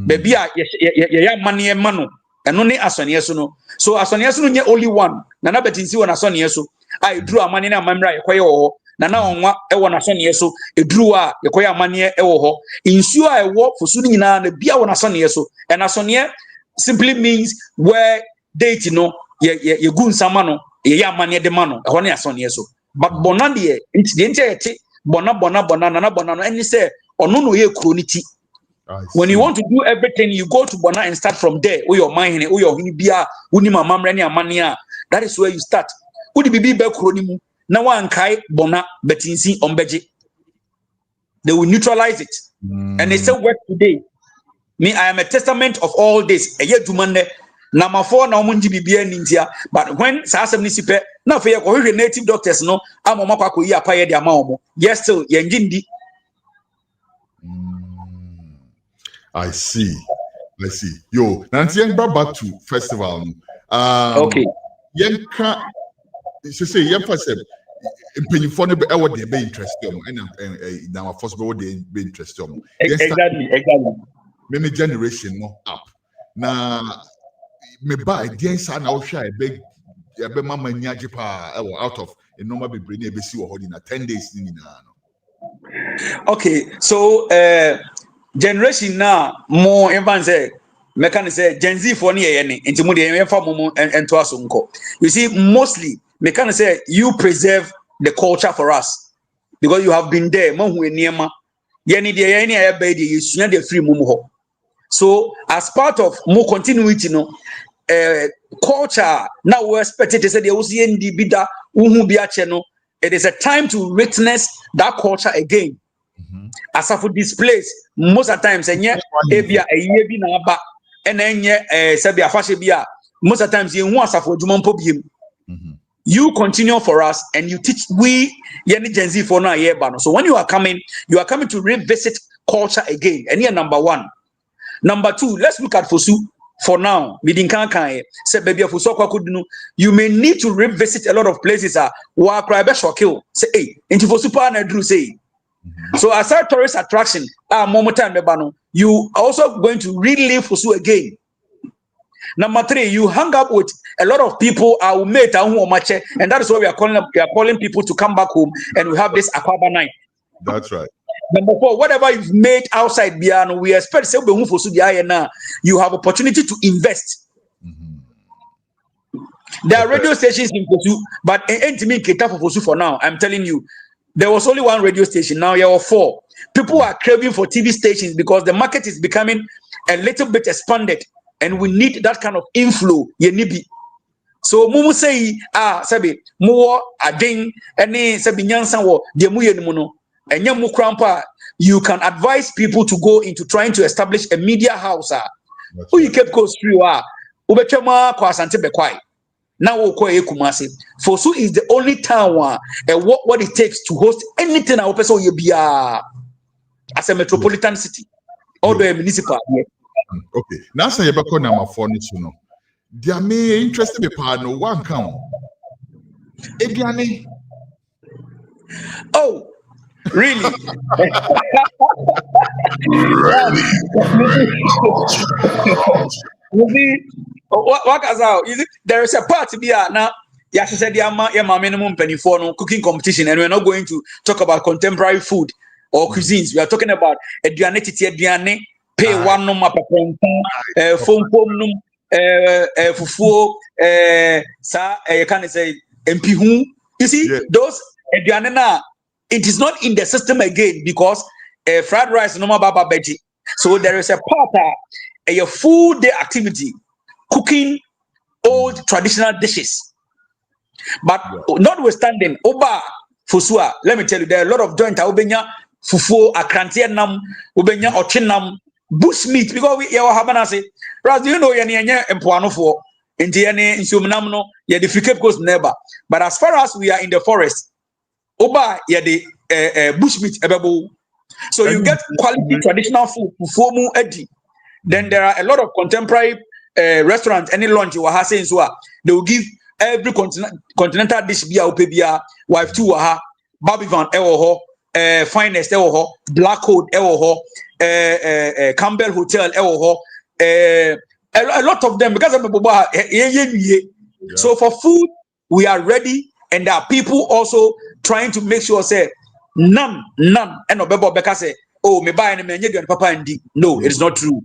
baby a ye amane ma no eno ne asone so no so asone so no nye only one na betinsi won asone so I drew amane na amamra yekoye wo Nana onwa ewo na so ne so eduru a yekoya amane ewo ho insuo a ewo fosu ni nyina na bia wo na so ne so and asone simply means where date no ye gu nsama no ye amane de ma no ho ne asone so but bona de enti bona nana bona no any say ono no ye chronity. When you want to do everything you go to bona and start from there o your mind o your hini bia uni mamamre ne amane a that is where you start udi bibi be chronimu. Now one kai bona betinsi ombeji. They will neutralize it. And they still work today. Me, I am a testament of all this. A year to Monday. Number 4 now munji bibia nintia. But when Sasam Nisipe, now for your native doctors, no, I'm a mapako ya paye de amamo. Yes, still yenjindi. I see. Yo, Nancy back to festival. Okay. Yenka. So say emphasis mpanyinfo no be e wo de be interested and now first be interested exactly me generation no up na me buy the answer na wo hwa e be mama nyaje pa out of a normal be brain e be si wo hodi na 10 days ni na no. Okay, so generation now more even say mechanic say Gen Z for ni ye ni nti mu de ye fa mo ento aso nko. You see mostly me can say you preserve the culture for us because you have been there. So as part of more continuity, culture now we expect it to say it is a time to witness that culture again. As for displays, most of the times, most of the times you continue for us and you teach we Gen Z for now year ban. So when you are coming to revisit culture again. And here number 1. Number 2, let's look at Fosu for now. You may need to revisit a lot of places. Say, hey, into Fosu pa na dru say. So as a tourist attraction, you also going to relive Fosu again. Number 3, you hang up with a lot of people, our mate, and that is why we are calling people to come back home, and we have this Aquaba night. That's right. Number 4, whatever you've made outside Biano, we expect you have opportunity to invest. There are radio stations in Fosu, but for now, I'm telling you, there was only 1 radio station. Now there are 4. People are craving for TV stations because the market is becoming a little bit expanded. And we need that kind of inflow. So mumu say sabi muwo ading any sabi nyansan wo de mu yenimu no enya mu krampa. You can advise people to go into trying to establish a media house. Who you keep goes through ubetwema kwa asante bekwai. Now we call Kumasi. Fosu is the only town what it takes to host anything a person yebia as a metropolitan city or the municipal. Yeah. Okay. Now say you back on number 4 ni so no. Dia me interested be part no one count. Ediane. Oh, really? What as out? There is a part to be now. Yeah, she said, yeah, minimum penny for no cooking competition, and we're not going to talk about contemporary food. or cuisines. We are talking about aduane tete aduane, pay one no mapapon, phone num, fufuo, sa you can say mpihu. You see those aduane na, it is not in the system again because fried rice no baba beji. So there is a part a full day activity cooking old traditional dishes. But notwithstanding, Oba Fusua, let me tell you, there are a lot of joint Ubenya, Fufu, Akrantianam, Ubenya, Ochinam, bush meat, because we have Habanase. Raz, you know, Yanya and Puano for Indiana, Insumnamno, Yadificate goes never. But as far as we are in the forest, Oba, Yadi bush meat, Ebabu. So you get quality traditional food, Fufu Edi. Then there are a lot of contemporary restaurants, any lunch you are saying, so they will give every continental dish be a wife two aha, Babivan ewoho, finest ewoho, Black Hood ewoho, Campbell Hotel ewoho, a lot of them because of so for food we are ready, and there are people also trying to make sure say none and obebo beka say oh me buy and me papa and no, it is not true.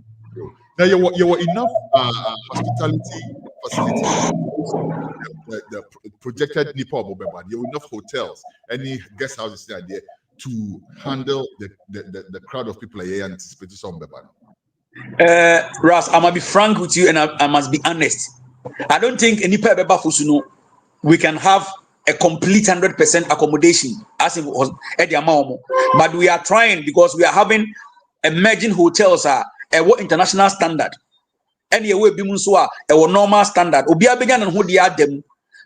Now you were enough hospitality facilities. The projected Nepal Bobeba, there were enough hotels, any guest houses there to handle the crowd of people here anticipating some Beba. Ras, I'm gonna be frank with you, and I must be honest. I don't think any Beba Fusuno we can have a complete 100% accommodation as in Ediamamo, but we are trying because we are having emerging hotels what international standard. Anyway, bimunsoa normal standard. Obia began and who they are them.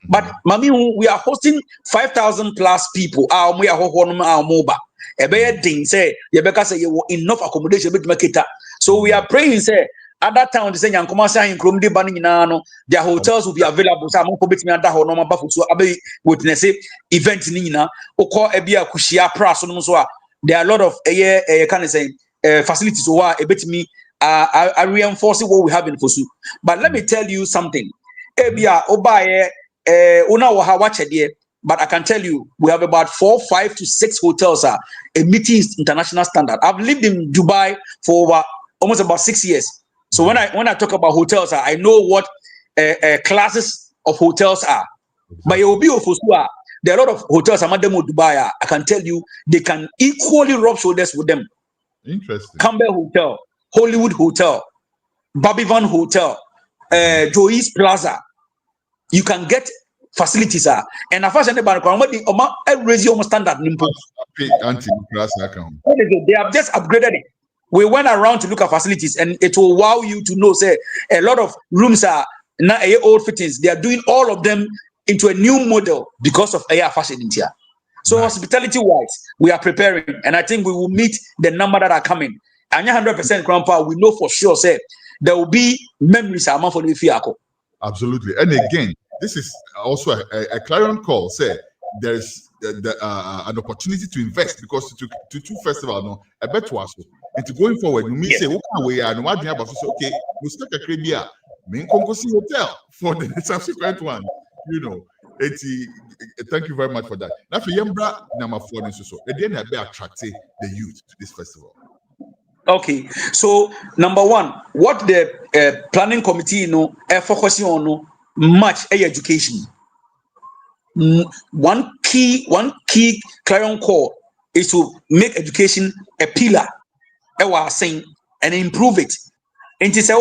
But mami, we are hosting 5,000 plus people. We are moba. Ebe ding say Yebeka say you enough accommodation bit makita. So we are praying say at that time say Yankoma say in Kromde Bani no their hotels will be available. So I'm bit me under ho normal bafutu abe witness event nina oko ebia kushia praso no so. There are a lot of can say facilities who are a bit me are reinforcing what we have in Fosu. But let me tell you something. Ebia obaye una waha watch there, but I can tell you we have about 4, 5 to 6 hotels a meeting international standard. I've lived in Dubai for almost about 6 years. So when I talk about hotels, I know what classes of hotels are. But you will be of Fosu. There are a lot of hotels among them Dubai. I can tell you they can equally rub shoulders with them. Interesting. Campbell Hotel, Hollywood Hotel, Babivan Hotel, Joyce Plaza. You can get facilities and as about raise your standard. They have just upgraded it. We went around to look at facilities, and it will wow you to know say a lot of rooms are now old fittings. They are doing all of them into a new model because of AI fashion in here. So hospitality wise, we are preparing, and I think we will meet the number that are coming. And 100% grandpa, we know for sure say there will be memories among for the Fiaco. Absolutely. And again, this is also a clarion call. Say there's an opportunity to invest because to two festival no a bet was and to going forward you mean say what can we are no what about say okay we start a cribia main concourse hotel for the subsequent one, you know. Thank you very much for that. Now for Yembra number 4 so again I be attracting the youth to this festival. Okay, so number 1, what the planning committee focusing on much education. One key clarion call is to make education a pillar. Saying and improve it. And to say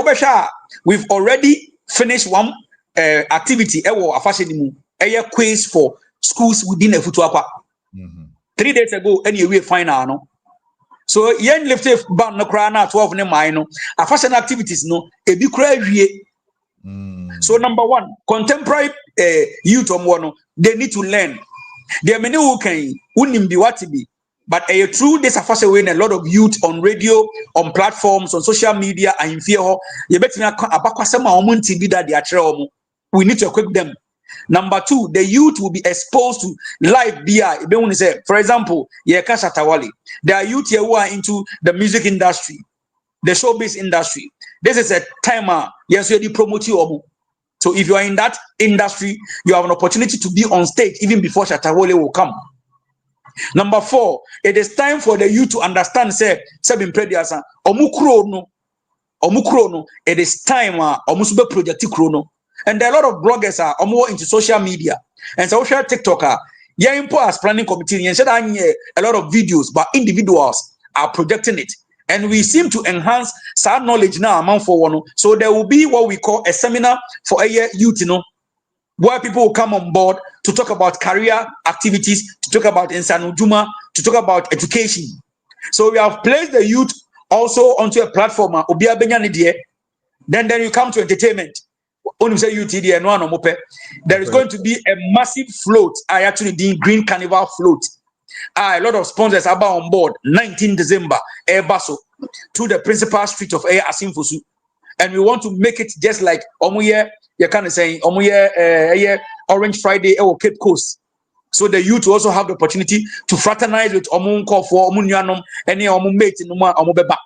we've already finished one activity. A quiz for schools within a Futuapa. 3 days ago, anyway, final no. So yen lifted ban no crana 12 ne mine a fashion activities no e bi kra wie. So number 1, contemporary youth they need to learn. There are many who can wouldn't be what to be, but through this fashion way a lot of youth on radio, on platforms, on social media and in fear you bet me that we need to equip them. Number 2, the youth will be exposed to live BI. For example, there are youth here who are into the music industry, the showbiz industry. This is a timer. Yes, you promote you. So if you are in that industry, you have an opportunity to be on stage even before Shatawale will come. Number 4, it is time for the youth to understand say seven prediasa omukro no it is time omusube project chrono. And there are a lot of bloggers are more into social media and social TikToker. Yeah, impo as planning committee and said a lot of videos, but individuals are projecting it. And we seem to enhance some knowledge now among for one. So there will be what we call a seminar for a youth, where people will come on board to talk about career activities, to talk about insanujuma, to talk about education. So we have placed the youth also onto a platform. Then you come to entertainment. There is going to be a massive float. I actually did Green Carnival float. A lot of sponsors are on board. 19 December, Basso to the principal street of Assin Festival. And we want to make it just like Omuye, you kind of saying Omuye Orange Friday or Cape Coast. So the youth also have the opportunity to fraternize with Omunko for Omunyanum and Omumate in Omubeba.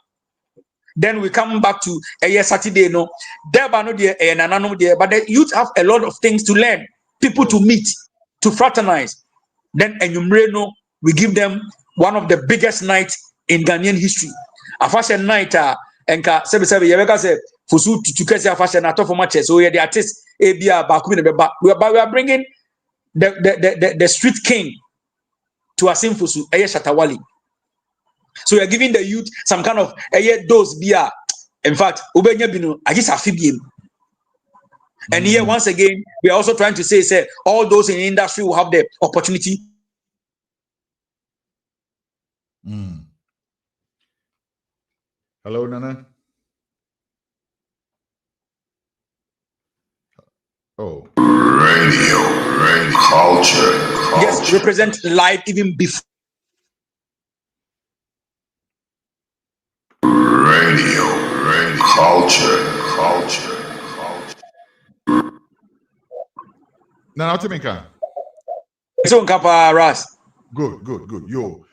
Then we come back to Saturday, but the youth have a lot of things to learn, people to meet, to fraternize. Then we give them one of the biggest nights in Ghanaian history. A fashion night, and Fusu to Kesia fashion at for matches. So the artists, we are bringing the street king to Assin Fusu, Shatawali. So we are giving the youth some kind of dose beer. In fact, I just have to. And here once again, we are also trying to say all those in the industry will have the opportunity. Hello, Nana. Oh. Radio culture. Yes, represent live even before. Radio culture. Nana Timika. So Kapa Ras. Good. Yo,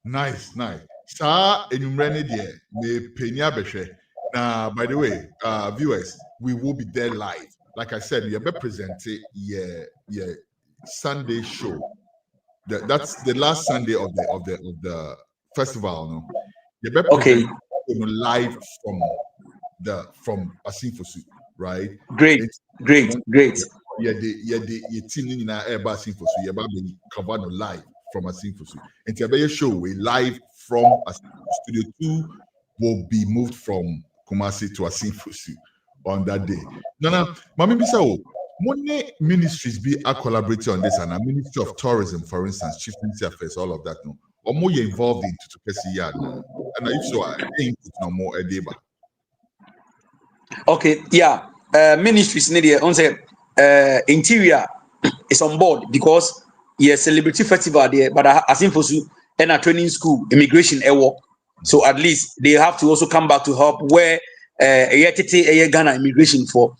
nice. Sa enumrene die me penya behwe. Now, by the way, viewers, we will be there live. Like I said, we are presenting Sunday show. That's the last Sunday of the festival. No, okay. Live from Assin Festival, right? Great. Yeah, the team in our air Assin Festival. Yeah, be covered live from Assin Festival. And the show we live from Studio 2 will be moved from Kumasi to Assin Festival on that day. Nana, Mami Bisao, Money ministries be a collaborating on this, and a Ministry of Tourism, for instance, Chieftaincy Affairs, all of that. No, or more you're involved in to Kesi Yard. And if so, I think no more Edeba. Okay, yeah. Ministries need on say interior is on board because celebrity festival there, but Assin Festival and a training school, immigration work. So at least they have to also come back to help where Ghana immigration for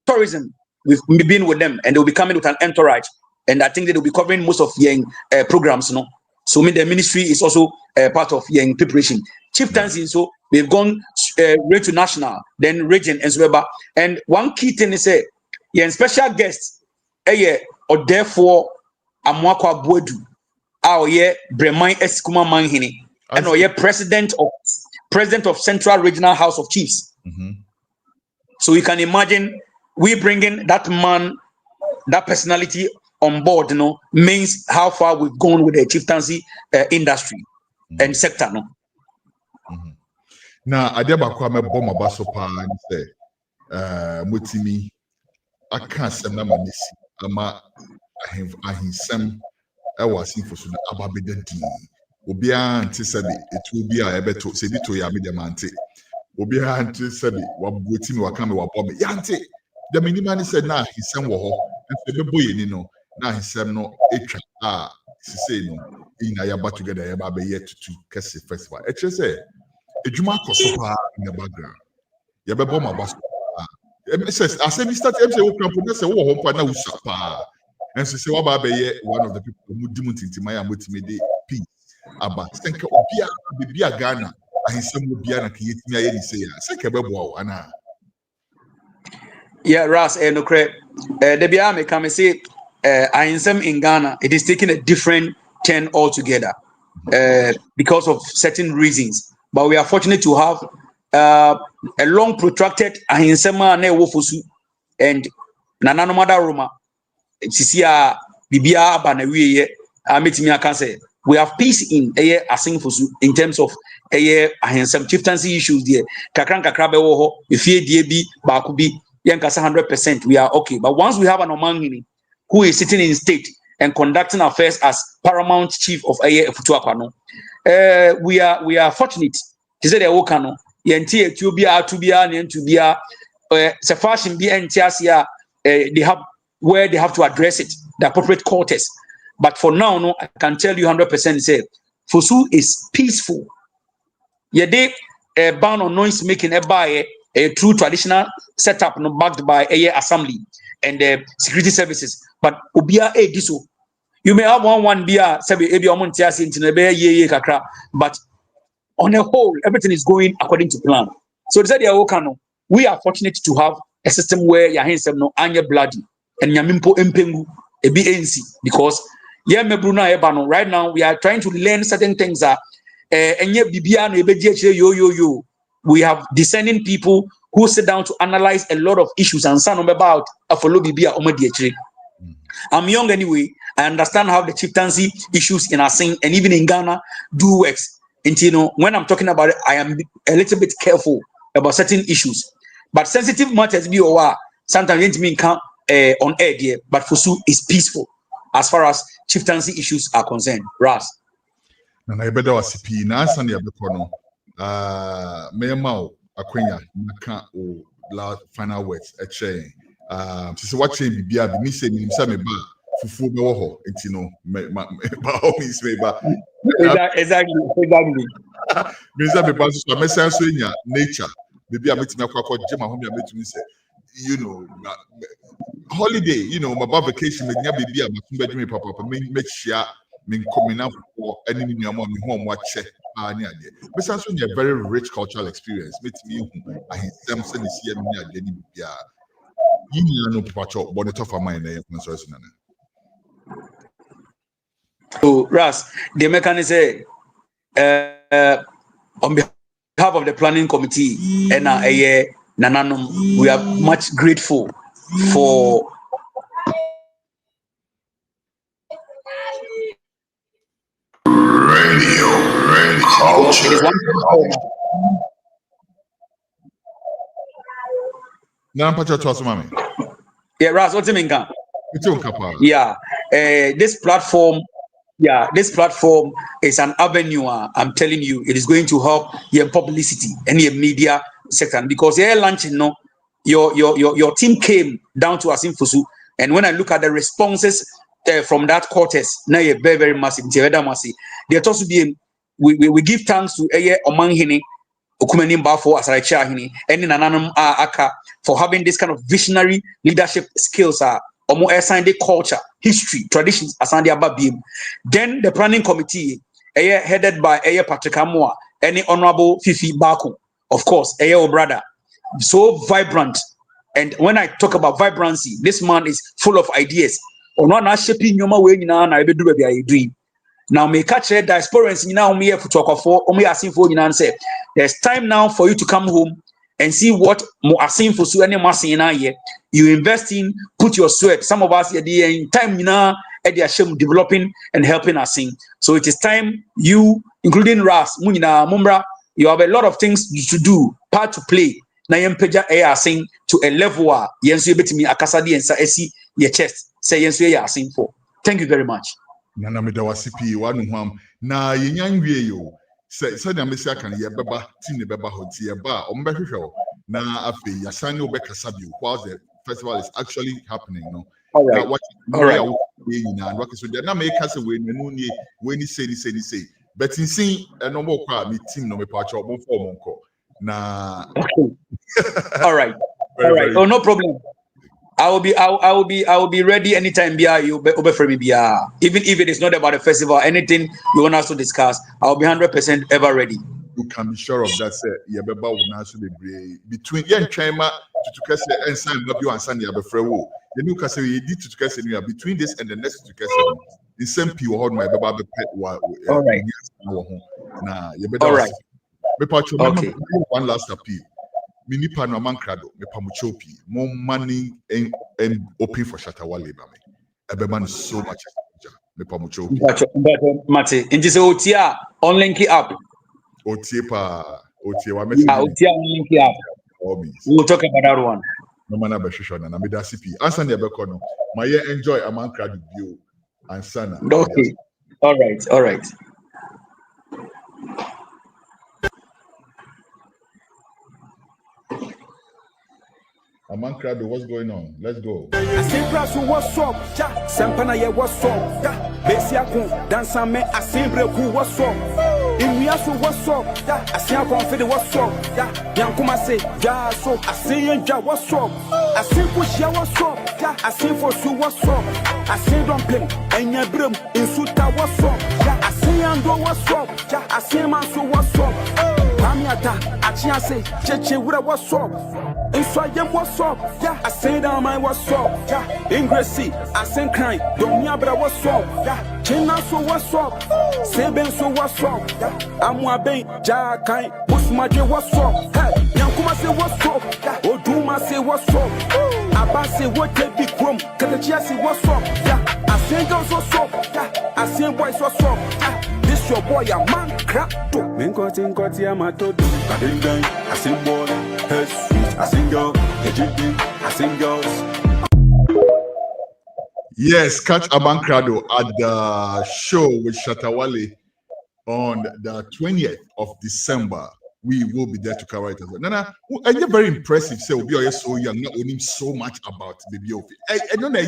tourism. We've been with them, and they'll be coming with an entourage, and I think they will be covering most of young programs. So the ministry is also part of young preparation. Chieftaincy, so they've gone right to national, then region and so. And one key thing is special guests, or therefore Amwakwa Bodu, Braimah Eskuma Manhini, and president of Central Regional House of Chiefs. So you can imagine we bringing that man, that personality on board, means how far we've gone with the chieftaincy industry and sector. Now, I did about me bomb about so and say, Mutimi, I can't say my manisi. I have some. I was in for some ababedenti. Obia anti said it will be a better say it to Yamidamante. Obia anti said it, what Mutimi were coming up on me. Yante, the miniman said, now he's some war, and said, the boy, now he's some no etra. Say no, in Ayaba together, Yaba yet to Kesi Festival. It just say, a Juma Kosopa in the background. Yababoma was. Says, I said, Mr. MC will come from us, and one partner with Sapa. And so, say, one of the people who didn't into my multimedia peace. About think of Bia Ghana, and his son will be an Kiyatin say, Sakabo, yeah, Ras, no credit. The Biame come and say, Ahinsem in Ghana, it is taking a different turn altogether because of certain reasons. But we are fortunate to have a long protracted Ahinsema ne wofosu and Nana Roma. Sisia Bibia Banawi Amitimi Akase. We have peace in Assin Festival in terms of some chieftaincy issues there. Kakran kakrabe woho, if ye DB, Bakubi, Yankasa 100%, we are okay. But once we have an Omangini who is sitting in state and conducting affairs as paramount chief of Futuapano, we are fortunate to say the Okano, Yanti, Tubia, Tubia, and Tubia, Safashin be and Tiasia, they have where they have to address it, the appropriate quarters. But for now, no, I can tell you 100% say Fosu is peaceful. Yede ban on noise making by a true traditional setup, no, backed by a assembly and security services. But Obia diso. You may have one beer, Sabi Ebi Omontias in ye kakra, but on the whole, everything is going according to plan. So we are fortunate to have a system where your hands have no anya bloody and Yamimpo Mpengu a BNC because right now we are trying to learn certain things we have discerning people who sit down to analyze a lot of issues and some about I'm young anyway. I understand how the chieftaincy issues in Assin and even in Ghana do works. And when I'm talking about it, I am a little bit careful about certain issues. But sensitive matters be or sometimes you can't on air there, but Fusu is peaceful as far as chieftaincy issues are concerned. Ras. Nana Ebeda was CP Nansan ya bekono. Memo Akwenya Naka o la final words a chain. Sisi watching bibia bi mi se mi sa me ba fufu be wo ho enti me homies me ba. Exactly. Me sa me ba so me sense enya nature. Bibia metimi akwa je ma home ya metumi se holiday, my vacation, me nya baby, I'm going to papa, make sure me coming out for any minimum home watch. But it's also a very rich cultural experience. Meet me, I am saying this year, me again, you know, Pacho, bonnet of my name, so, Ras, the mechanism on behalf of the planning committee and Nananum, we are much grateful for Radio Culture. Yeah, Ras, what's it mean? Yeah, this platform is an avenue. I'm telling you, it is going to help your publicity and your media sector because you're launching, your team came down to Assin Festival, and when I look at the responses from that quarters, now you're very, very massive. They're also being we give thanks to Omanghini, Okumenimba for Asare and in Nananum Aka for having this kind of visionary leadership skills. Omo assigned the culture, history, traditions, asandi ababim. Then the planning committee, headed by Patrick Amoa, any honorable Fifi Baku, of course, brother. So vibrant. And when I talk about vibrancy, this man is full of ideas. Now, me catch the experience now me for talk for Assin for say there's time now for you to come home and see what Assin for so any massina you invest in, put your sweat. Some of us in time now at the Hashem developing and helping Assin. So it is time you, including Ras, Munina, Mumbra, you have a lot of things to do, part to play. Na yempeja Assin to a level where yensu betimi akasadi and sa esi your chest. Say yensu Assin for. Thank you very much. Nana Midawasipi, one wham. Na yen yo. Say na mesia kan ye beba tin beba hoti ye ba ombehwehwe na afi yasani obekasabi while the festival is actually happening all right na what so na make us we no ni we ni say but in see no more kwa me team no me pa cho mo form nko na all right oh no problem. I will be ready anytime. You be for me. Even if it is not about the festival, anything you want us to discuss, I'll be 100% ever ready. You can be sure of that, sir. Between Yen Chima to Kessa and San Babu and Sandy Abefrewo, the new Kase we did to Kase between this and the next to Kase. The same P hold my baby pet. All right. Nah, you better. All right. Okay. One last appeal. Mini pano mankrado me pamuchopi more money and open for Shatawale mame. Ebeman so much me pamuchopi. But Mate, in this OTA on link it up. Otie wa OTA on link it up. We'll talk about that one. No man be shusho na me da CP. Answer ne be kono. My enjoy a mankrado view and sana. Okay. All right. Amankrado, what's going on? Let's go. Assin Festival, what's up? Sampana ye what's up? Besiakun, Dansame, Assin Breku, what's up? Fiaso, what's up? Assin Confide, what's up? Yankuma say, so Assin Ja, what's up? Assin Pushia, what's up? Assin Fosu, what's up? Assin Dumpling, and Yabrum, in Suta, what's up? Assin Ando, what's up? Assin Manso, what's up? Pamiata, Achiase, Cheche, what's up? And so I am what's up? Yeah, I say down my what's up? Yeah, Ingressy, I send crying, don't yabra what's up? Yeah, China so what's up? Seben so what's up? Yeah, I'm Wabe, Jakai, Busmaje what's up? Hey, Yankuma say what's up? Yeah, Oduma say what's up? Abba say what they big room, Kalachia say what's up? Yeah, I say girls what's up? Yeah, I say boys what's up? Yeah, this your boy a man crap to. Minkoti amatodo, I sing boy, I sing girl, I sing girls. Yes, catch Amankrado at the show with Shatawale on the 20th of December. We will be there to cover it as well. Nana, and you're very impressive. So we are so young, not owning so much about the Biofi. I don't know,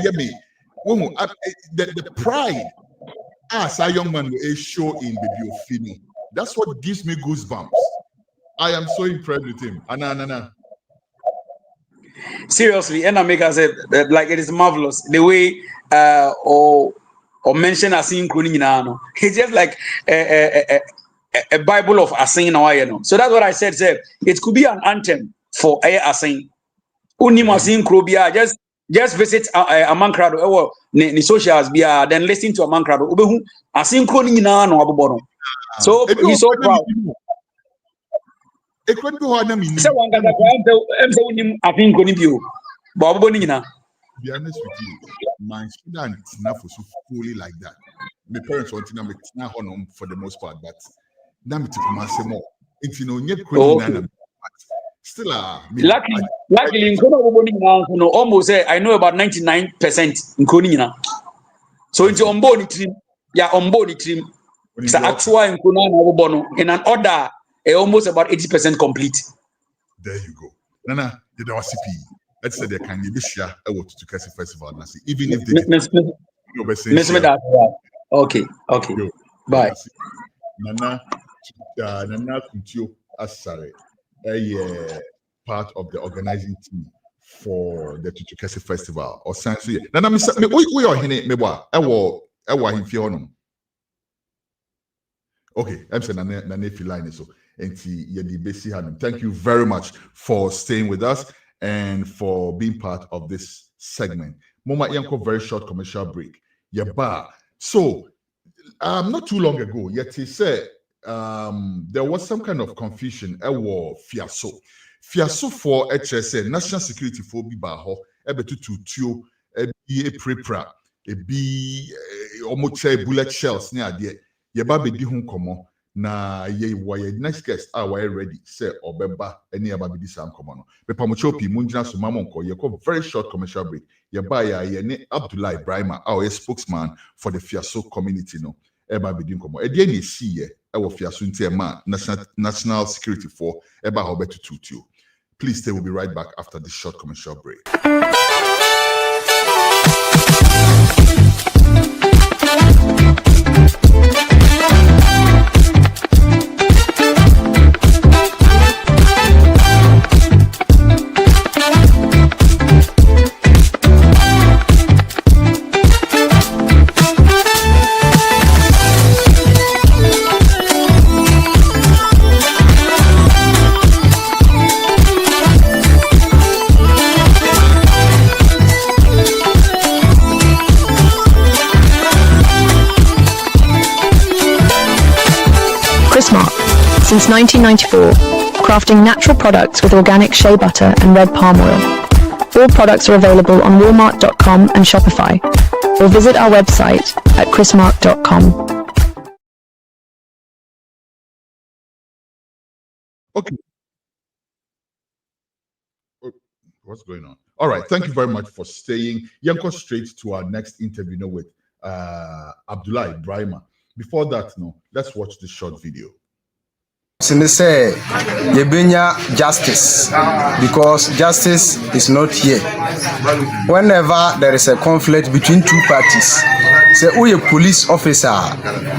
the pride as a young man will show in Biofi. That's what gives me goosebumps. I am so impressed with him. Anna. Seriously, and I make us say like it is marvelous the way or mention Assin Kuninano. It's just like a Bible of Assin now, you know. So that's what I said. It could be an anthem for Assin. Unimo Assin Krobia, just visit Amankrado or the socials bia, then listen to Amankrado. Ubehu Assin Kuninano abono. So he's so proud. It could be one of them. I'm saying, I think going to be Bob Bonina. Be honest with you, my students not for so fully like that. My parents want to know not home for the most part, but now me to come more. It's still luckily in Kono almost say I know about 99% in Konina. So it's on board team, on board team. It's actual in Kono in an order. Almost about 80% complete. There you go. Nana, the CP. Let's say they can be share to Assin Festival. Even if they Okay. Bye. Nana Kuntuo Asare, part of the organizing team for the Assin Festival or Science. Nana, we are here. Okay, I'm saying Nana Filine so. Thank you very much for staying with us and for being part of this segment. Moma Yanko, very short commercial break. So, not too long ago, yet he said there was some kind of confusion. Fiaso for HSN, National Security for Bibaho, Ebetutu, Ebi Prepra, Ebi Omoche bullet shells near the Yababe Dihun Komo. Na ye waye next guest are ready say obeba any ababidi sam komono be pamochopi munjina so mamonko ye ko very short commercial break ye ba ya ye ne Abdullai Braimah our spokesman for the Fiaso community no eba bidin komo e de ne si ye e wo Fiaso ntie ma national security for eba ho betutu. Please stay, we'll be right back after this short commercial break. Since 1994, crafting natural products with organic shea butter and red palm oil. All products are available on Walmart.com and Shopify, or visit our website at chrismark.com. Okay. What's going on? All right. Thank you very much for staying. Yanko straight to our next interview now with Abdullai Braimah. Before that, let's watch this short video. Say Yebenya justice, because justice is not here. Whenever there is a conflict between two parties, say we a police officer,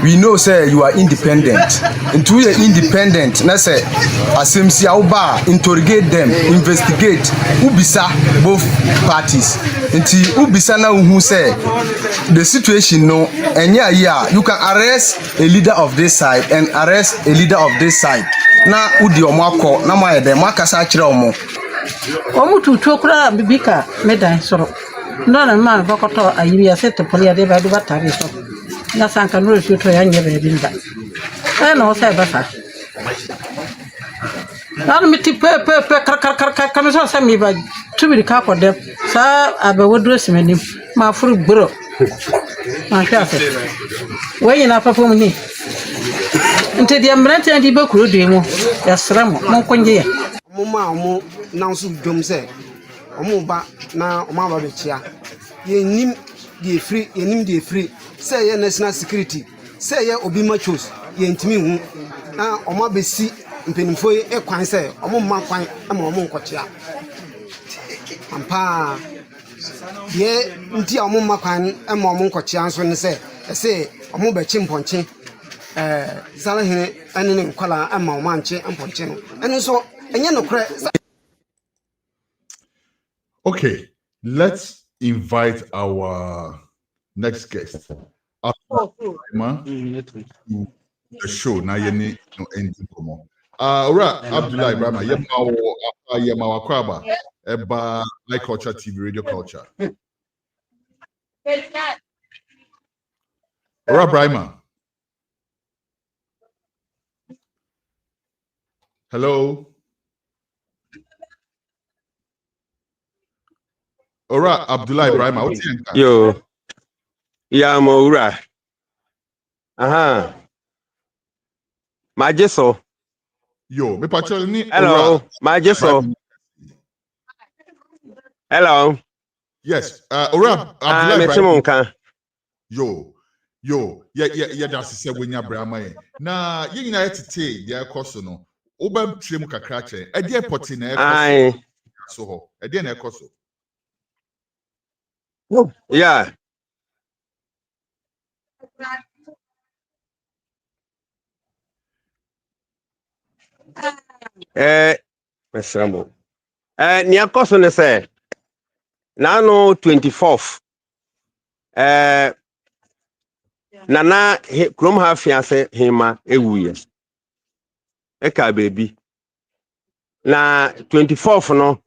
we know say you are independent. Into you independent, na say asemsi auba interrogate them, investigate, ubisa both parties. Until ubisa na who say the situation no enya here, you can arrest a leader of this side and arrest a leader of this side. Na udi omako na ma ede makasa akire omo tutu okura bibika medan soro no na ma bokoto ayibi aseto polia de badu batari so na sanka no refuto ya nyebe binda no sai basa na mi ti pe kar kamiso sami ba tubiri ka ko de sa abawodo simeni ma furu gboro ma Fiase we na papa mu ni nte dia mbrante andi be kuro duemu ya sramo mon konje moma omo nanso dwom se omo ba na omo ba bechia yenim die free say ye national security say ye obi machos ye ntimi hu na omo besi mpenimfo e kwan say omo ma kwan ama omo nkochia ampa ye nti omo ma kwan ama omo nkochia nso ne say omo be chimponche Salahine and Kola and Manche and Ponchino. And so, and you know, okay, let's invite our next guest. Abdullai to the show. Now you need no ending come on. Abdullai Braimah, Yemawa Kwaba, Eba KULCHA TV, Radio KULCHA. Braimah. Hello. Ora Abdullai Braimah. What's your name? Yo. Yeah, Ora. Aha. Majeso. Yo, me pacholi. Hello, Majeso. Hello. Yes. Ora Abdullai Braimah. Yo. Yeah. That's say when you Braimah. Na you na etete dia koso no. Oba trim kakrache. E dia poti na ekoso. So ho. E dia na ekoso. Yeah. Mesramo. Ni akoso ne say. Na no 24th. Nana krom ha Fiase hima ewuye. Eka baby. Na 24th no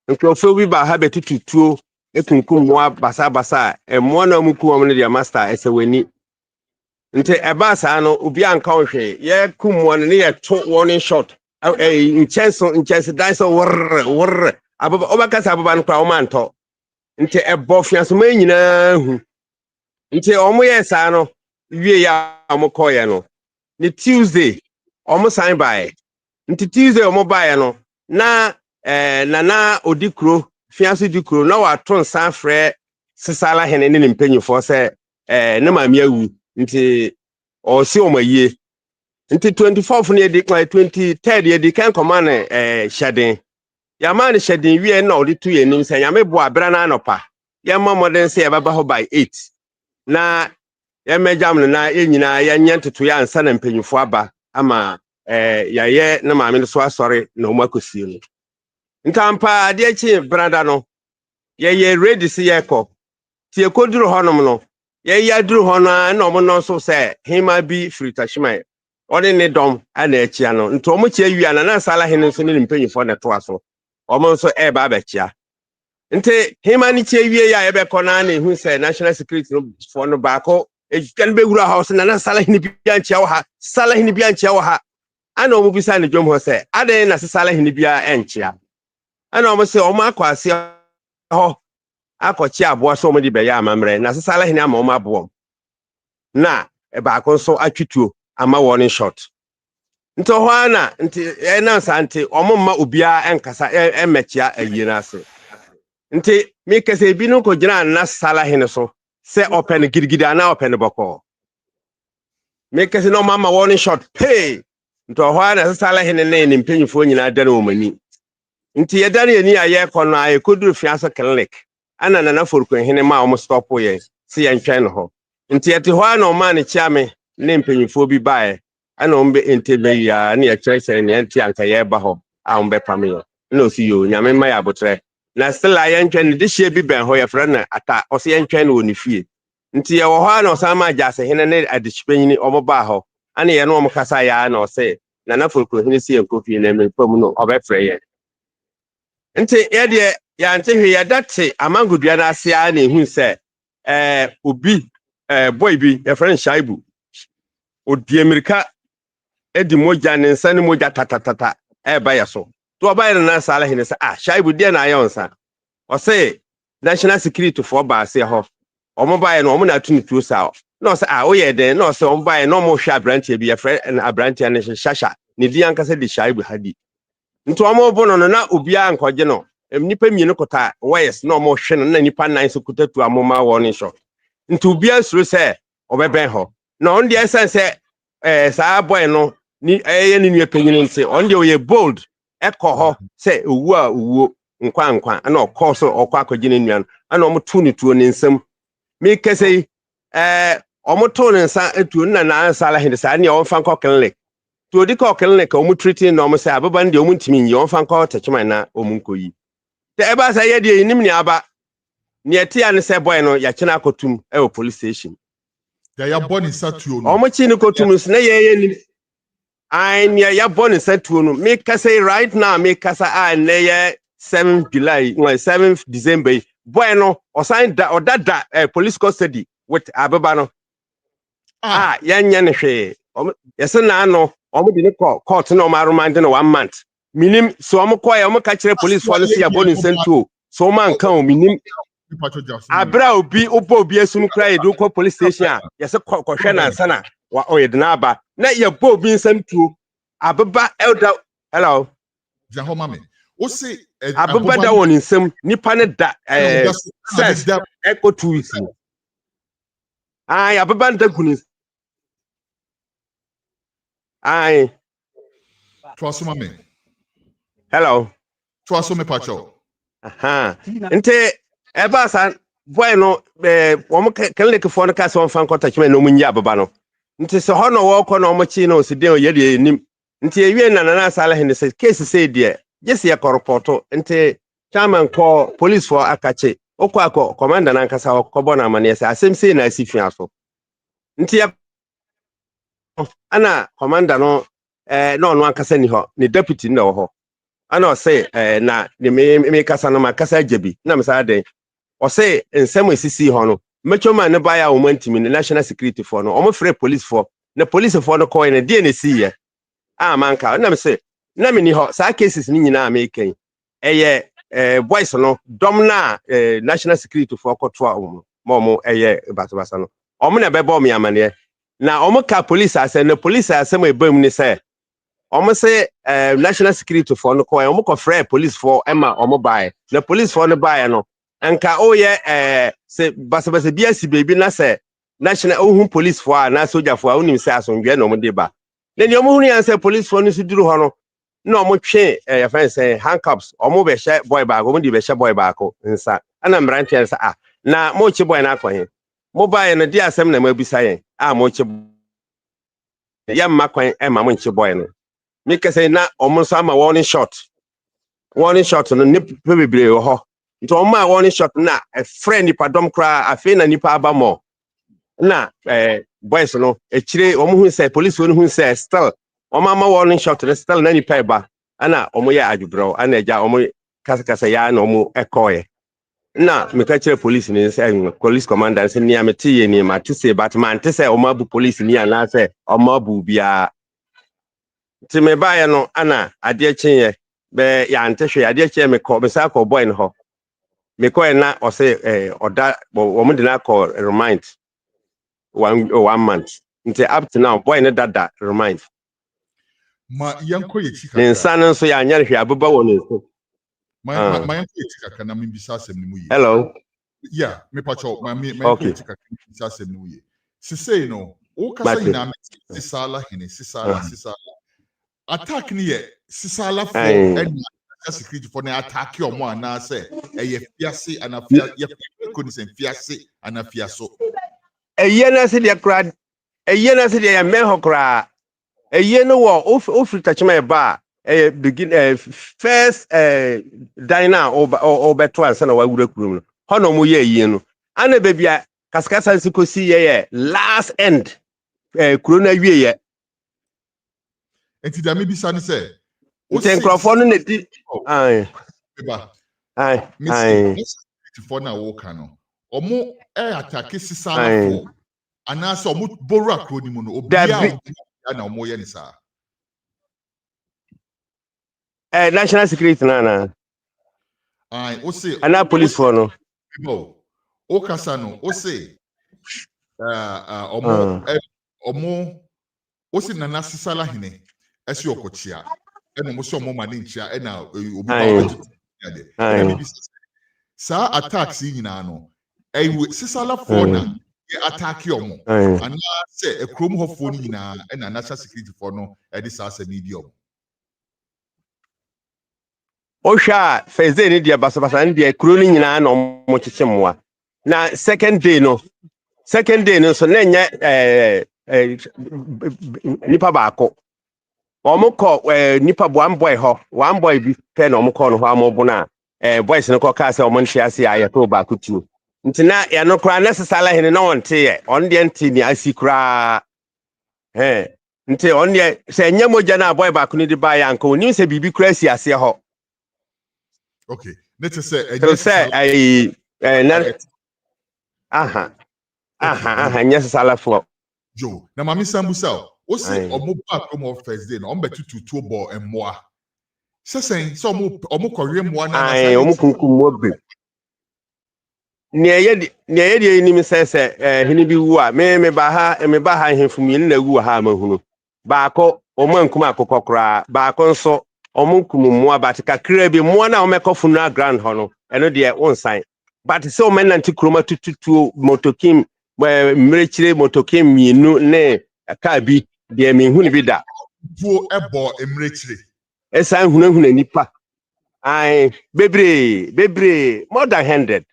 nkrofo bi ba ha betututuo ekunkum mo basa mo na muku mo ne dia master esewani nte eba sa no obi anka ohwe ye kum mo ne ye to warning shot nchance dan so wor ababa obakasa ababa no kwa o manto nte ebo Fiase ma nyina hu nte omo ye sa no wie ya omo koye no ni Tuesday omo sign by nti Tuesday omo bae no na nana odikro Fiase dikro na wato nsan frɛ sisala hene ne mpanyifo sɛ ne maami awu nti o si omaye nti 24th ne di kan 23rd ye di kan command hyɛden ya man hyɛden wie na odi to ye nim sɛ nyame bo abra na anopa ya mamoden sɛ yɛbaba ho by 8 na ya mejam na enyina ya nyantoto ya ansa na mpanyifo aba ama yaye na maame so asɔre na o makosie no ntampa ade achi brada no ye ready si yeko tie koduru honom no ye yaduru hono na omo no so se hima bi fritashima ode ne dom ana achia no nto omo chia wi ana na sala hene so ne mpanyifo ne to aso omo so ba bachia nte hima ni chia wi ya ebe ko na na hu se national security no for no baako ejukan be wura house na sala hene bi anchia wo ha sala hene bi anchia wo ha ana omu bisa ne dwom ho se aden na sesala hene bia enchia ana omu se omu akwase ho akọchi aboa so omu di be ya amamre na sesala hene ama omu aboa na ba akonso atwituo ama warning shot nto ho ana nti na sante omu ma obia enkasa emechia ayina ase nti mi kese bi no ko gina na sala hene so se open gidigida na open boko mi kese no mama warning shot pay nto ho ana sala hene ne mpanyifo nyina dane omani nti yedane ani aye kono aye koduru Fiaso clinic ana nana forkon hene ma omo stop ye se ye ntwen ho nti yete ho ana o ma ne chiame ne mpanyifo bi bae ana ombe entebe ya ne ye kyerese ne enti anka ye ba ho a ombe pame no si yo nyame ma ya botre na still aye ntwen de hye bi ben ho ye frɛ na ata o se ye ntwen no ni fie nti ye wo ho ana o sa ma jase hene ne adechipanyini omo ba ho ana ye no omo kasa ya na o se nana forkon hene si enkofi na mepam no obefrɛ ye nti ye de ya nti hwe ya date amangudua na ase a na ehun se obi boy bi ye frɛ Shaibu odi Amerika edi moja ne nsa ne moja tatatata ba ya so to oba ye na sala hene se Shaibu de na ayonsa o se national security for ba ase ho omo ba ye no omo na tunutuo sa no se o ye den no se omo ba ye no mo hwa abrantie bi ye frɛ na abrantie ne shasha ne di ankasa di Shaibu hadi nti omo bo no na obia ankoje no nipa mienu kota wires na omo hwe no na nipa nan so kotatu amoma warning shot nti obia suru se obeben ho na on de sense saa boy no ni ni nua panyini nti on de oye bold ekoho se owu a owu nkwa na okọ so okọ akọje ne nua na omo tu ne tuo ne nsam mi kese omo tu ne nsa etuo na ansala hinde saa ne on fan clinic to di ko clinic omo treating na omo se ababa nde omo ntimi nyi on fan ko techman na omo nkoyi te eba sa ye de nim ni aba ne etia ne se boy no ya kina akotum e police station ya born in satuo no omo chi ne kotum so na ye ni ai ne ya born in satuo no me ka say right now me kasa na ye 7 July 7th December boy no osan da odada police custody with ababa no ya nya ne hwe yese na no omo di ne court na omo remand na 1 month minim so omo koy omo ka kire police for ya born in satuo so man kan minim abra obi obi asum kra edu ko police station a yese kohwe na ansana wa oyedna aba na ye bo obi nsam tuo ababa elder hello jaho mame o se ababa da won nsam nipa ne da says echo 2 weeks ai ababa nda gunu ai twaso mame hello twaso me pacho nte eba san boy no wo mo clinic for no kasa on fan contact me no munyi ababa no nti se ho no wo ko no mo chi no se den ye de nim nti ewie na sala hene se case say de yes ye reporto nti chairman call police for akache okwa commander na nkasa okobọ na amane se asem say na asi Fiaso nti ya ana commander no no ankasa ni ho ni deputy na wo ho ana o say na me kasa no makasa ajabi na me sa den o say nsem esisi ho no mechoma ne baya o mantimi ne national security for no o mo free police for na police for no call na die na si ye manka na me say na me ni ho sa cases ni nyina american eye boys no dom na national security for koto a mo batobasa no o mo na bebo me amane na o mo ka police ase na police ase mo ebam ni say o mo say national security for no call o mo ko free police for ema o mo buy na police for no buy no anka oye se basabasa bia si baby na se national ohun police for na soldier for onim se asonwe na omde ba na ni omo hunu yan se police for no su duru ho no na omo twe ya fan se handcuffs omo be hye boy bag omo di be hye boy bag nsa ana mbrante se na mo chi boy na akwan mo buy no di asem na mabisa yen mo chi ya makwan ma mo chi boy no me kese na omo so ama warning shot no ni bebre ho nti o ma warning shot na a friend nipa dom kra afi na nipa aba mo na boys no echire o mu hu say police won hu say still o ma warning shot na still na nipa eba ana o mu ya adubro ana eja o mu kasa ya na o mu ekoye na me ka kire police ni say police commander say ni amete ye ni ma to say but man to say o ma bu police ni ana say o ma bu bia Ti me ba no ana ade chenye be ya ntehwe ade chenye me ko be sa ko boy no ho. Me ko na o say oda wo mo de na call remind 1 month. Nti up to now boy no dada remind. Ma yanko ye chika. Ne nsan so ya anya hwe abeba wo ne so. Ma yanko ye chika kana me bisa asem ni mu ye. Hello. Yeah, me pacho ma yanko ye chika kana bisa asem ni mu ye. Se say no, o kasa ina me sisala hene sisala. Attack ni ye sisala for any security for na attack your mo na say ye Fiase and ye ko ni say Fiase and Fiaso. Eye na se de kra eye na se de ya me ho kra. Eye no wo ofri tachima e ba begin first diner or beto ansa na wa wura kurum no. Ho no mo ye eye no. Ana be bia kaskasa sikosi ye last end kuro na wie ye. Enti da me bisa ni say Nkrofo no nedi ai for na wo kano omo attack sisala for anase omo boru akro ni mu no obia na omo ye ni sa national security na ai o say ana police for no o kasa no o say omo o say Nana sisala hene esi okochia eno mo so omo ma ni nchia na obi ba obetu ade sa attacks nyina no sisala for na attack yomo and say a chrome ho phone nyina na national security for no e dis as medium o hwa first day ni dia basabasa ni dia kuro ni nyina na mo chichimwa na second day no so na nya nipa baako omukọ nipa one boy bi pe na omukọ no ho amobo na boys no ko ka se omo nhwiase ayeto baako tuo nti na ya no kra necessarily hene na wonte ye on de nti ni asi kra nti on de se nya moja na boy baako ni di ba ya nko ni se bibi kra si ase ho. Okay, let's say necessarily for Joe na mami sambusa o se omo back from first day no on betutu tuo ball emmoa sesen so omo kọrie mmoa na na omo kunkum obi ne ye ni mi sese hini bi wu a me ba ha hemfum yin na wu ha mahunu baako omo ankum akokọ kra baako nso omo kum mmoa batika kra bi mmoa na omekọ funeral ground ho no eno de onsan but so men nanti kroma tututuo motokim mmerechire motokim mienu ne ka bi de me hu ni bi da tuo ebo mmerechire esan hunahuna nipa ai bebre more than 100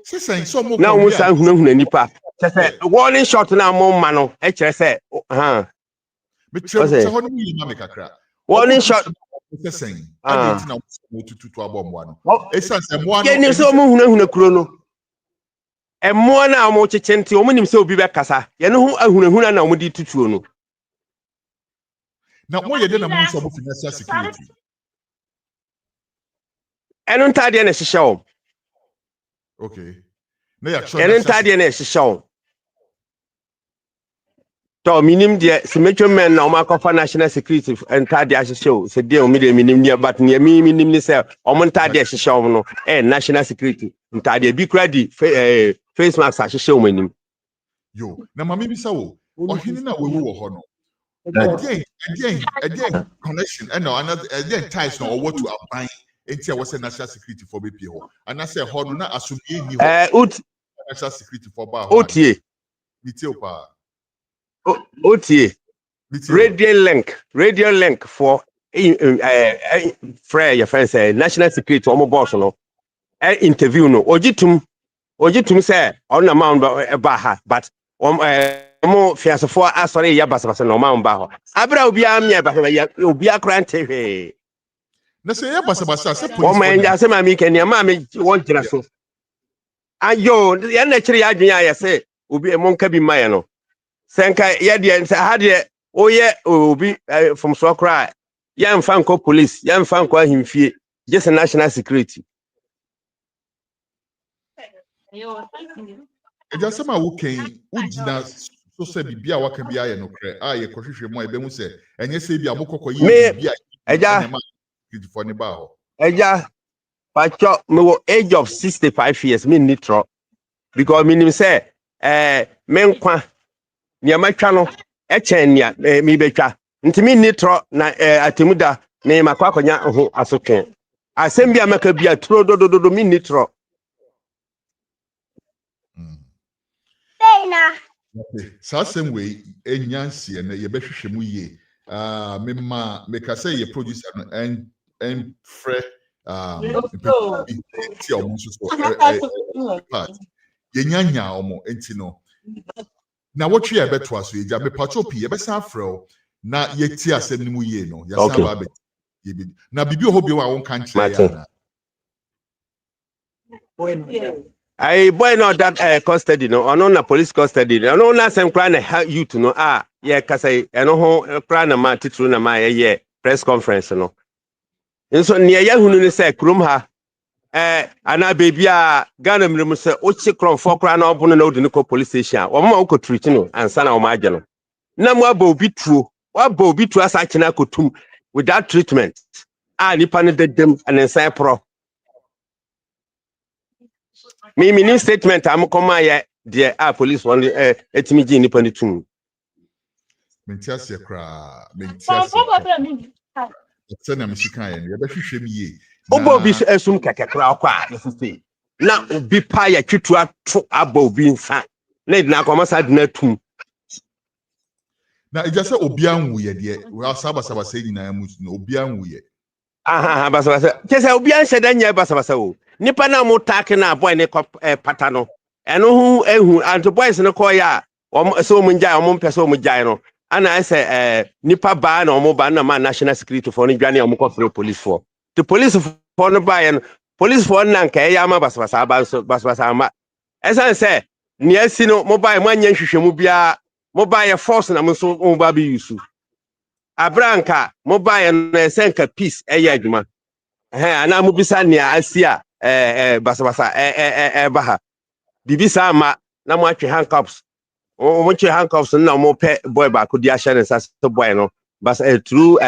sesen so mo na mo san hunahuna nipa say warning shot na mo ma no e kire say me tire ho no mi ma me kakra warning shot sesen ade ti na mo tututu abomwa no esan se mo ano ye ni so mo hunahuna kuro no emmo na mo chechenti o mo nim se obi be kasa ye no hu ahunahuna na mo di tutuo no na mo ye de na mo so mo financial security eno ntade na hihye o. Okay, na ya sure eno ntade na hihye o to minim de simetwe men na o makofa national security ntade ahihye o se de o mi de minim ne but ne minim ni se o mo ntade hihye o no national security ntade bi kura di face mask ahihye o manim yo na mami bisa wo ohini na wewu wo ho no again connection and another again ties no what to aban enti was national security for be ho and I say ho no na asumie ni ho national security for ba ho otie mitio pa otie radio link for frey your friend say national security omo boss no interview no ojitum say on na man ba ha but mo Fiaso for Asare ya basabasa no ma mba ho abra obi amia ba obi akra ntehwe na say ya basabasa say police o ma nja say ma mi kenia ma me won jira so ayo ya na kire ya adwen ya say obi mo nka bi maye no senka ya de ha de oye obi from so kra ya mfa nko police ya mfa nko ahimfie just national security eja sama wo ken ujina so say bibia waka bia ye no kre a ye kohwehwe mo e be hu say enye say bia mokokọ ye bibia eja for ne ba ho eja pacho me wo age of 65 years me nitro because minim say me nkwa nia matwa no echen nia me betwa ntimi nitro na atemuda me makwa konya ho asotwe asem bia maka bia tro do me nitro so same way enyansie na ye behwehwe mu ye me ka say ye producer no and fre ti o mo so part ye nyanya o mo enti no na what ye beto aso ye ja me pacho pi ye be san frɛ na ye ti asem ni mu ye no ya san ba be ye bi na bibi o hobi wa won kan kire ya na I boy no that custody no ono na police custody no na sem kra na youth no ye kasai eno ho kra na ma titru na ma ye press conference no nso ne ya hunu ni say krom ha ana baby a Ghana mrem say o chi kronfo kra na obono na odi ni ko police station o ma o ko treat no ansa na o ma age no na mo aba obi tuo asa kina kotum without treatment nipa ne dedem anensan pro me statement am come here the police one etimi gi nipa ni tum mentia se kra tsena mishika ye be hwehwem ye obo bi esum keke kra kwa sisi na obi pa ya twitu ato aba obi nsa na akoma de tum na eja se obi anwu ye de we saba say nyina mu no obi anwu ye basabasa kese obi an hyeda nya basabasa o nipa na mo take na boy ne pata no eno hu ehu anto boys ne ko ya so mo njai mo mpese mo jai no ana say nipa ba na mo ba na ma national security for no dwane mo ko for police for the police for no ba no police for na nka ya ma basabasa ma esan say ni asi no mo ba mo anya hwehwemu bia mo ba ye force na mo so mo ba bi yusu abranka mobile no esenka peace adwuma ana mu bisa nia asia basabasa baha bibisa ma na mo atwe handcuffs mo twe handcuffs na mo pe boy ba ko di ahye ne sa boy no bas through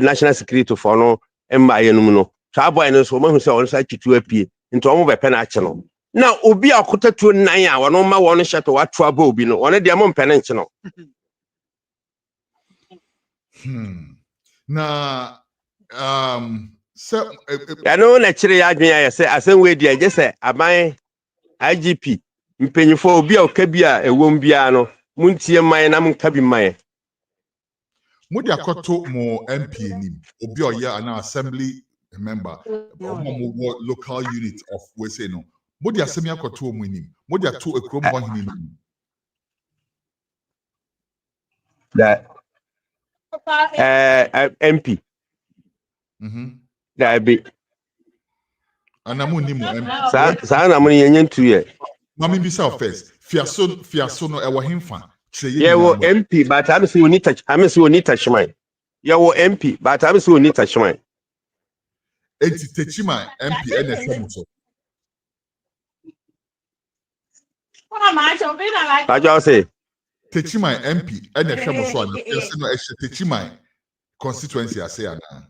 national security for no emba ye no mu no sa boy no so mo hu se on sa twitu apie nto mo be pe na ache no na obi akotatu nan a wono ma wono hyeto wato aba obi no wono de mo mpe ne nche no na so no na chire ya adwen ya se asen we dia je se aban IGP mpenyifo obi a okabi a ewom bia no muntie man na munka bi man mudi akoto mo MP nim obi oya an assembly member mo local unit of we say no mudi asemi akoto mo nim mudi ato ekrom ho hini no that MP that be anamu ni mo MP sa na mo yenye ntu ye mami bi sa first fiaso no ewo hemfa ye wo MP but am say oni touch man ye wo MP but am say oni touch man enti techima MP NFM so I say techima MP NFM so na yes no techima constituency ase ana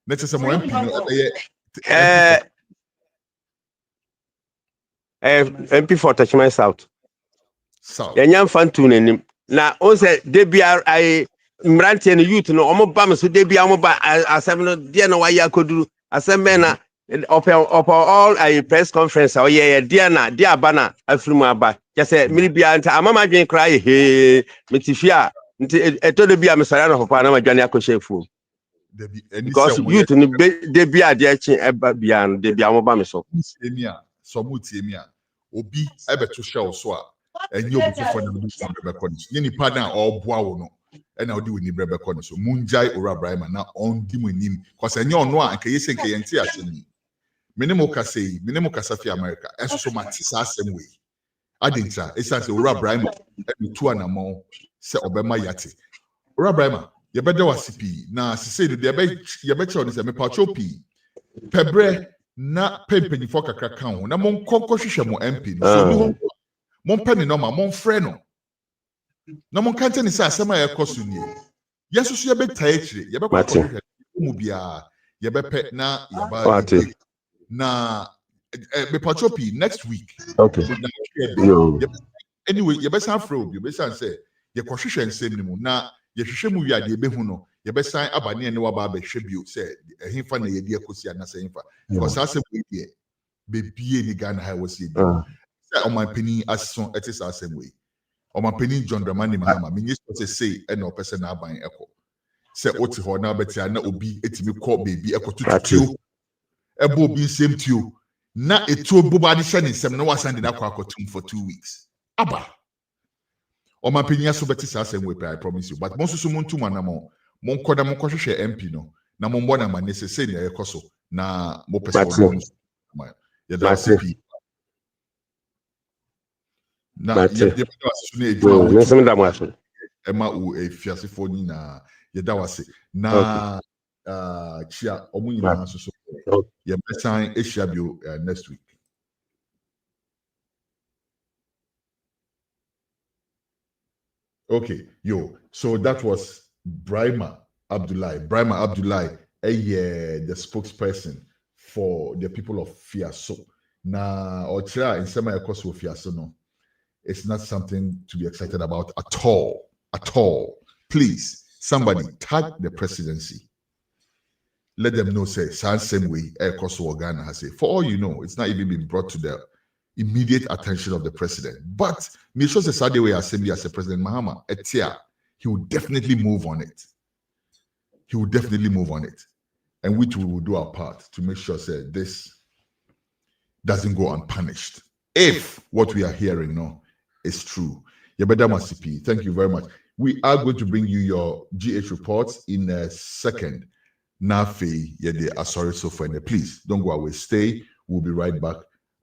na chese mo MP no MP for Tachman South yanya mfantu nenim na on say DBRI mrantie no youth no omo ba me so debia omo ba asem no de na waya koduru asem be na open all a press conference o ye de na de abana afirimu aba chese miri bia nta amama dwen kra ye he metifia nti eto de bia me sara na papa na madwane akoshefu because youth ni debia de echi eba bia no debia omo ba me so emia so mutie obi ebeto shell so a enye obi fofo na bi brebe konis ye nipa na oboa wo no ena odi woni brebe konis so munjai ora Braimah na on di monim cause enye ono a nke yese nke yente ase ni minimo kasa fi America eso so matisa asem we adinta esa se ora Braimah etu anamo se obema yate ora Braimah ye beda wasipi na sese de ye be che oni se me pacho pi pebre na pempenifo kakra kan ho na mon kokko hwehwe mo MP no so bi ho Mon penny no ma mon freno. No mon kante ni sa asema ya kosu ni. Yesu so ye beta echire, ye be kwa mu bia, ye be pe na ye ba na be patropi next week. Okay. No. Anyway, ye be san fro, ye be san say ye kohwehwe nsem ni mu na ye hwehwe mu wi ade be hu no, ye be san abane ne wa ba be hwe bio say ehimfa na ye de akosi anasa himfa. Because ase we dey be bie ni Ghana ha was ye. Say on my penny ason etis asem we. On my penny John Dramani Mahama, minister say no person na ban eko. Say oti ho na beti na obi etimi call baby eko tutu. Ebo obi nsem tio. Na etu boba de hye ne nsem na wasan de na kwa akotum for 2 weeks. Aba. On my penny aso beti asem we, I promise you. But most so muntu manamo. Mon koda mon kohwehwe MP no. Na mon bona ma ne se na ekoso na mo person. Ya da CP. Na ye Emma u e Fiase phone na ye da wase na chia omu nyina so ye besan Asia bio next week. Okay, so that was Abdullai, the spokesperson for the people of Fiaso. Na ochira in sema ekoso of Fiaso no. It's not something to be excited about at all. Please, somebody tag the presidency. Let them know, say, same way, Kosovo Ghana has said. For all you know, it's not even been brought to the immediate attention of the president. But me sure the Saturday way assembly as a President Mahama, he will definitely move on it. And we too will do our part to make sure, say, this doesn't go unpunished. If what we are hearing now is true. Yabedama CP, thank you very much. We are going to bring you your GH reports in a second. Nafi Yede Asare so far. Please don't go away. Stay. We'll be right back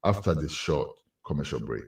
after this short commercial break.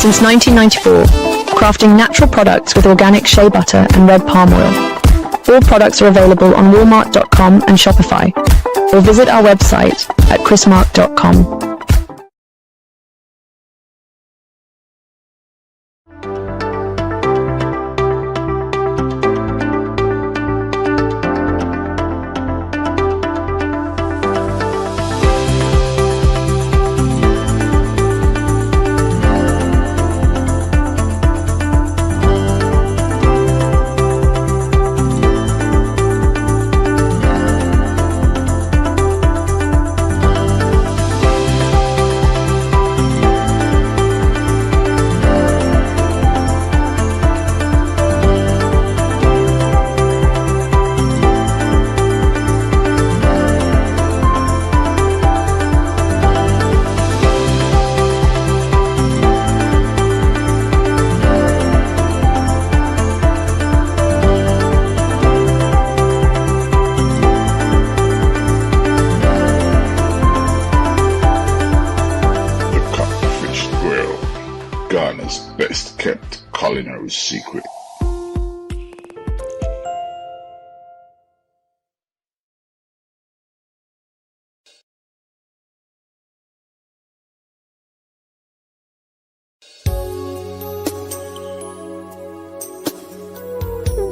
Since 1994, crafting natural products with organic shea butter and red palm oil. All products are available on Walmart.com and Shopify, or visit our website at chrismark.com. Ghana's best kept culinary secret.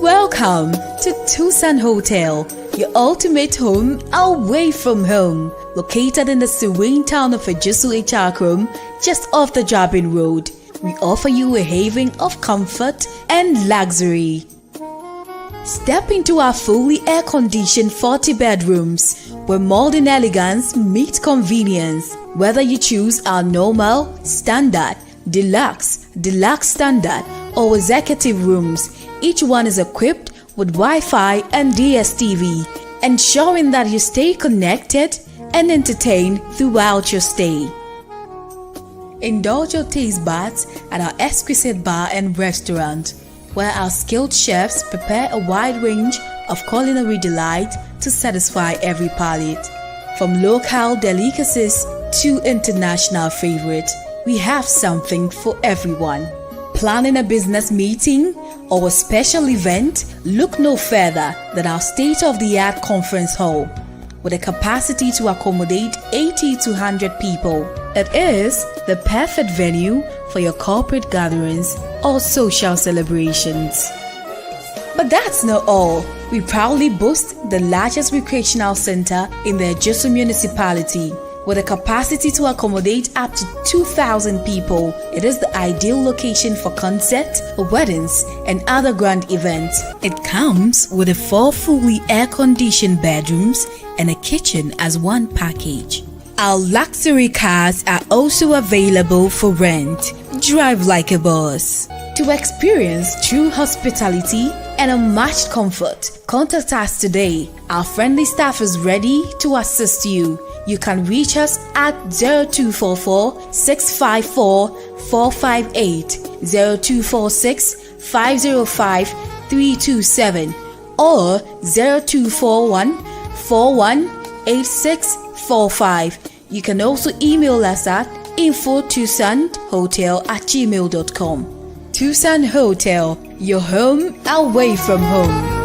Welcome to Tucson Hotel, your ultimate home away from home. Located in the serene town of Fiaso, just off the Jabin Road, we offer you a haven of comfort and luxury. Step into our fully air-conditioned 40 bedrooms, where modern elegance meets convenience. Whether you choose our normal, standard, deluxe standard, or executive rooms, each one is equipped with Wi-Fi and DSTV, ensuring that you stay connected and entertained throughout your stay. Indulge your taste buds at our exquisite bar and restaurant, where our skilled chefs prepare a wide range of culinary delight to satisfy every palate. From local delicacies to international favorites, we have something for everyone. Planning a business meeting or a special event? Look no further than our state-of-the-art conference hall. With a capacity to accommodate 80 to 100 people, it is the perfect venue for your corporate gatherings or social celebrations. But that's not all. We proudly boast the largest recreational center in the Ejisu municipality. With a capacity to accommodate up to 2,000 people, it is the ideal location for concerts, weddings, and other grand events. It comes with 4 fully air-conditioned bedrooms and a kitchen as one package. Our luxury cars are also available for rent. Drive like a boss. To experience true hospitality and unmatched comfort, contact us today. Our friendly staff is ready to assist you. You can reach us at 0244 654 458, 0246 505 327, or 0241 418645. You can also email us at info@tucsonhotel@gmail.com. Tucson Hotel, your home away from home.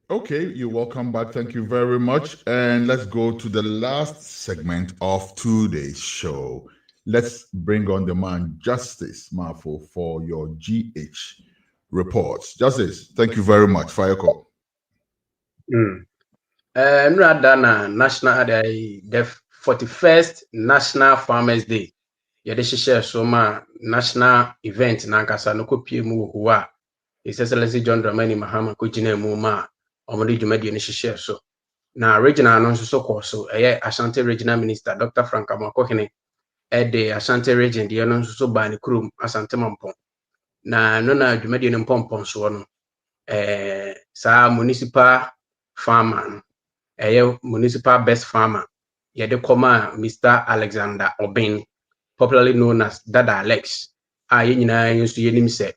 Okay, you're welcome back. Thank you very much. And let's go to the last segment of today's show. Let's bring on the man, Justice Mafo, for your GH reports. Justice, thank you very much. Fire call. Dana National the 41st National Farmers Day. Yadeshisha Soma National Event Nankasa no kopie mu huwa. His Excellency John Dramani Mahama kujine mu ma omodi dwumadi ne hihye so. Na regional no so so Ashanti Regional Minister Dr. Frank Amakohene the Ashanti region the no so ba ne kurum Asante Mampon. Na no na dwumadi ne mpompon so no sa municipal farmer municipal best farmer yede koma Mr. Alexander Obin, popularly known as Dada Alex. A nyina yensu yenim se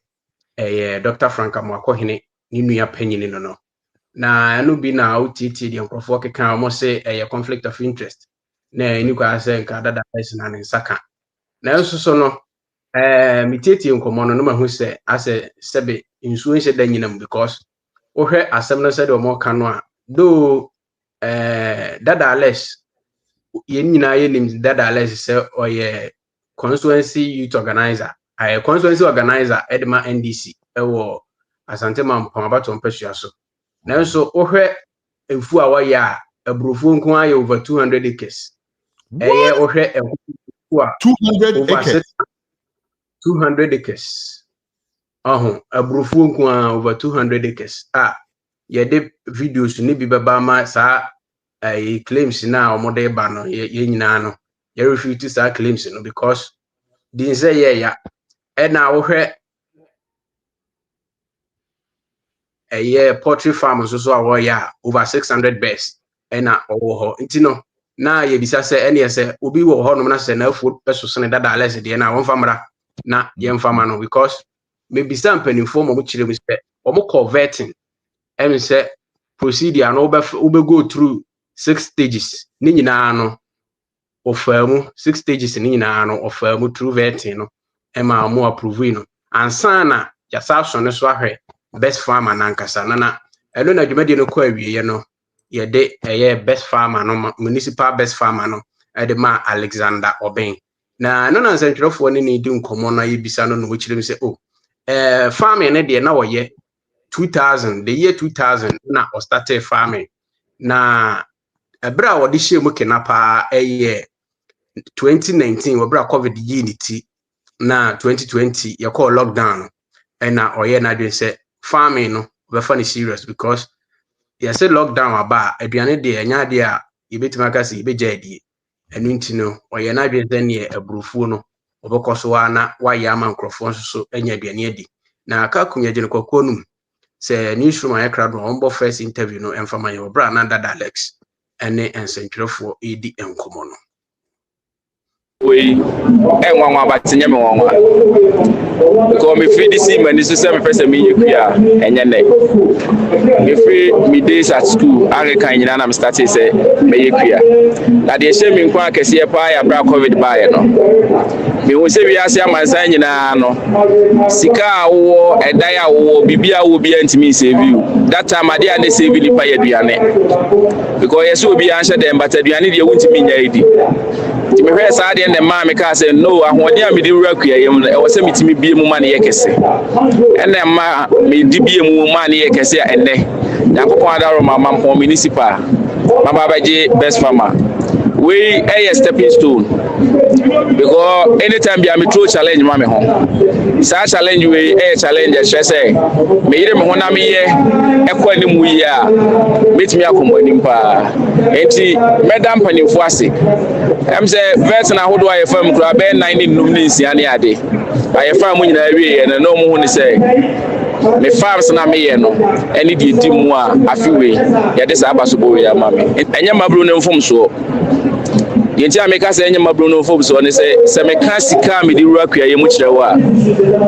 Dr. Frank Amakohene ni nua panyin no. Na no bi na OTT the nkrofo keka mo se conflict of interest. Na eni kwa se nka Dada Alex na nsaka. Na enso so no miteti nkomo no ma hu se ase sebe nsu nche da nyinam because ohwe asem no se de mo ka no a do Dada Alex nyina yenim Dada Alex se oye constituency youth organizer constituency organizer Edma NDC ewo Asante Mampon abato Fiaso. Na nso ohwe enfu a waye a abrufu nko aye over 200 acres. Ohwe enfu a 200 acres. 200 acres. Abrufu nko a over 200 acres. Yede videos ni bi baba ma sa claims na omode ba no ye nyina no ye refute sa claims no because din say ye ya na wo hwe poultry farm so a wo ya over 600 birds na owo ho nti no na ye bisa se ye se obi wo ho no na se na afu peso se Dada Alex de na won famra na ye mfama no because me bisa mpanimfo mo kire mu se o mo converting say procedure no ube go through 6 stages ni nyina no ofamu 6 stages ni nyina no ofamu through vetting no ema mo approve no ansa na ya so ne so ahwe best farmer nankasa na eno na dwumadi no ko awieye no ye de best farmer no municipal best farmer no de ma Alexander Obin na no na nsentwerefo ne di nkomo na yebisa no wo kire mi se farming ne de na wo ye 2000 the year 2000 na o started farming na ebra wo de hye mu kenapa 2019 wo bra covid yi ni ti na 2020 you call lockdown and na oye na dwen say farming no we fa serious because you say lockdown aba aduane de enya de a yebetima ka se yebeja adie enu nti no oye na dwen say ne abrufuo no obokoso wa na wa ya man krofo so enya aduane adi na aka kunya gye kokko num say newsroom aye crowd no ombo first interview no emfama ye obra na dada Alex ene ensentwerefo edi enkomo no we enwanwa batinye me wanwa because me free this man is say me person me yekua enye ne me free me days at school age kan nyina na me start say me yekua na de she me nkwa akese pa ya bra covid ba ye no me wo se wiase amansan nyina no sika awo edan awo bibia wo bia ntimi save that time ade ane save lipa ya duane because yes obi an hye dem but aduane de wuntimi nya edi ti me hwe sa de ne ma me ka say no ahode a me di wura kua yem e wo se mitimi bie mu ma ne yekese ene ma me di bie mu ma ne yekese a ene yakopon adaro mama mpon municipal mama baje best farmer we a stepping stone because anytime be am throw challenge ma me ho sa challenge we a challenge e say me yire me ho na me ye ekwa ni mu yi a metimi akombani mpa enti medam panimfo ase em say vet na hodo aye fam kura be 9 num ni nsia ne ade aye fam mu nyina wie ye na no mu hu ni say me farms na me ye no eni de di mu a afiwe ye de sa abaso bo ya ma me enya mabru ne mfom so yenti ameka say enya mabru ne mfom so ne say se me ka sika me di wura kwa ye mu kirewa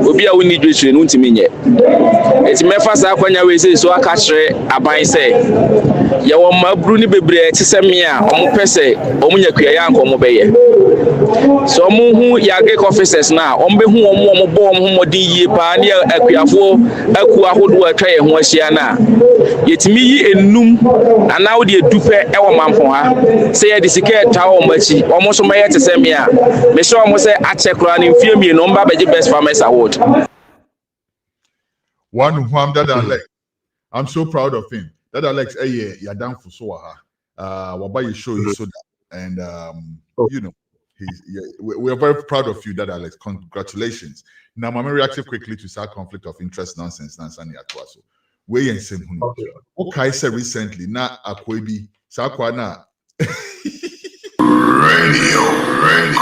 obi a woni dwetire no ntimi nye enti me fa sa kwanya we say so aka kire aban say ye wo mabru ni bebre ti se me a omo pese omo nya kwa ya anko mo beye so omo hu ya agric officers na omo be hu omo bo omo modin yie pa ne akuafo aku ahodo atwa ye ho ahia na yetimi yi enum ana wo de dupe e wo mampo ha se ye de sika ta wo machi omo so maye tese me a me so omo se ache kura ni mfie mi no mba beje best farmers award one wham that Alex. I'm so proud of him. That Alex ya down for so what you show you so that and you know we are very proud of you, that Alex. Congratulations. Now, I'm reactive quickly to start conflict of interest nonsense. We and same. Okay, said recently. Na akwebi sakwana. Radio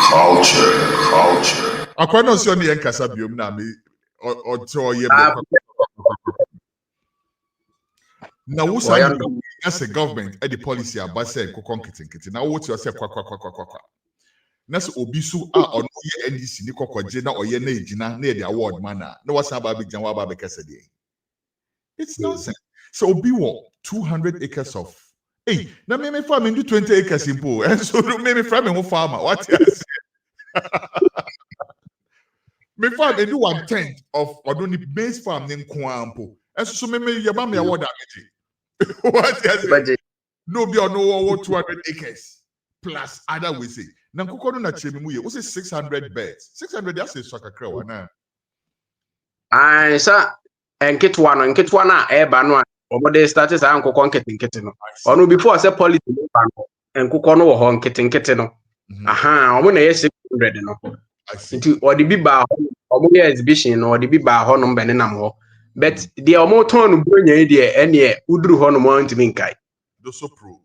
culture. Akwana si oni enkasa biom na me o ye. Now, what's as a government at the policy about say kokon kiti. Now, what's your say kwa. Nas obisu on NDC ni kokwaje na oye na ejina na the award mana no what's about big jan wa ba bekase dey. It's nonsense. So obi wo 200 acres of hey na me farm do 20 acres impo and so me farm me farmer what you say me farm do 1/10 of odoni base farm nin kwampo and so me yaba me award ameti what you say no be on no 200 acres plus other we say na nkoko no na chemi mu ye wo say 600 birds 600 that's a swakakra wana ai sa enketwa na eba no a omode start sa nkoko nkete no ono before say policy no ban nkoko no wo ho nkete no aha omo na ye 600 no nti odi bi ba omo ye exhibition no odi bi ba ho no mbene nam ho but the omo ton no bronya yi de ene uduru ho no mo ntimi nkai do so pro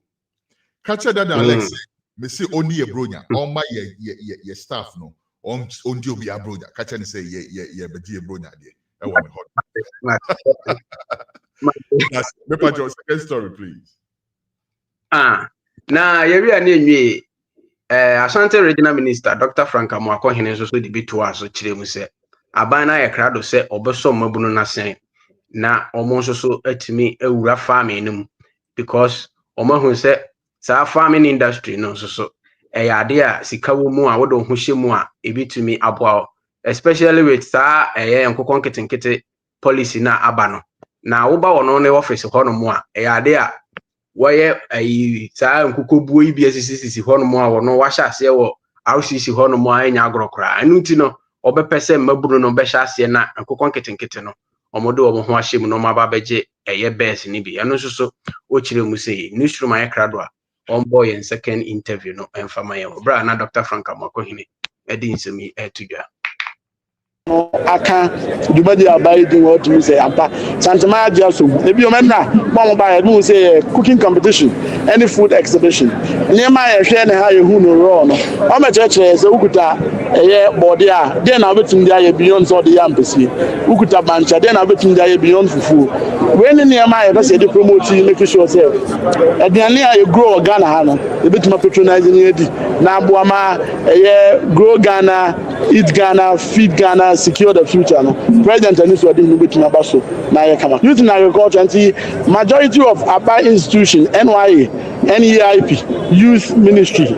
catch that Alex me say only a bronya all my ye staff no on di obi a bronya catch and say ye be a bronya there e wo me hot me pa your second story please na ye wi ani enwie Ashanti Regional Minister Dr. Frank Amoako hene so de bitu aso kire mu se aban na ye krado se obeso mabunu na sen na omo so atimi awura farming nim because omo hu se sa farming industry no so ade a sika wo mu a wodo ho hye mu a ebitumi aboa especially with sa nkokon ketenkete policy na aba no na wo ba wono ne office ho no mu a ade a woye sa nkokobuo yi bi asisi ho no mu a wono wa hya ase wo RCC ho no mu a enya agrokra anu ti no obepese maburu no be hya ase na nkokon ketenkete no omodo omo ho ahye mu no maba beje best ni bi anu so o kire mu sei newsroom aye krado a on boy in second interview no emfama ye bra na Dr. Frank Amoako hene edi nsemi etudwa aka dubadi abai din what you say ampa santama adia so ebi o menna mom ba e say cooking competition any food exhibition niema ye hwe ne ha ye hu no ro no o me chechere say ukuta eye body a dey na betum dia ye beyond so dey ampesi ukuta bancha dey na betum dia ye beyond fufu we ni niema ye be say dey promote make sure say aduane a ye grow Ghana ha no e betum patronize ni edi na aboama eye grow Ghana, eat Ghana, feed Ghana, secure the future. No? President and this was doing with Nabaso. Youth in agriculture and majority of Aba institution, NYA, NEIP, youth ministry.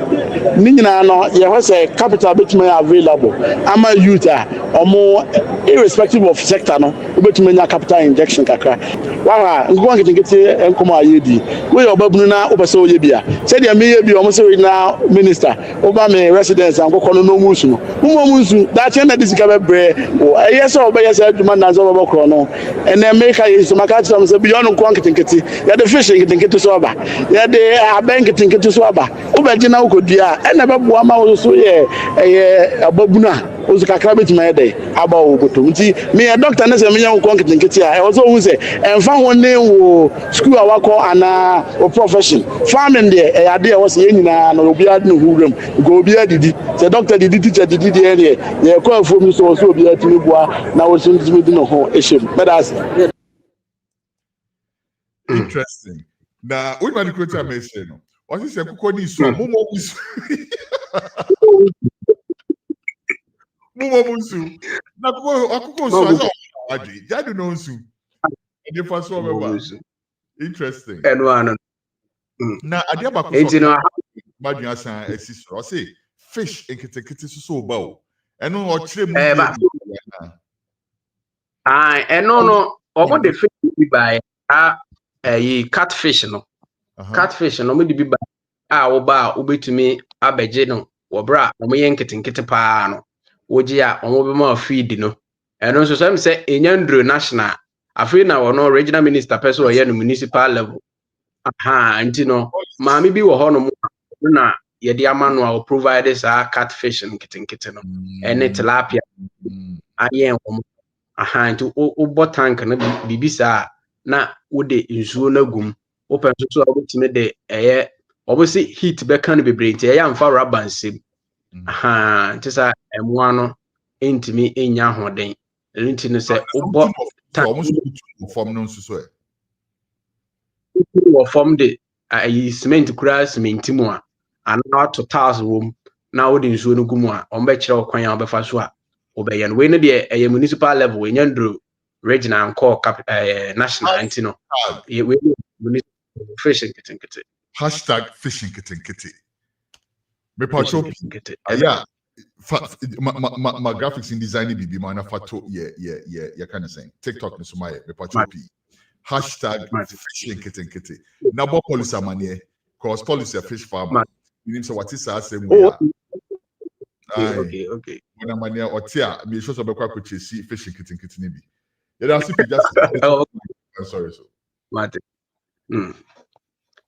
Nina no, there was a capital bit available. I'm a youth or more irrespective of sector. No, but many capital injection. Kakra. Wow, I'm going to get and come out. We are Babuna Obaso Yebia. Said there may be almost now minister. Obama residents and go no musu. That this is a bread. Yes, or by yourself, man, as over chrono. And then make a use of my catch some beyond quantity. Yeah, the fishing getting to Soba. Yeah, they are banking to Soba. Ubajina could be a never Buama also, yeah, a babuna. Uzakakabit my day about Ugutumti. Me a doctor, and a million quantity. I also say, and found one name school our call and a profession. Farming there, a idea was in no be at no room. Go be at the doctor, the teacher, the area. They call for me so be at Nubua. Now it's in the whole issue. But that's interesting. Now, what about the quota mention? What is a cookie so? Mumomusu. Na kuko so aso adi. Jadu no nsu. E dey so remember. Interesting. Na adi abako so. Madu asan esiso. I say fish eketekete so ba o. Eno o kire mu. Eno no omo the fish bi by catfish no. Catfish no mo di bi ba wo ba obetumi abeje no wo bra mo ye nketenkete pa no. Wojia omobema feed no eno so some say enyandro national afi na wono regional minister person or no municipal level no maami bi wo ho no na ye de amano a provide sa catfish nkete no ene tilapia aye nkom nti o tank na bibisa na wode nsuo na gum o penso so obetime de eye obosi heat be kan bebre nti eye amfa rubber nsem nti sa emwa no entimi enya hoden nti no se obo form no so wo form de cement kura cement mu a ana to tiles wom na wo de nsuo no gumu a o be kire okwan a obefa so a obeye no we no de municipal level we nyandro regional and national nti no we fishing kete #fishing kete. Me pacho yeah my graphics in design bibi man afato yeah kind of saying TikTok no sumaye me pacho p #fishing kete na bo police amane cause police a fish farmer you say what is asem we okay when amane otia me show so be kwa chesi fishing kete ni bi yeah that's just I'm sorry so mate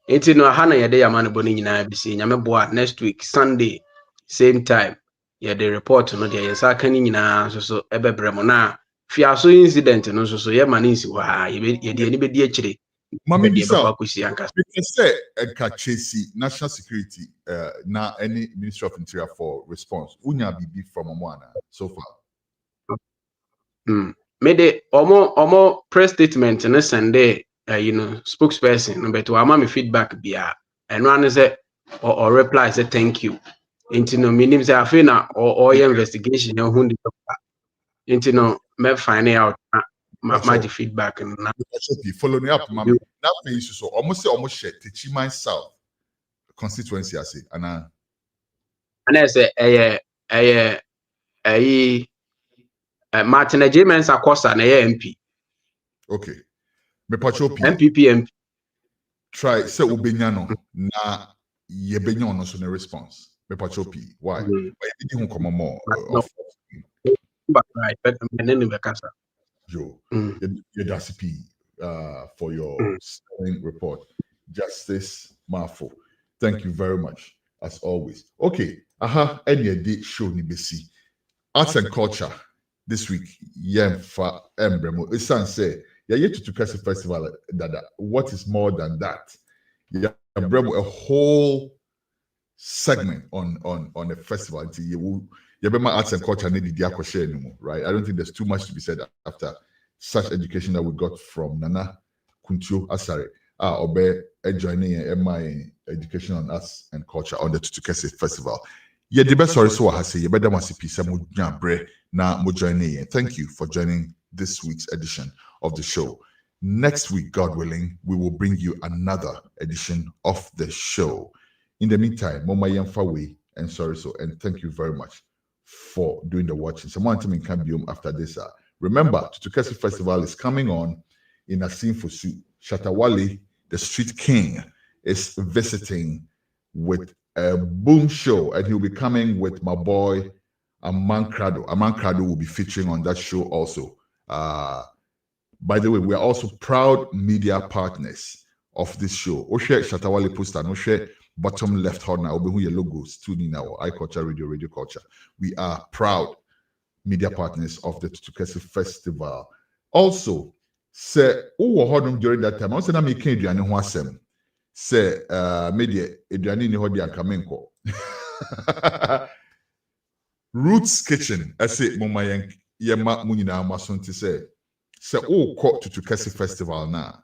Enti no ha na yede yamane boni nyina bisi nyame boa next week Sunday same time yede report no de yesa kan nyina so ebebrem na Fiaso incident no so ye mane nsi wa yede ani bedi akire mami bisa because say chesi national security na any ministry of interior for response unya bibi from omwana so far me de omo press statement no sende spokesperson but wa me feedback bia eno ane say or reply say thank you into no meaning say afi na or investigation no hu into no me find out my feedback na follow me up mami na pay so almost share Techiman South constituency ase ana say Martin J. Mensa Costa na MP. Okay. Me pacho MPP. Try say ubenya no na ye benya no so na response. Me pacho P. Why? Why you come more Joe. You that's P for your report. Justice Marfo. Thank you very much as always. Okay. Any day show ni besi. Arts and culture. this week, Yemfa Embremo. Isan say, yeah, yet to KULCHA Festival. That what is more than that? Yeah, Embremo a whole segment on a festival. You arts and culture need the share anymore, right? I don't think there's too much to be said after such education that we got from Nana Kuntuo Asare. Obe joining my education on arts and culture on the KULCHA Festival. Yeah, the best sorry so I say you better want to piece now joining. Thank you for joining this week's edition of the show. Next week, God willing, we will bring you another edition of the show. In the meantime, Mama Yamfawe and sorry so, and thank you very much for doing the watching. Someone tell me can be after this. Remember, KULCHA Festival is coming on in Assin Festival. Shatawale, the street king, is visiting with a boom show, and he'll be coming with my boy Nana Kwadwo. Nana Kwadwo will be featuring on that show also. By the way, we are also proud media partners of this show. Oshe Shatawale poster, Oshe bottom left corner, Obehu your logos, tuning now, iCulture Radio Culture. We are proud media partners of the KULCHA Festival. Also, say, during that time, I was making Adriani who asem. Say, media Adriani ni hodi akamenko. Roots Kitchen. I say, Mama Yema Munina Masunti say, call to KULCHA Festival now.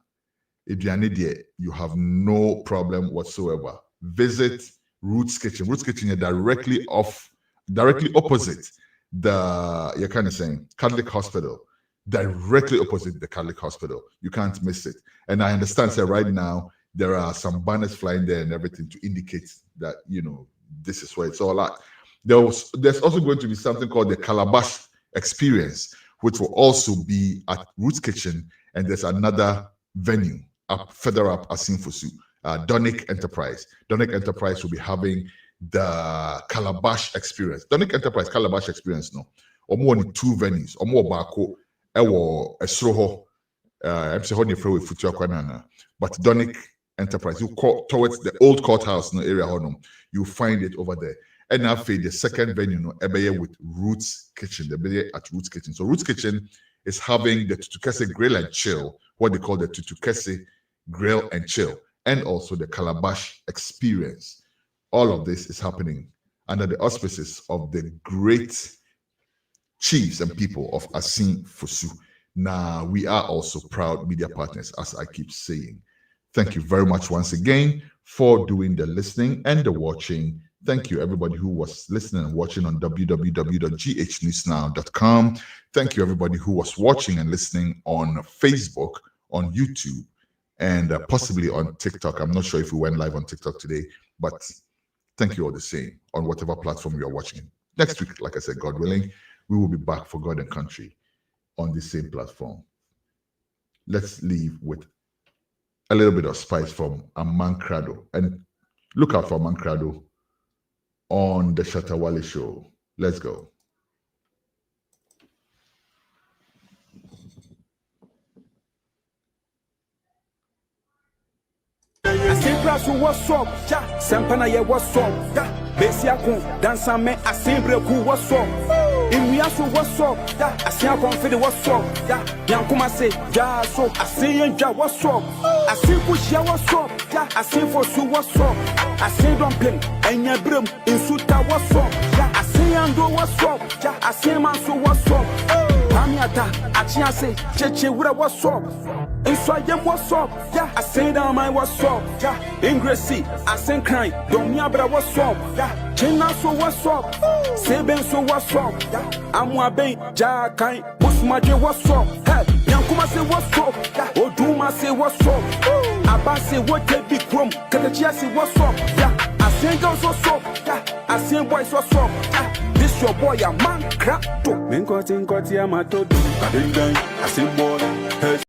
Adriani de, you have no problem whatsoever. Visit Roots Kitchen. Roots Kitchen is directly opposite the you're kind of saying Catholic Hospital. Directly opposite the Catholic Hospital. You can't miss it. And I understand that right now there are some banners flying there and everything to indicate that, you know, this is where it's all at. There's also going to be something called the Calabash Experience, which will also be at Roots Kitchen. And there's another venue further up Assin Festival, Donic Enterprise. Donic Enterprise will be having the Calabash Experience. Donic Enterprise Calabash Experience, no. Or more than two venues, or more bako. Esroho, I'm saying but Donic Enterprise, you call towards the old courthouse no area, you find it over there. And now the second venue, no, with Roots Kitchen, the at Roots Kitchen. So Roots Kitchen is having the KULCHA Grill and Chill, what they call the KULCHA Grill and Chill, and also the Calabash Experience. All of this is happening under the auspices of the great chiefs and people of Assin Festival. Now, we are also proud media partners, as I keep saying. Thank you very much once again for doing the listening and the watching. Thank you, everybody who was listening and watching on www.ghnewsnow.com. Thank you, everybody who was watching and listening on Facebook, on YouTube, and possibly on TikTok. I'm not sure if we went live on TikTok today, but thank you all the same on whatever platform you are watching. Next week, like I said, God willing, we will be back for God and country on the same platform. Let's leave with a little bit of spice from Nana Kwadwo. And look out for Nana Kwadwo on the Shatawale show. Let's go. What's up? Sampana ye what's up? Besiakon dansa me asimbre ku what's up? Fiaso what's up? Assin confide what's up? Yankuma say so Assin what's up? Assin kushia what's up? Assin Festival what's up? Assin don't play enya brem insuta what's up? Assin ando what's up? Assin manso what's up? Pamiata achia say cheche wura what's up? Inside what's up? Assin down my what's up? Ingressy Assin crying don't me abra what's up? China so what's up? Seben so what's up? Amwa ben Jakai Busmaje what's up? Hey, Yankuma say what's up? Oduma say what's up? Abba say what they be from? Katachia say what's up? Assin girls what's up? Assin boys what's up? This your boy a man crap to. Minkoti amato do. Assin boy, hey,